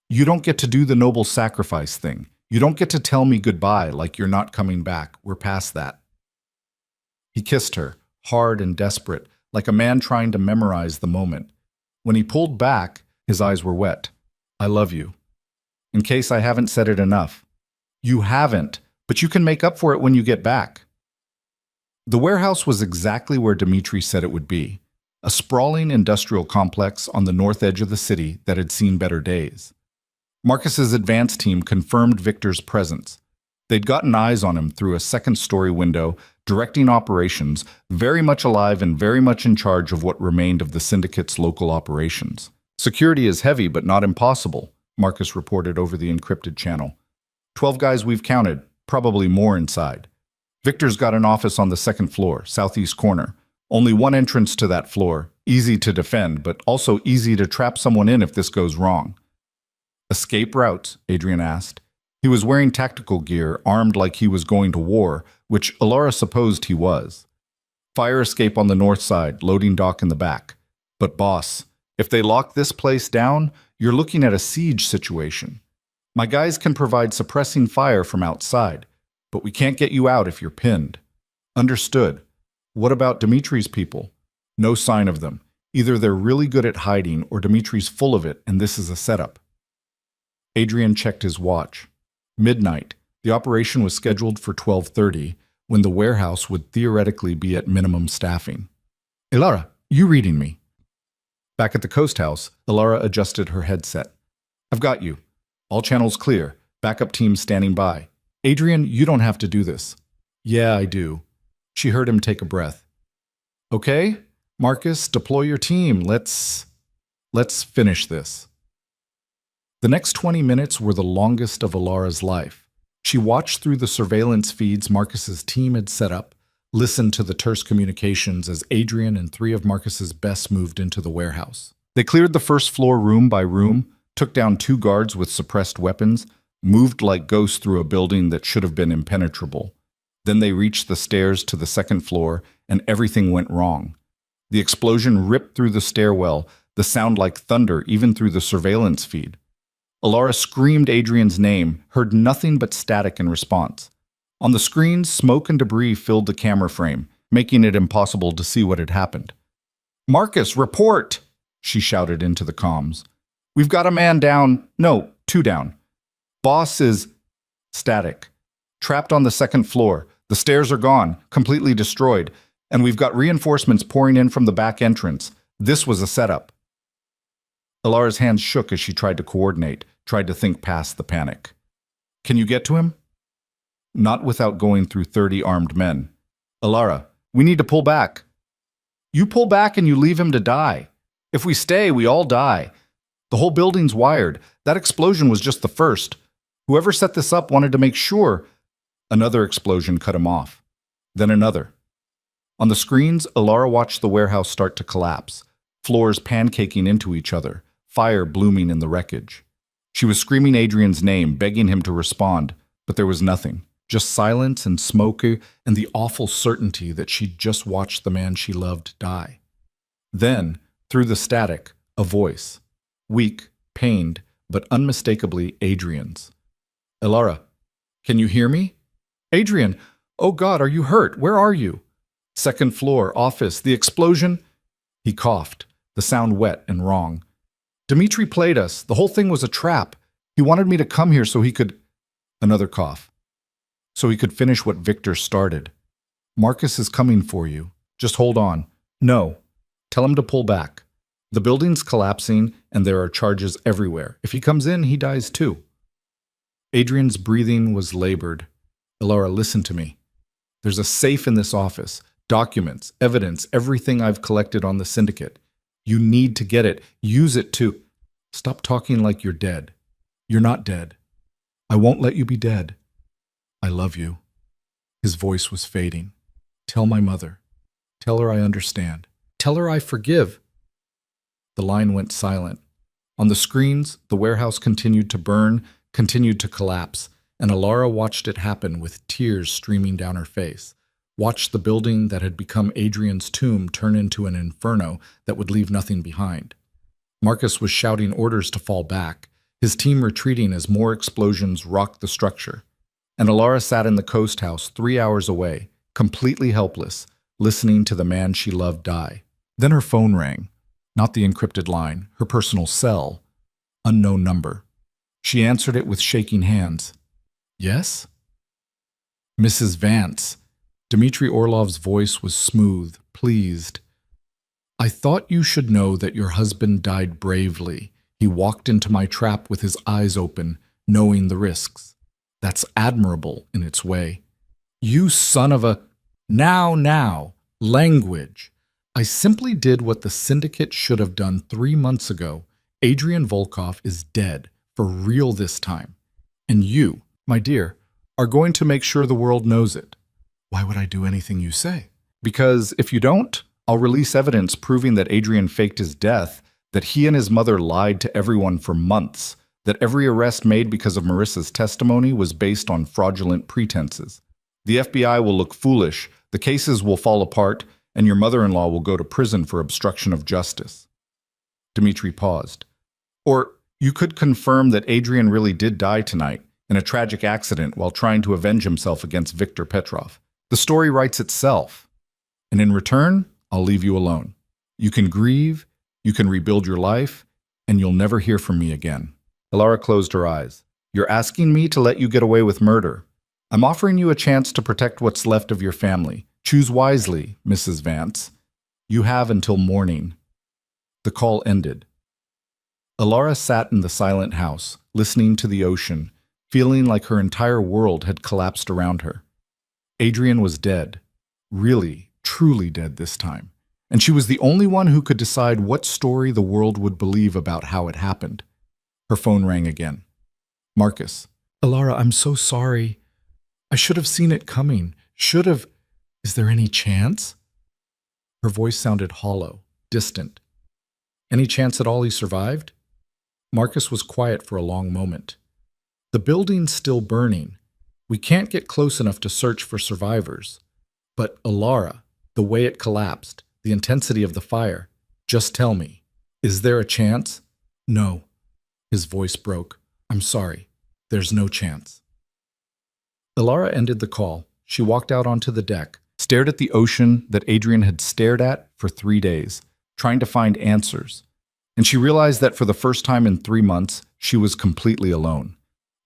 You don't get to do the noble sacrifice thing. You don't get to tell me goodbye like you're not coming back. We're past that. He kissed her, hard and desperate, like a man trying to memorize the moment. When he pulled back, his eyes were wet. I love you. In case I haven't said it enough. You haven't, but you can make up for it when you get back. The warehouse was exactly where Dimitri said it would be, a sprawling industrial complex on the north edge of the city that had seen better days. Marcus's advance team confirmed Victor's presence. They'd gotten eyes on him through a second-story window, directing operations, very much alive and very much in charge of what remained of the syndicate's local operations. Security is heavy but not impossible, Marcus reported over the encrypted channel. 12 guys we've counted, probably more inside. Victor's got an office on the second floor, southeast corner. Only one entrance to that floor, easy to defend, but also easy to trap someone in if this goes wrong. Escape routes? Adrian asked. He was wearing tactical gear, armed like he was going to war, which Alara supposed he was. Fire escape on the north side, loading dock in the back. But boss, if they lock this place down, you're looking at a siege situation. My guys can provide suppressing fire from outside, but we can't get you out if you're pinned. Understood. What about Dimitri's people? No sign of them. Either they're really good at hiding or Dimitri's full of it and this is a setup. Adrian checked his watch. Midnight. The operation was scheduled for 12:30, when the warehouse would theoretically be at minimum staffing. Alara, you reading me? Back at the coast house, Alara adjusted her headset. I've got you. All channels clear. Backup teams standing by. Adrian, you don't have to do this. Yeah, I do. She heard him take a breath. Okay, Marcus, deploy your team. Let's finish this. The next 20 minutes were the longest of Alara's life. She watched through the surveillance feeds Marcus's team had set up, listened to the terse communications as Adrian and 3 of Marcus's best moved into the warehouse. They cleared the first floor room by room, took down 2 guards with suppressed weapons, moved like ghosts through a building that should have been impenetrable. Then they reached the stairs to the second floor, and everything went wrong. The explosion ripped through the stairwell, the sound like thunder even through the surveillance feed. Alara screamed Adrian's name, heard nothing but static in response. On the screens, smoke and debris filled the camera frame, making it impossible to see what had happened. Marcus, report! She shouted into the comms. We've got a man down. No, 2 down. Boss is static. Trapped on the second floor. The stairs are gone, completely destroyed, and we've got reinforcements pouring in from the back entrance. This was a setup. Alara's hands shook as she tried to coordinate, tried to think past the panic. Can you get to him? Not without going through 30 armed men. Alara, we need to pull back. You pull back and you leave him to die. If we stay, we all die. The whole building's wired. That explosion was just the first. Whoever set this up wanted to make sure. Another explosion cut him off. Then another. On the screens, Alara watched the warehouse start to collapse, floors pancaking into each other, fire blooming in the wreckage. She was screaming Adrian's name, begging him to respond, but there was nothing. Just silence and smoke and the awful certainty that she'd just watched the man she loved die. Then, through the static, a voice. Weak, pained, but unmistakably Adrian's. Alara, can you hear me? Adrian, oh God, are you hurt? Where are you? Second floor, office, the explosion? He coughed, the sound wet and wrong. Dimitri played us. The whole thing was a trap. He wanted me to come here so he could... Another cough. So he could finish what Victor started. Marcus is coming for you. Just hold on. No. Tell him to pull back. The building's collapsing and there are charges everywhere. If he comes in, he dies too. Adrian's breathing was labored. Alara, listen to me. There's a safe in this office. Documents, evidence, everything I've collected on the syndicate. You need to get it. Use it to... Stop talking like you're dead. You're not dead. I won't let you be dead. I love you. His voice was fading. Tell my mother. Tell her I understand. Tell her I forgive. The line went silent. On the screens, the warehouse continued to burn, continued to collapse, and Alara watched it happen with tears streaming down her face. Watched the building that had become Adrian's tomb turn into an inferno that would leave nothing behind. Marcus was shouting orders to fall back, his team retreating as more explosions rocked the structure. And Alara sat in the coast house 3 hours away, completely helpless, listening to the man she loved die. Then her phone rang. Not the encrypted line, her personal cell. Unknown number. She answered it with shaking hands. Yes? Mrs. Vance. Dmitry Orlov's voice was smooth, pleased. I thought you should know that your husband died bravely. He walked into my trap with his eyes open, knowing the risks. That's admirable in its way. You son of a... Now, language. I simply did what the syndicate should have done 3 months ago. Adrian Volkov is dead, for real this time. And you, my dear, are going to make sure the world knows it. Why would I do anything you say? Because if you don't, I'll release evidence proving that Adrian faked his death, that he and his mother lied to everyone for months, that every arrest made because of Marissa's testimony was based on fraudulent pretenses. The FBI will look foolish, the cases will fall apart, and your mother-in-law will go to prison for obstruction of justice. Dmitri paused. Or you could confirm that Adrian really did die tonight in a tragic accident while trying to avenge himself against Viktor Petrov. The story writes itself. And in return, I'll leave you alone. You can grieve, you can rebuild your life, and you'll never hear from me again. Alara closed her eyes. You're asking me to let you get away with murder. I'm offering you a chance to protect what's left of your family. Choose wisely, Mrs. Vance. You have until morning. The call ended. Alara sat in the silent house, listening to the ocean, feeling like her entire world had collapsed around her. Adrian was dead. Really, truly dead this time. And she was the only one who could decide what story the world would believe about how it happened. Her phone rang again. Marcus. Alara, I'm so sorry. I should have seen it coming. Should have... Is there any chance? Her voice sounded hollow, distant. Any chance at all he survived? Marcus was quiet for a long moment. The building's still burning. We can't get close enough to search for survivors. But Alara, the way it collapsed, the intensity of the fire, just tell me, is there a chance? No. His voice broke. I'm sorry. There's no chance. Alara ended the call. She walked out onto the deck, stared at the ocean that Adrian had stared at for 3 days, trying to find answers. And she realized that for the first time in 3 months, she was completely alone.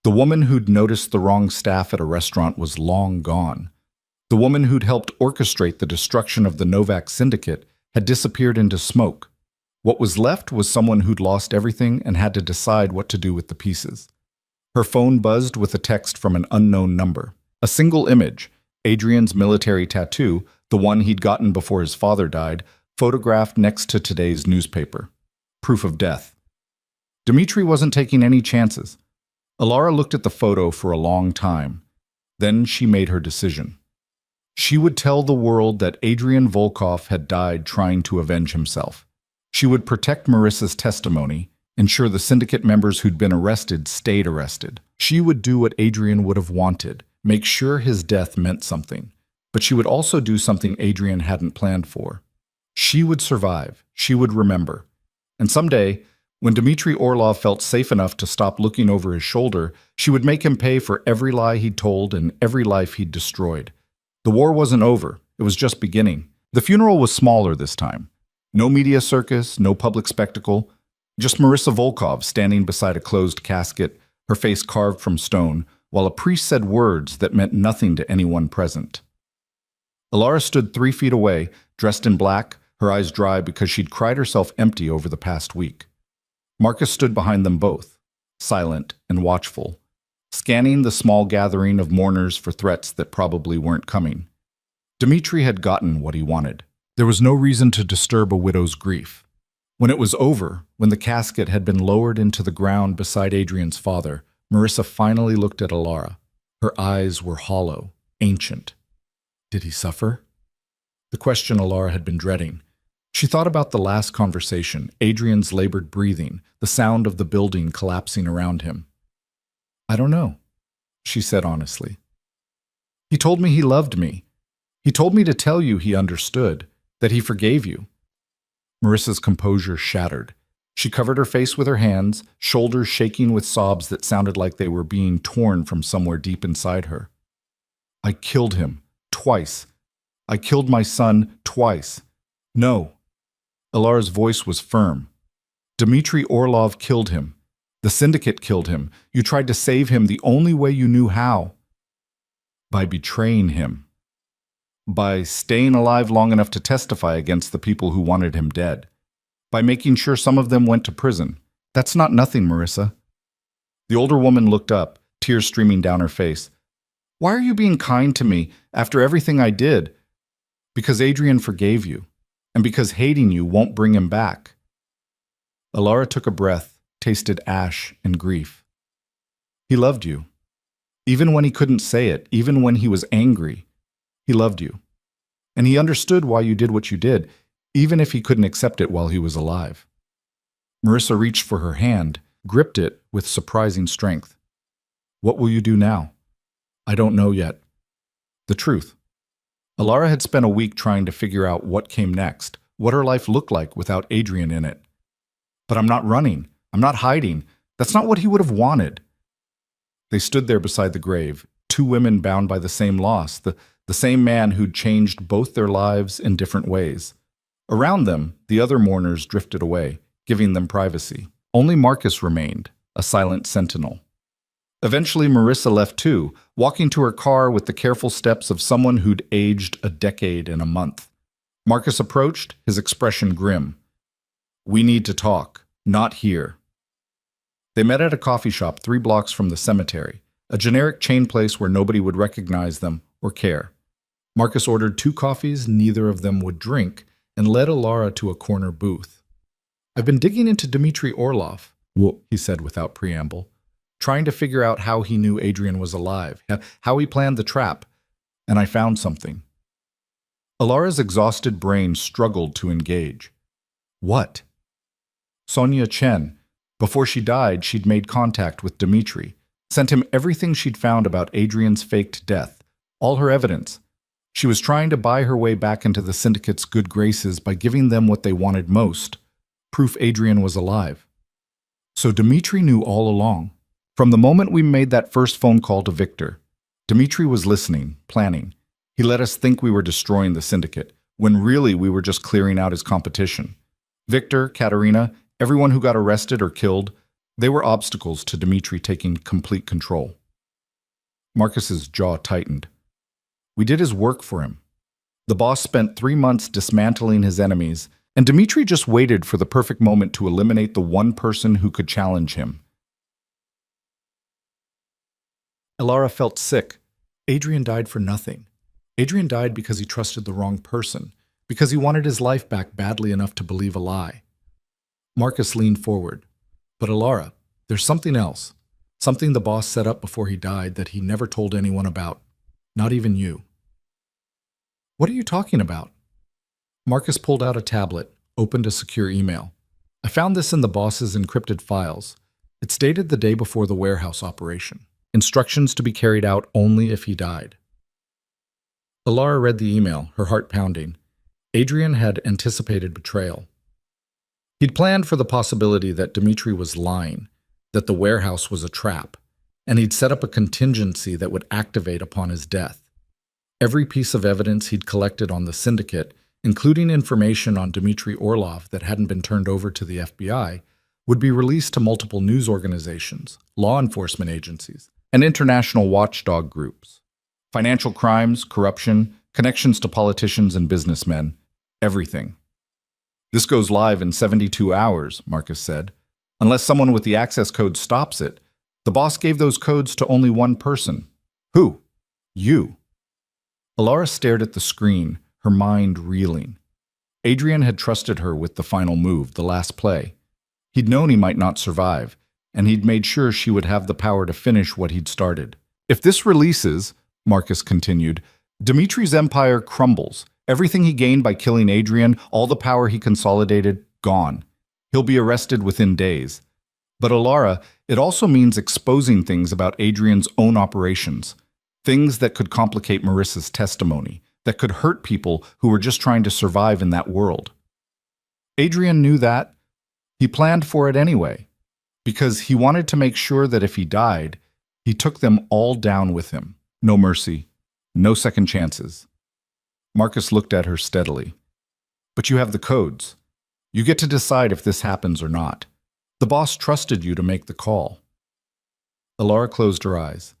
The woman who'd noticed the wrong staff at a restaurant was long gone. The woman who'd helped orchestrate the destruction of the Novak syndicate had disappeared into smoke. What was left was someone who'd lost everything and had to decide what to do with the pieces. Her phone buzzed with a text from an unknown number. A single image, Adrian's military tattoo, the one he'd gotten before his father died, photographed next to today's newspaper. Proof of death. Dmitri wasn't taking any chances. Alara looked at the photo for a long time. Then she made her decision. She would tell the world that Adrian Volkov had died trying to avenge himself. She would protect Marissa's testimony, ensure the syndicate members who'd been arrested stayed arrested. She would do what Adrian would have wanted, make sure his death meant something. But she would also do something Adrian hadn't planned for. She would survive. She would remember. And someday, when Dmitry Orlov felt safe enough to stop looking over his shoulder, she would make him pay for every lie he'd told and every life he'd destroyed. The war wasn't over. It was just beginning. The funeral was smaller this time. No media circus, no public spectacle. Just Marissa Volkov standing beside a closed casket, her face carved from stone, while a priest said words that meant nothing to anyone present. Alara stood 3 feet away, dressed in black, her eyes dry because she'd cried herself empty over the past week. Marcus stood behind them both, silent and watchful, scanning the small gathering of mourners for threats that probably weren't coming. Dmitri had gotten what he wanted. There was no reason to disturb a widow's grief. When it was over, when the casket had been lowered into the ground beside Adrian's father, Marissa finally looked at Alara. Her eyes were hollow, ancient. Did he suffer? The question Alara had been dreading. She thought about the last conversation, Adrian's labored breathing, the sound of the building collapsing around him. I don't know, she said honestly. He told me he loved me. He told me to tell you he understood, that he forgave you. Marissa's composure shattered. She covered her face with her hands, shoulders shaking with sobs that sounded like they were being torn from somewhere deep inside her. I killed him, twice. I killed my son, twice. No. Alara's voice was firm. Dmitry Orlov killed him. The syndicate killed him. You tried to save him the only way you knew how. By betraying him. By staying alive long enough to testify against the people who wanted him dead. By making sure some of them went to prison. That's not nothing, Marissa. The older woman looked up, tears streaming down her face. Why are you being kind to me after everything I did? Because Adrian forgave you, and because hating you won't bring him back. Alara took a breath, tasted ash and grief. He loved you. Even when he couldn't say it, even when he was angry, he loved you. And he understood why you did what you did, even if he couldn't accept it while he was alive. Marissa reached for her hand, gripped it with surprising strength. What will you do now? I don't know yet. The truth. Alara had spent a week trying to figure out what came next, what her life looked like without Adrian in it. But I'm not running. I'm not hiding. That's not what he would have wanted. They stood there beside the grave, 2 women bound by the same loss, the same man who'd changed both their lives in different ways. Around them, the other mourners drifted away, giving them privacy. Only Marcus remained, a silent sentinel. Eventually, Marissa left too, walking to her car with the careful steps of someone who'd aged a decade and a month. Marcus approached, his expression grim. We need to talk, not here. They met at a coffee shop 3 blocks from the cemetery, a generic chain place where nobody would recognize them or care. Marcus ordered 2 coffees neither of them would drink and led Alara to a corner booth. I've been digging into Dmitry Orlov, he said without preamble, trying to figure out how he knew Adrian was alive, how he planned the trap, and I found something. Alara's exhausted brain struggled to engage. What? Sonia Chen. Before she died, she'd made contact with Dmitry, sent him everything she'd found about Adrian's faked death, all her evidence. She was trying to buy her way back into the syndicate's good graces by giving them what they wanted most, proof Adrian was alive. So Dmitry knew all along. From the moment we made that first phone call to Victor, Dmitry was listening, planning. He let us think we were destroying the syndicate, when really we were just clearing out his competition. Victor, Katerina, everyone who got arrested or killed, they were obstacles to Dmitry taking complete control. Marcus's jaw tightened. We did his work for him. The boss spent 3 months dismantling his enemies, And Dmitri just waited for the perfect moment to eliminate the one person who could challenge him. Elara felt sick. Adrian died for nothing. Adrian died because he trusted the wrong person, because he wanted his life back badly enough to believe a lie. Marcus leaned forward. But Elara, there's something else. Something the boss set up before he died that he never told anyone about. Not even you. What are you talking about? Marcus pulled out a tablet, opened a secure email. I found this in the boss's encrypted files. It's dated the day before the warehouse operation. Instructions to be carried out only if he died. Elara read the email, her heart pounding. Adrian had anticipated betrayal. He'd planned for the possibility that Dmitri was lying, that the warehouse was a trap, and he'd set up a contingency that would activate upon his death. Every piece of evidence he'd collected on the syndicate, including information on Dmitry Orlov that hadn't been turned over to the FBI, would be released to multiple news organizations, law enforcement agencies, and international watchdog groups. Financial crimes, corruption, connections to politicians and businessmen, everything. This goes live in 72 hours, Marcus said. Unless someone with the access code stops it. The boss gave those codes to only one person. Who? You. Elara stared at the screen, her mind reeling. Adrian had trusted her with the final move, the last play. He'd known he might not survive, and he'd made sure she would have the power to finish what he'd started. If this releases, Marcus continued, Dimitri's empire crumbles. Everything he gained by killing Adrian, all the power he consolidated, gone. He'll be arrested within days. But Elara, it also means exposing things about Adrian's own operations. Things that could complicate Marissa's testimony, that could hurt people who were just trying to survive in that world. Adrian knew that. He planned for it anyway, because he wanted to make sure that if he died, he took them all down with him. No mercy, no second chances. Marcus looked at her steadily. But you have the codes. You get to decide if this happens or not. The boss trusted you to make the call. Elara closed her eyes.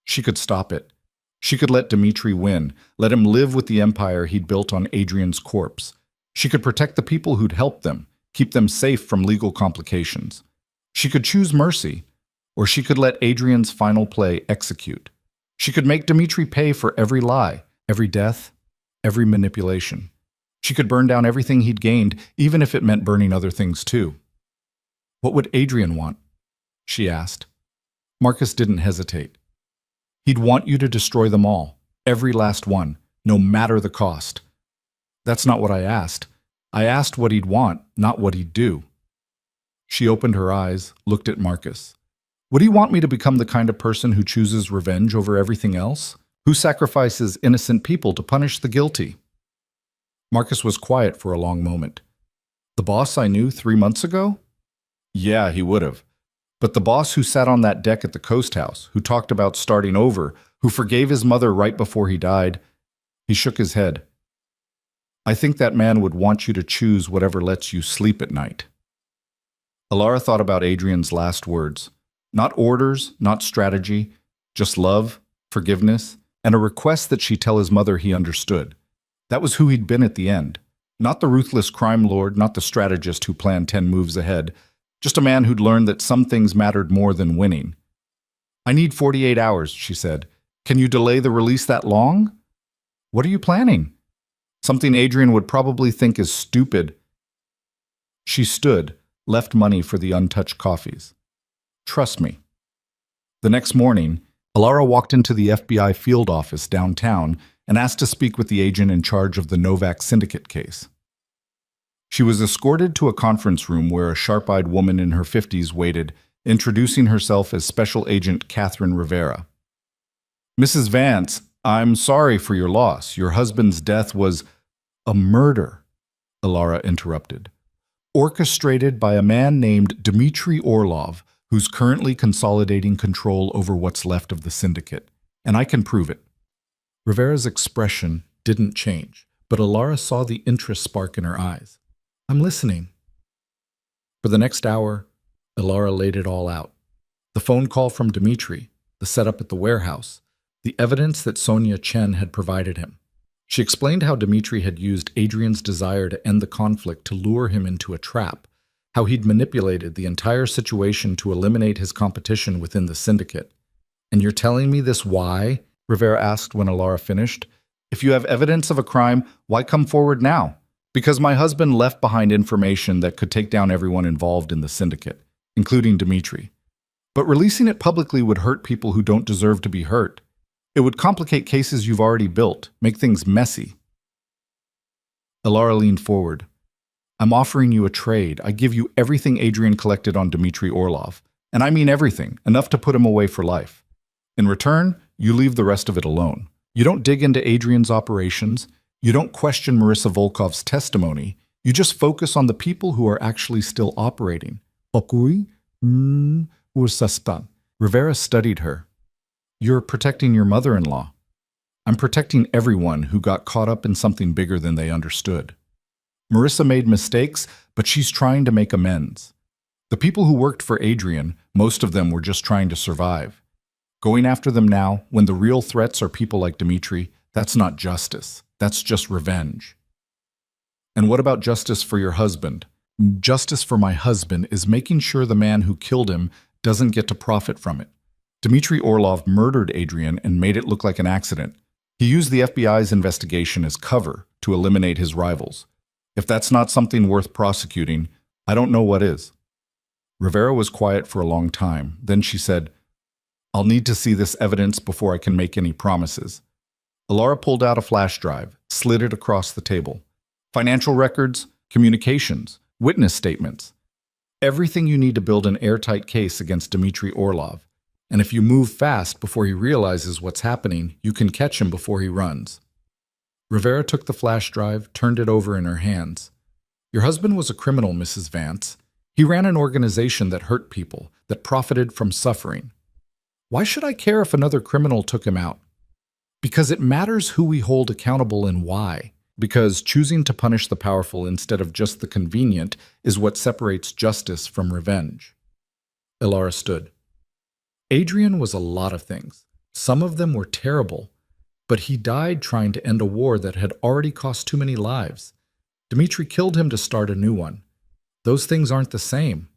She could stop it. She could let Dmitri win, let him live with the empire he'd built on Adrian's corpse. She could protect the people who'd helped them, keep them safe from legal complications. She could choose mercy, or she could let Adrian's final play execute. She could make Dmitri pay for every lie, every death, every manipulation. She could burn down everything he'd gained, even if it meant burning other things too. What would Adrian want? She asked. Marcus didn't hesitate. He'd want you to destroy them all, every last one, no matter the cost. That's not what I asked. I asked what he'd want, not what he'd do. She opened her eyes, looked at Marcus. Would he want me to become the kind of person who chooses revenge over everything else? Who sacrifices innocent people to punish the guilty? Marcus was quiet for a long moment. The boss I knew 3 months ago? Yeah, he would have. But the boss who sat on that deck at the Coast House, who talked about starting over, who forgave his mother right before he died, he shook his head. I think that man would want you to choose whatever lets you sleep at night. Elara thought about Adrian's last words. Not orders, not strategy, just love, forgiveness, and a request that she tell his mother he understood. That was who he'd been at the end. Not the ruthless crime lord, not the strategist who planned 10 moves ahead. Just a man who'd learned that some things mattered more than winning. I need 48 hours, she said. Can you delay the release that long? What are you planning? Something Adrian would probably think is stupid. She stood, left money for the untouched coffees. Trust me. The next morning, Elara walked into the FBI field office downtown and asked to speak with the agent in charge of the Novak syndicate case. She was escorted to a conference room where a sharp-eyed woman in her 50s waited, introducing herself as Special Agent Catherine Rivera. Mrs. Vance, I'm sorry for your loss. Your husband's death was a murder, Elara interrupted. Orchestrated by a man named Dmitry Orlov, who's currently consolidating control over what's left of the syndicate. And I can prove it. Rivera's expression didn't change, but Elara saw the interest spark in her eyes. I'm listening. For the next hour, Elara laid it all out. The phone call from Dmitry, the setup at the warehouse, the evidence that Sonia Chen had provided him. She explained how Dmitri had used Adrian's desire to end the conflict to lure him into a trap, how he'd manipulated the entire situation to eliminate his competition within the syndicate. "And you're telling me this why?" Rivera asked when Alara finished. "If you have evidence of a crime, why come forward now?" "Because my husband left behind information that could take down everyone involved in the syndicate, including Dmitri. But releasing it publicly would hurt people who don't deserve to be hurt. It would complicate cases you've already built, make things messy." Alara leaned forward. "I'm offering you a trade. I give you everything Adrian collected on Dmitry Orlov. And I mean everything, enough to put him away for life. In return, you leave the rest of it alone. You don't dig into Adrian's operations. You don't question Marissa Volkov's testimony. You just focus on the people who are actually still operating." Rivera studied her. "You're protecting your mother-in-law." "I'm protecting everyone who got caught up in something bigger than they understood. Marissa made mistakes, but she's trying to make amends. The people who worked for Adrian, most of them were just trying to survive. Going after them now, when the real threats are people like Dmitri, that's not justice. That's just revenge." "And what about justice for your husband?" "Justice for my husband is making sure the man who killed him doesn't get to profit from it. Dmitry Orlov murdered Adrian and made it look like an accident. He used the FBI's investigation as cover to eliminate his rivals. If that's not something worth prosecuting, I don't know what is." Rivera was quiet for a long time. Then she said, "I'll need to see this evidence before I can make any promises." Alara pulled out a flash drive, slid it across the table. "Financial records, communications, witness statements. Everything you need to build an airtight case against Dmitry Orlov. And if you move fast before he realizes what's happening, you can catch him before he runs." Rivera took the flash drive, turned it over in her hands. "Your husband was a criminal, Mrs. Vance. He ran an organization that hurt people, that profited from suffering. Why should I care if another criminal took him out? Because it matters who we hold accountable and why. Because choosing to punish the powerful instead of just the convenient is what separates justice from revenge." Alara stood. "Adrian was a lot of things. Some of them were terrible. But he died trying to end a war that had already cost too many lives. Dmitri killed him to start a new one. Those things aren't the same."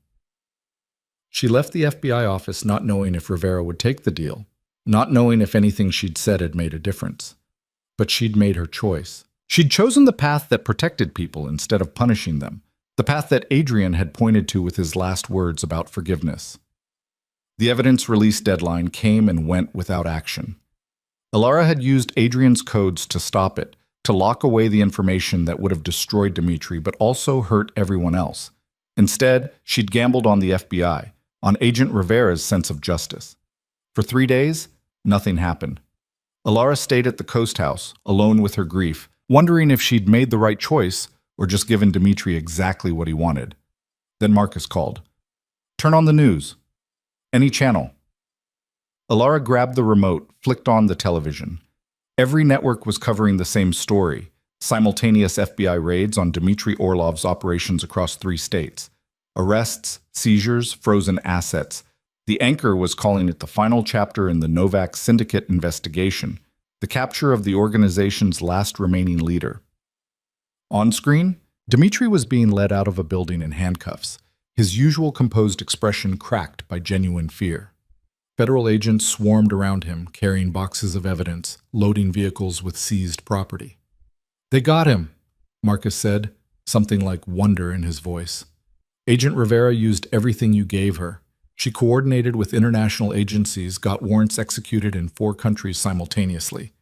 She left the FBI office not knowing if Rivera would take the deal, not knowing if anything she'd said had made a difference. But she'd made her choice. She'd chosen the path that protected people instead of punishing them, the path that Adrian had pointed to with his last words about forgiveness. The evidence release deadline came and went without action. Alara had used Adrian's codes to stop it, to lock away the information that would have destroyed Dmitri but also hurt everyone else. Instead, she'd gambled on the FBI, on Agent Rivera's sense of justice. For 3 days, nothing happened. Alara stayed at the Coast House, alone with her grief, wondering if she'd made the right choice or just given Dmitri exactly what he wanted. Then Marcus called. "Turn on the news. Any channel." Alara grabbed the remote, flicked on the television. Every network was covering the same story: simultaneous FBI raids on Dmitry Orlov's operations across 3 states. Arrests, seizures, frozen assets. The anchor was calling it the final chapter in the Novak syndicate investigation, the capture of the organization's last remaining leader. On screen, Dmitry was being led out of a building in handcuffs, his usual composed expression cracked by genuine fear. Federal agents swarmed around him, carrying boxes of evidence, loading vehicles with seized property. "They got him," Marcus said, something like wonder in his voice. "Agent Rivera used everything you gave her. She coordinated with international agencies, got warrants executed in 4 countries simultaneously.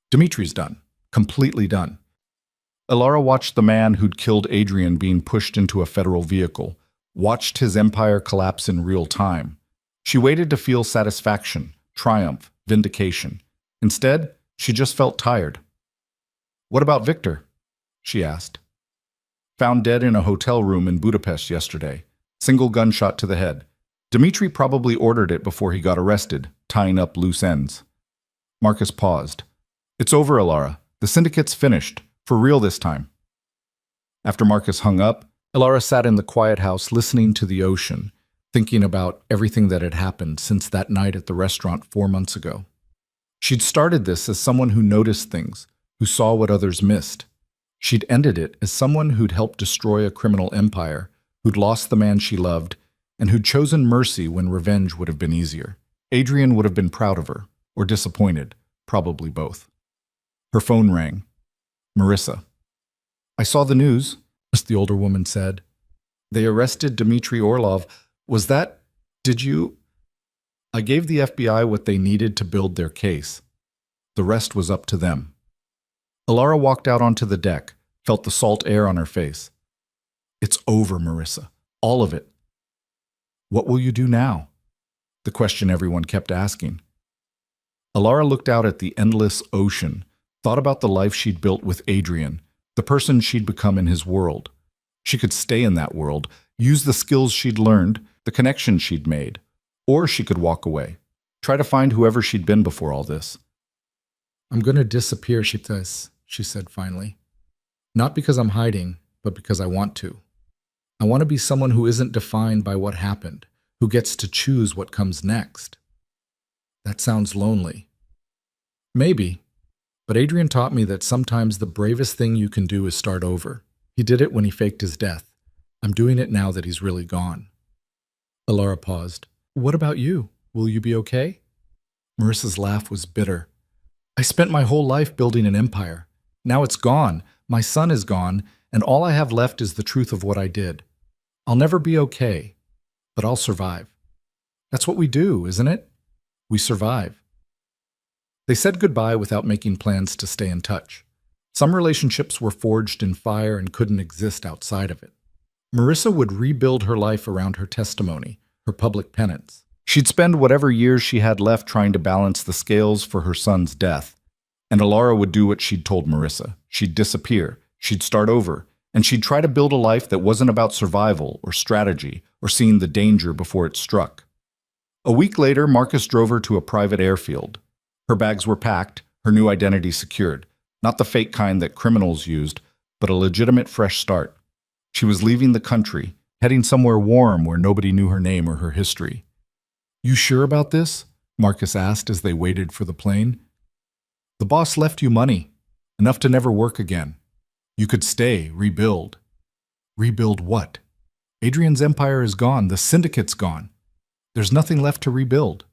Dmitry's done. Completely done." Alara watched the man who'd killed Adrian being pushed into a federal vehicle, watched his empire collapse in real time. She waited to feel satisfaction, triumph, vindication. Instead, she just felt tired. "What about Victor?" she asked. "Found dead in a hotel room in Budapest yesterday. Single gunshot to the head. Dmitry probably ordered it before he got arrested, tying up loose ends." Marcus paused. "It's over, Alara. The syndicate's finished. For real this time." After Marcus hung up, Alara sat in the quiet house listening to the ocean, thinking about everything that had happened since that night at the restaurant 4 months ago. She'd started this as someone who noticed things, who saw what others missed. She'd ended it as someone who'd helped destroy a criminal empire, who'd lost the man she loved, and who'd chosen mercy when revenge would have been easier. Adrian would have been proud of her, or disappointed, probably both. Her phone rang. Marissa. "I saw the news," the older woman said. "They arrested Dmitry Orlov. Was that... Did you..." "I gave the FBI what they needed to build their case. The rest was up to them." Alara walked out onto the deck, felt the salt air on her face. "It's over, Marissa. All of it." "What will you do now?" The question everyone kept asking. Alara looked out at the endless ocean, thought about the life she'd built with Adrian, the person she'd become in his world. She could stay in that world, use the skills she'd learned, the connections she'd made, or she could walk away, try to find whoever she'd been before all this. "I'm going to disappear, she said finally. "Not because I'm hiding, but because I want to. I want to be someone who isn't defined by what happened, who gets to choose what comes next." "That sounds lonely." "Maybe. But Adrian taught me that sometimes the bravest thing you can do is start over. He did it when he faked his death. I'm doing it now that he's really gone." Alara paused. "What about you? Will you be okay?" Marissa's laugh was bitter. "I spent my whole life building an empire. Now it's gone. My son is gone, and all I have left is the truth of what I did. I'll never be okay, but I'll survive. That's what we do, isn't it? We survive." They said goodbye without making plans to stay in touch. Some relationships were forged in fire and couldn't exist outside of it. Marissa would rebuild her life around her testimony, her public penance. She'd spend whatever years she had left trying to balance the scales for her son's death. And Alara would do what she'd told Marissa. She'd disappear, she'd start over, and she'd try to build a life that wasn't about survival or strategy or seeing the danger before it struck. A week later, Marcus drove her to a private airfield. Her bags were packed, her new identity secured. Not the fake kind that criminals used, but a legitimate fresh start. She was leaving the country, heading somewhere warm where nobody knew her name or her history. "You sure about this?" Marcus asked as they waited for the plane. "The boss left you money, enough to never work again. You could stay, rebuild." "Rebuild what? Adrian's empire is gone, the syndicate's gone. There's nothing left to rebuild."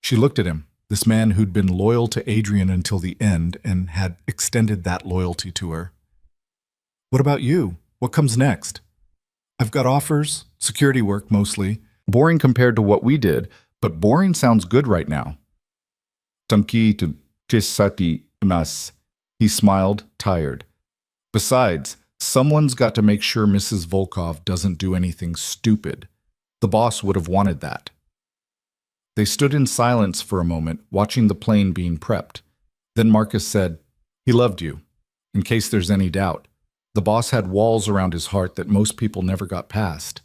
She looked at him, this man who'd been loyal to Adrian until the end and had extended that loyalty to her. "What about you? What comes next?" "I've got offers, security work mostly. Boring compared to what we did, but boring sounds good right now." "Tamki to chisati imasu." He smiled, tired. "Besides, someone's got to make sure Mrs. Volkov doesn't do anything stupid. The boss would have wanted that." They stood in silence for a moment, watching the plane being prepped. Then Marcus said, "He loved you, in case there's any doubt. The boss had walls around his heart that most people never got past.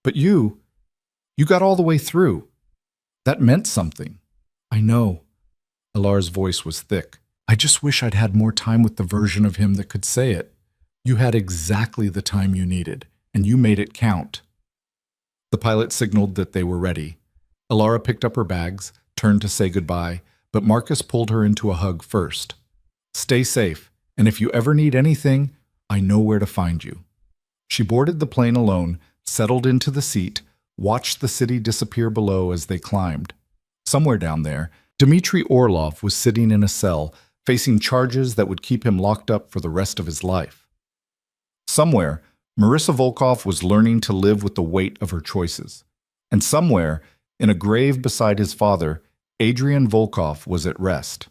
But you got all the way through. That meant something." "I know." Alara's voice was thick. "I just wish I'd had more time with the version of him that could say it. You had exactly the time you needed, and you made it count." The pilot signaled that they were ready. Alara picked up her bags, turned to say goodbye, but Marcus pulled her into a hug first. "Stay safe, and if you ever need anything, I know where to find you." She boarded the plane alone, settled into the seat, watched the city disappear below as they climbed. Somewhere down there, Dmitry Orlov was sitting in a cell, facing charges that would keep him locked up for the rest of his life. Somewhere, Marissa Volkov was learning to live with the weight of her choices. And somewhere, in a grave beside his father, Adrian Volkov was at rest.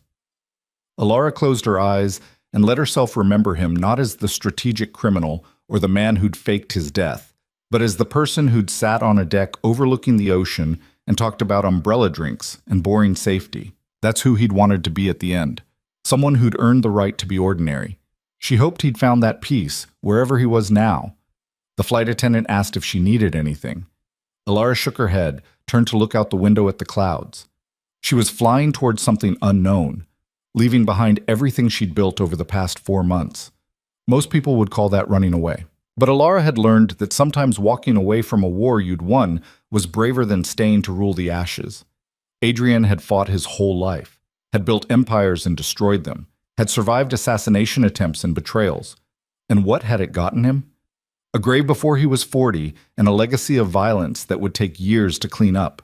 Alara closed her eyes and let herself remember him not as the strategic criminal or the man who'd faked his death, but as the person who'd sat on a deck overlooking the ocean and talked about umbrella drinks and boring safety. That's who he'd wanted to be at the end. Someone who'd earned the right to be ordinary. She hoped he'd found that peace, wherever he was now. The flight attendant asked if she needed anything. Alara shook her head, turned to look out the window at the clouds. She was flying towards something unknown, leaving behind everything she'd built over the past 4 months. Most people would call that running away. But Alara had learned that sometimes walking away from a war you'd won was braver than staying to rule the ashes. Adrian had fought his whole life, had built empires and destroyed them, had survived assassination attempts and betrayals. And what had it gotten him? A grave before he was 40 and a legacy of violence that would take years to clean up.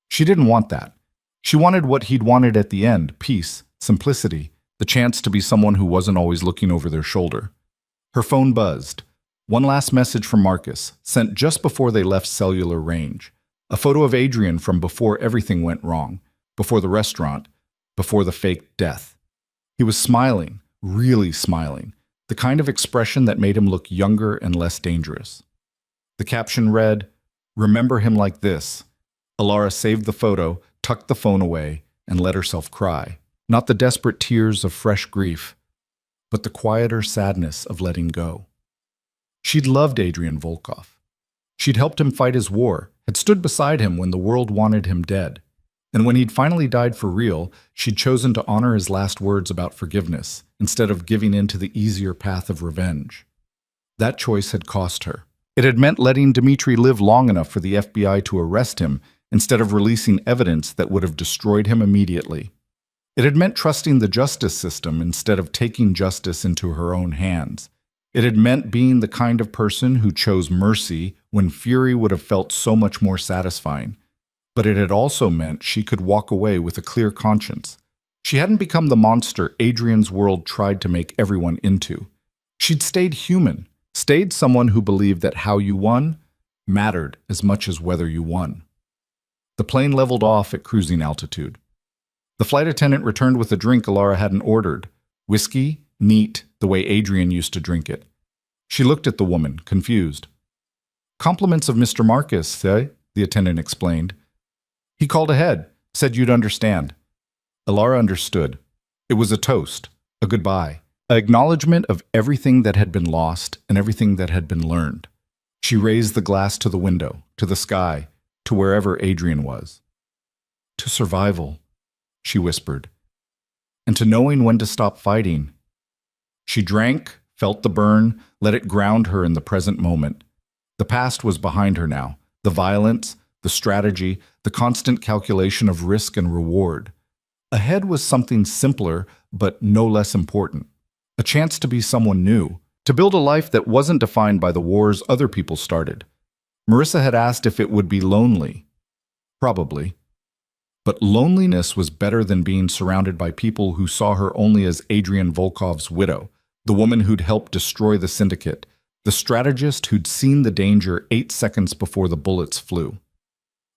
She didn't want that. She wanted what he'd wanted at the end: peace, simplicity, the chance to be someone who wasn't always looking over their shoulder. Her phone buzzed. One last message from Marcus, sent just before they left cellular range. A photo of Adrian from before everything went wrong, before the restaurant, before the fake death. He was smiling, really smiling, the kind of expression that made him look younger and less dangerous. The caption read, "Remember him like this." Alara saved the photo, tucked the phone away, and let herself cry. Not the desperate tears of fresh grief, but the quieter sadness of letting go. She'd loved Adrian Volkov. She'd helped him fight his war, had stood beside him when the world wanted him dead. And when he'd finally died for real, she'd chosen to honor his last words about forgiveness, instead of giving in to the easier path of revenge. That choice had cost her. It had meant letting Dmitry live long enough for the FBI to arrest him, instead of releasing evidence that would have destroyed him immediately. It had meant trusting the justice system instead of taking justice into her own hands. It had meant being the kind of person who chose mercy when fury would have felt so much more satisfying. But it had also meant she could walk away with a clear conscience. She hadn't become the monster Adrian's world tried to make everyone into. She'd stayed human, stayed someone who believed that how you won mattered as much as whether you won. The plane leveled off at cruising altitude. The flight attendant returned with a drink Alara hadn't ordered. Whiskey, neat, the way Adrian used to drink it. She looked at the woman, confused. "Compliments of Mr. Marcus, eh?" the attendant explained. "He called ahead, said you'd understand." Alara understood. It was a toast, a goodbye, an acknowledgement of everything that had been lost and everything that had been learned. She raised the glass to the window, to the sky, to wherever Adrian was. "To survival," she whispered, "and to knowing when to stop fighting." She drank, felt the burn, let it ground her in the present moment. The past was behind her now, the violence, the strategy, the constant calculation of risk and reward. Ahead was something simpler, but no less important. A chance to be someone new, to build a life that wasn't defined by the wars other people started. Marissa had asked if it would be lonely. Probably. But loneliness was better than being surrounded by people who saw her only as Adrian Volkov's widow, the woman who'd helped destroy the syndicate, the strategist who'd seen the danger 8 seconds before the bullets flew.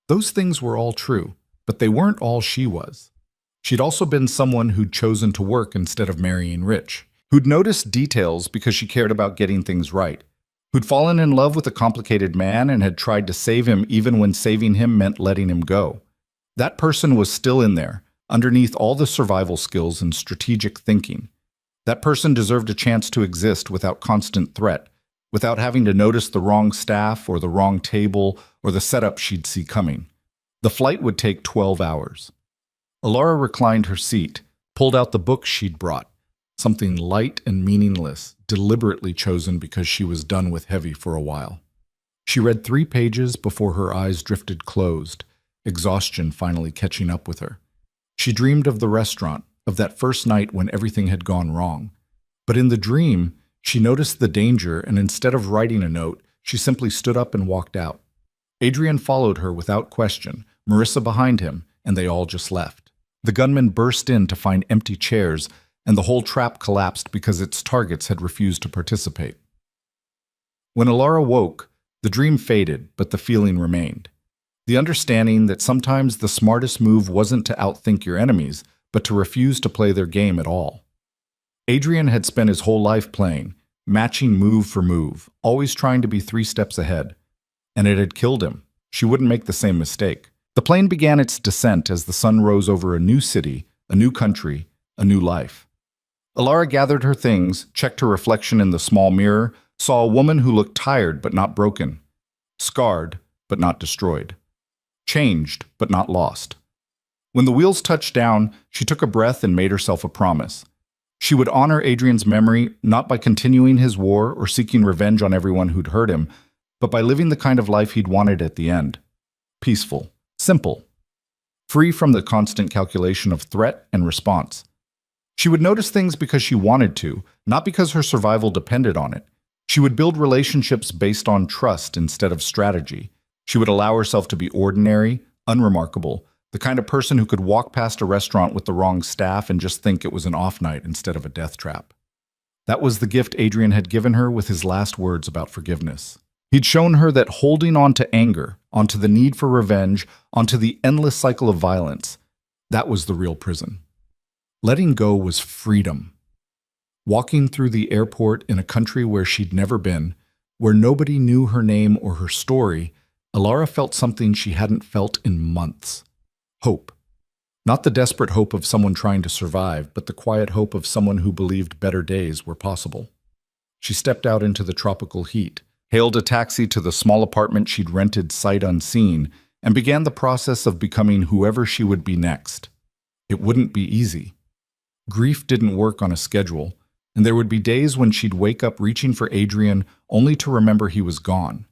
Those things were all true, but they weren't all she was. She'd also been someone who'd chosen to work instead of marrying rich, who'd noticed details because she cared about getting things right, who'd fallen in love with a complicated man and had tried to save him even when saving him meant letting him go. That person was still in there, underneath all the survival skills and strategic thinking. That person deserved a chance to exist without constant threat, without having to notice the wrong staff or the wrong table or the setup she'd see coming. The flight would take 12 hours. Alara reclined her seat, pulled out the book she'd brought, something light and meaningless, deliberately chosen because she was done with heavy for a while. She read 3 pages before her eyes drifted closed, exhaustion finally catching up with her. She dreamed of the restaurant, of that first night when everything had gone wrong. But in the dream, she noticed the danger, and instead of writing a note, she simply stood up and walked out. Adrian followed her without question, Marissa behind him, and they all just left. The gunman burst in to find empty chairs, and the whole trap collapsed because its targets had refused to participate. When Alara woke, the dream faded, but the feeling remained. The understanding that sometimes the smartest move wasn't to outthink your enemies, but to refuse to play their game at all. Adrian had spent his whole life playing, matching move for move, always trying to be 3 steps ahead. And it had killed him. She wouldn't make the same mistake. The plane began its descent as the sun rose over a new city, a new country, a new life. Alara gathered her things, checked her reflection in the small mirror, saw a woman who looked tired but not broken, scarred but not destroyed, changed but not lost. When the wheels touched down, she took a breath and made herself a promise. She would honor Adrian's memory not by continuing his war or seeking revenge on everyone who'd hurt him, but by living the kind of life he'd wanted at the end. Peaceful, simple, free from the constant calculation of threat and response. She would notice things because she wanted to, not because her survival depended on it. She would build relationships based on trust instead of strategy. She would allow herself to be ordinary, unremarkable, the kind of person who could walk past a restaurant with the wrong staff and just think it was an off night instead of a death trap. That was the gift Adrian had given her with his last words about forgiveness. He'd shown her that holding on to anger, onto the need for revenge, onto the endless cycle of violence, that was the real prison. Letting go was freedom. Walking through the airport in a country where she'd never been, where nobody knew her name or her story, Alara felt something she hadn't felt in months. Hope. Not the desperate hope of someone trying to survive, but the quiet hope of someone who believed better days were possible. She stepped out into the tropical heat, hailed a taxi to the small apartment she'd rented sight unseen, and began the process of becoming whoever she would be next. It wouldn't be easy. Grief didn't work on a schedule, and there would be days when she'd wake up reaching for Adrian only to remember he was gone.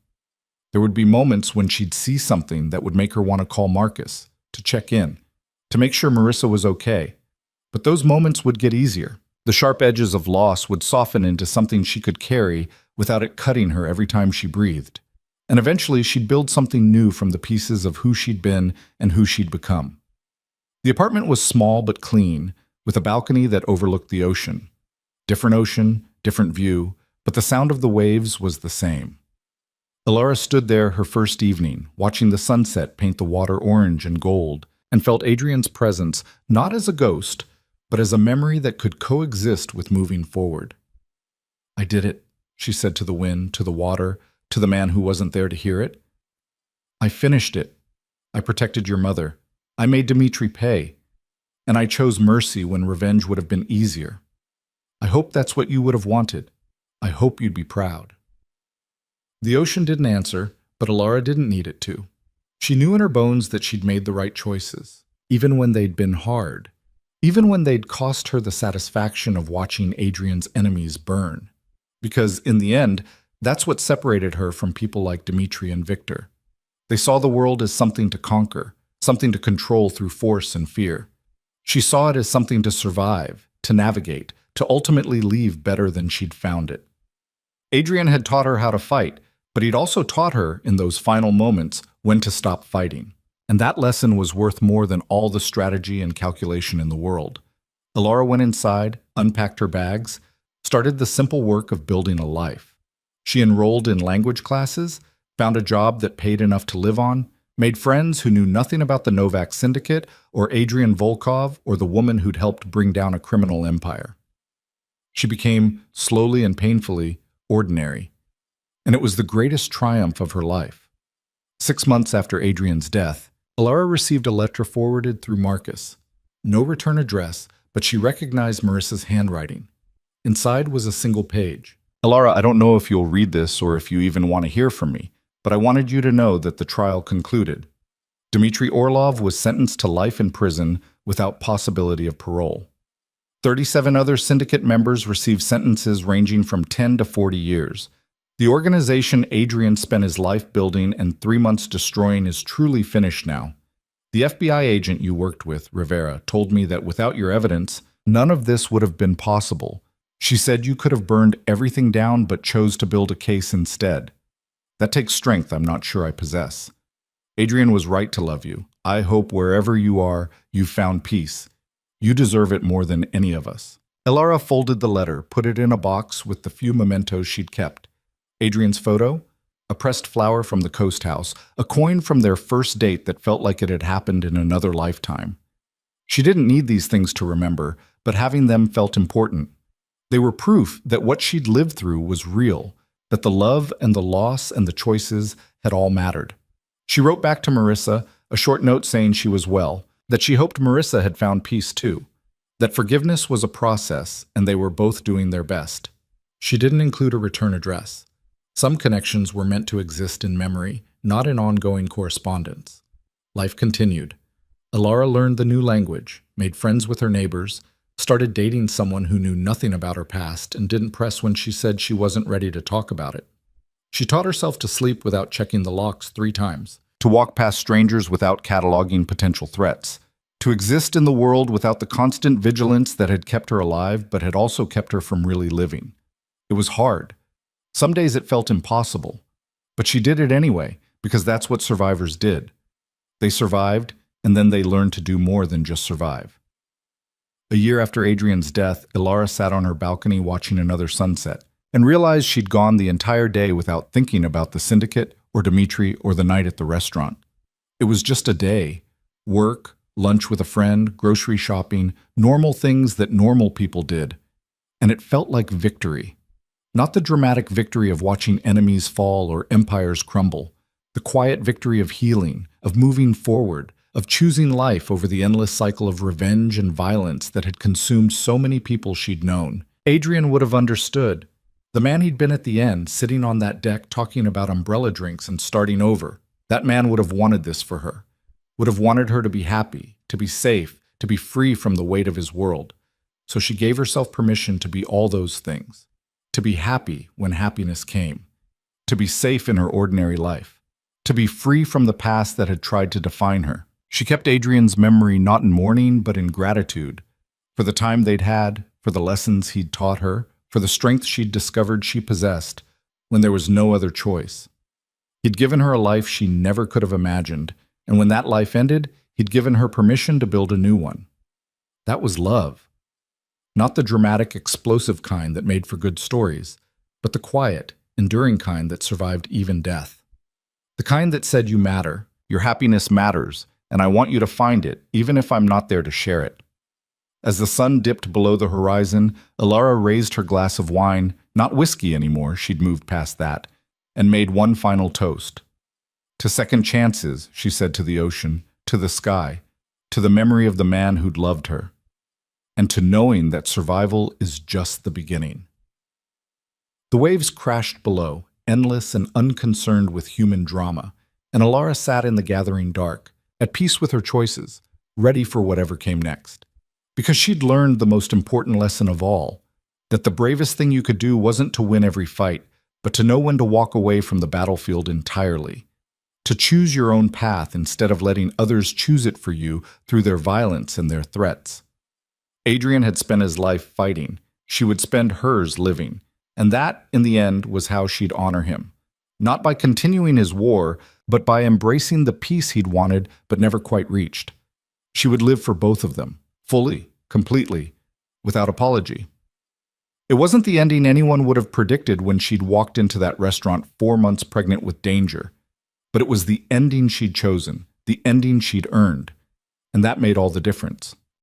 There would be moments when she'd see something that would make her want to call Marcus, to check in, to make sure Marissa was okay. But those moments would get easier. The sharp edges of loss would soften into something she could carry without it cutting her every time she breathed. And eventually she'd build something new from the pieces of who she'd been and who she'd become. The apartment was small but clean, with a balcony that overlooked the ocean. Different ocean, different view, but the sound of the waves was the same. Alara stood there her first evening, watching the sunset paint the water orange and gold, and felt Adrian's presence not as a ghost, but as a memory that could coexist with moving forward. "I did it," she said to the wind, to the water, to the man who wasn't there to hear it. "I finished it. I protected your mother. I made Dimitri pay. And I chose mercy when revenge would have been easier. I hope that's what you would have wanted. I hope you'd be proud." The ocean didn't answer, but Alara didn't need it to. She knew in her bones that she'd made the right choices, even when they'd been hard, even when they'd cost her the satisfaction of watching Adrian's enemies burn. Because in the end, that's what separated her from people like Dimitri and Victor. They saw the world as something to conquer, something to control through force and fear. She saw it as something to survive, to navigate, to ultimately leave better than she'd found it. Adrian had taught her how to fight, but he'd also taught her, in those final moments, when to stop fighting. And that lesson was worth more than all the strategy and calculation in the world. Alara went inside, unpacked her bags, started the simple work of building a life. She enrolled in language classes, found a job that paid enough to live on, made friends who knew nothing about the Novak Syndicate or Adrian Volkov or the woman who'd helped bring down a criminal empire. She became, slowly and painfully, ordinary. And it was the greatest triumph of her life. 6 months after Adrian's death, Alara received a letter forwarded through Marcus. No return address, but she recognized Marissa's handwriting. Inside was a single page. "Alara, I don't know if you'll read this or if you even want to hear from me, but I wanted you to know that the trial concluded. Dmitry Orlov was sentenced to life in prison without possibility of parole. 37 other syndicate members received sentences ranging from 10 to 40 years. The organization Adrian spent his life building and 3 months destroying is truly finished now. The FBI agent you worked with, Rivera, told me that without your evidence, none of this would have been possible. She said you could have burned everything down but chose to build a case instead. That takes strength I'm not sure I possess. Adrian was right to love you. I hope wherever you are, you've found peace. You deserve it more than any of us." Alara folded the letter, put it in a box with the few mementos she'd kept. Adrian's photo, a pressed flower from the Coast House, a coin from their first date that felt like it had happened in another lifetime. She didn't need these things to remember, but having them felt important. They were proof that what she'd lived through was real, that the love and the loss and the choices had all mattered. She wrote back to Marissa, a short note saying she was well, that she hoped Marissa had found peace too, that forgiveness was a process and they were both doing their best. She didn't include a return address. Some connections were meant to exist in memory, not in ongoing correspondence. Life continued. Alara learned the new language, made friends with her neighbors, started dating someone who knew nothing about her past and didn't press when she said she wasn't ready to talk about it. She taught herself to sleep without checking the locks 3 times, to walk past strangers without cataloging potential threats, To exist in the world without the constant vigilance that had kept her alive but had also kept her from really living. It was hard. Some days it felt impossible. But she did it anyway, because that's what survivors did. They survived, and then they learned to do more than just survive. A year after Adrian's death, Ilara sat on her balcony watching another sunset, and realized she'd gone the entire day without thinking about the syndicate, or Dimitri, or the night at the restaurant. It was just a day. Work, lunch with a friend, grocery shopping, normal things that normal people did. And it felt like victory. Not the dramatic victory of watching enemies fall or empires crumble. The quiet victory of healing, of moving forward, of choosing life over the endless cycle of revenge and violence that had consumed so many people she'd known. Adrian would have understood. The man he'd been at the end, sitting on that deck talking about umbrella drinks and starting over, that man would have wanted this for her. Would have wanted her to be happy, to be safe, to be free from the weight of his world. So she gave herself permission to be all those things. To be happy when happiness came. To be safe in her ordinary life. To be free from the past that had tried to define her. She kept Adrian's memory not in mourning, but in gratitude. For the time they'd had, for the lessons he'd taught her, for the strength she'd discovered she possessed, when there was no other choice. He'd given her a life she never could have imagined, and when that life ended, he'd given her permission to build a new one. That was love. Not the dramatic, explosive kind that made for good stories, but the quiet, enduring kind that survived even death. The kind that said you matter, your happiness matters, and I want you to find it, even if I'm not there to share it. As the sun dipped below the horizon, Ilara raised her glass of wine, not whiskey anymore, she'd moved past that, and made one final toast. To second chances, she said to the ocean, to the sky, to the memory of the man who'd loved her, and to knowing that survival is just the beginning. The waves crashed below, endless and unconcerned with human drama, and Ilara sat in the gathering dark, at peace with her choices, ready for whatever came next. Because she'd learned the most important lesson of all, that the bravest thing you could do wasn't to win every fight, but to know when to walk away from the battlefield entirely. To choose your own path instead of letting others choose it for you through their violence and their threats. Adrian had spent his life fighting. She would spend hers living. And that, in the end, was how she'd honor him. Not by continuing his war, but by embracing the peace he'd wanted but never quite reached. She would live for both of them, fully, completely, without apology. It wasn't the ending anyone would have predicted when she'd walked into that restaurant 4 months pregnant with danger. But it was the ending she'd chosen, the ending she'd earned. And that made all the difference.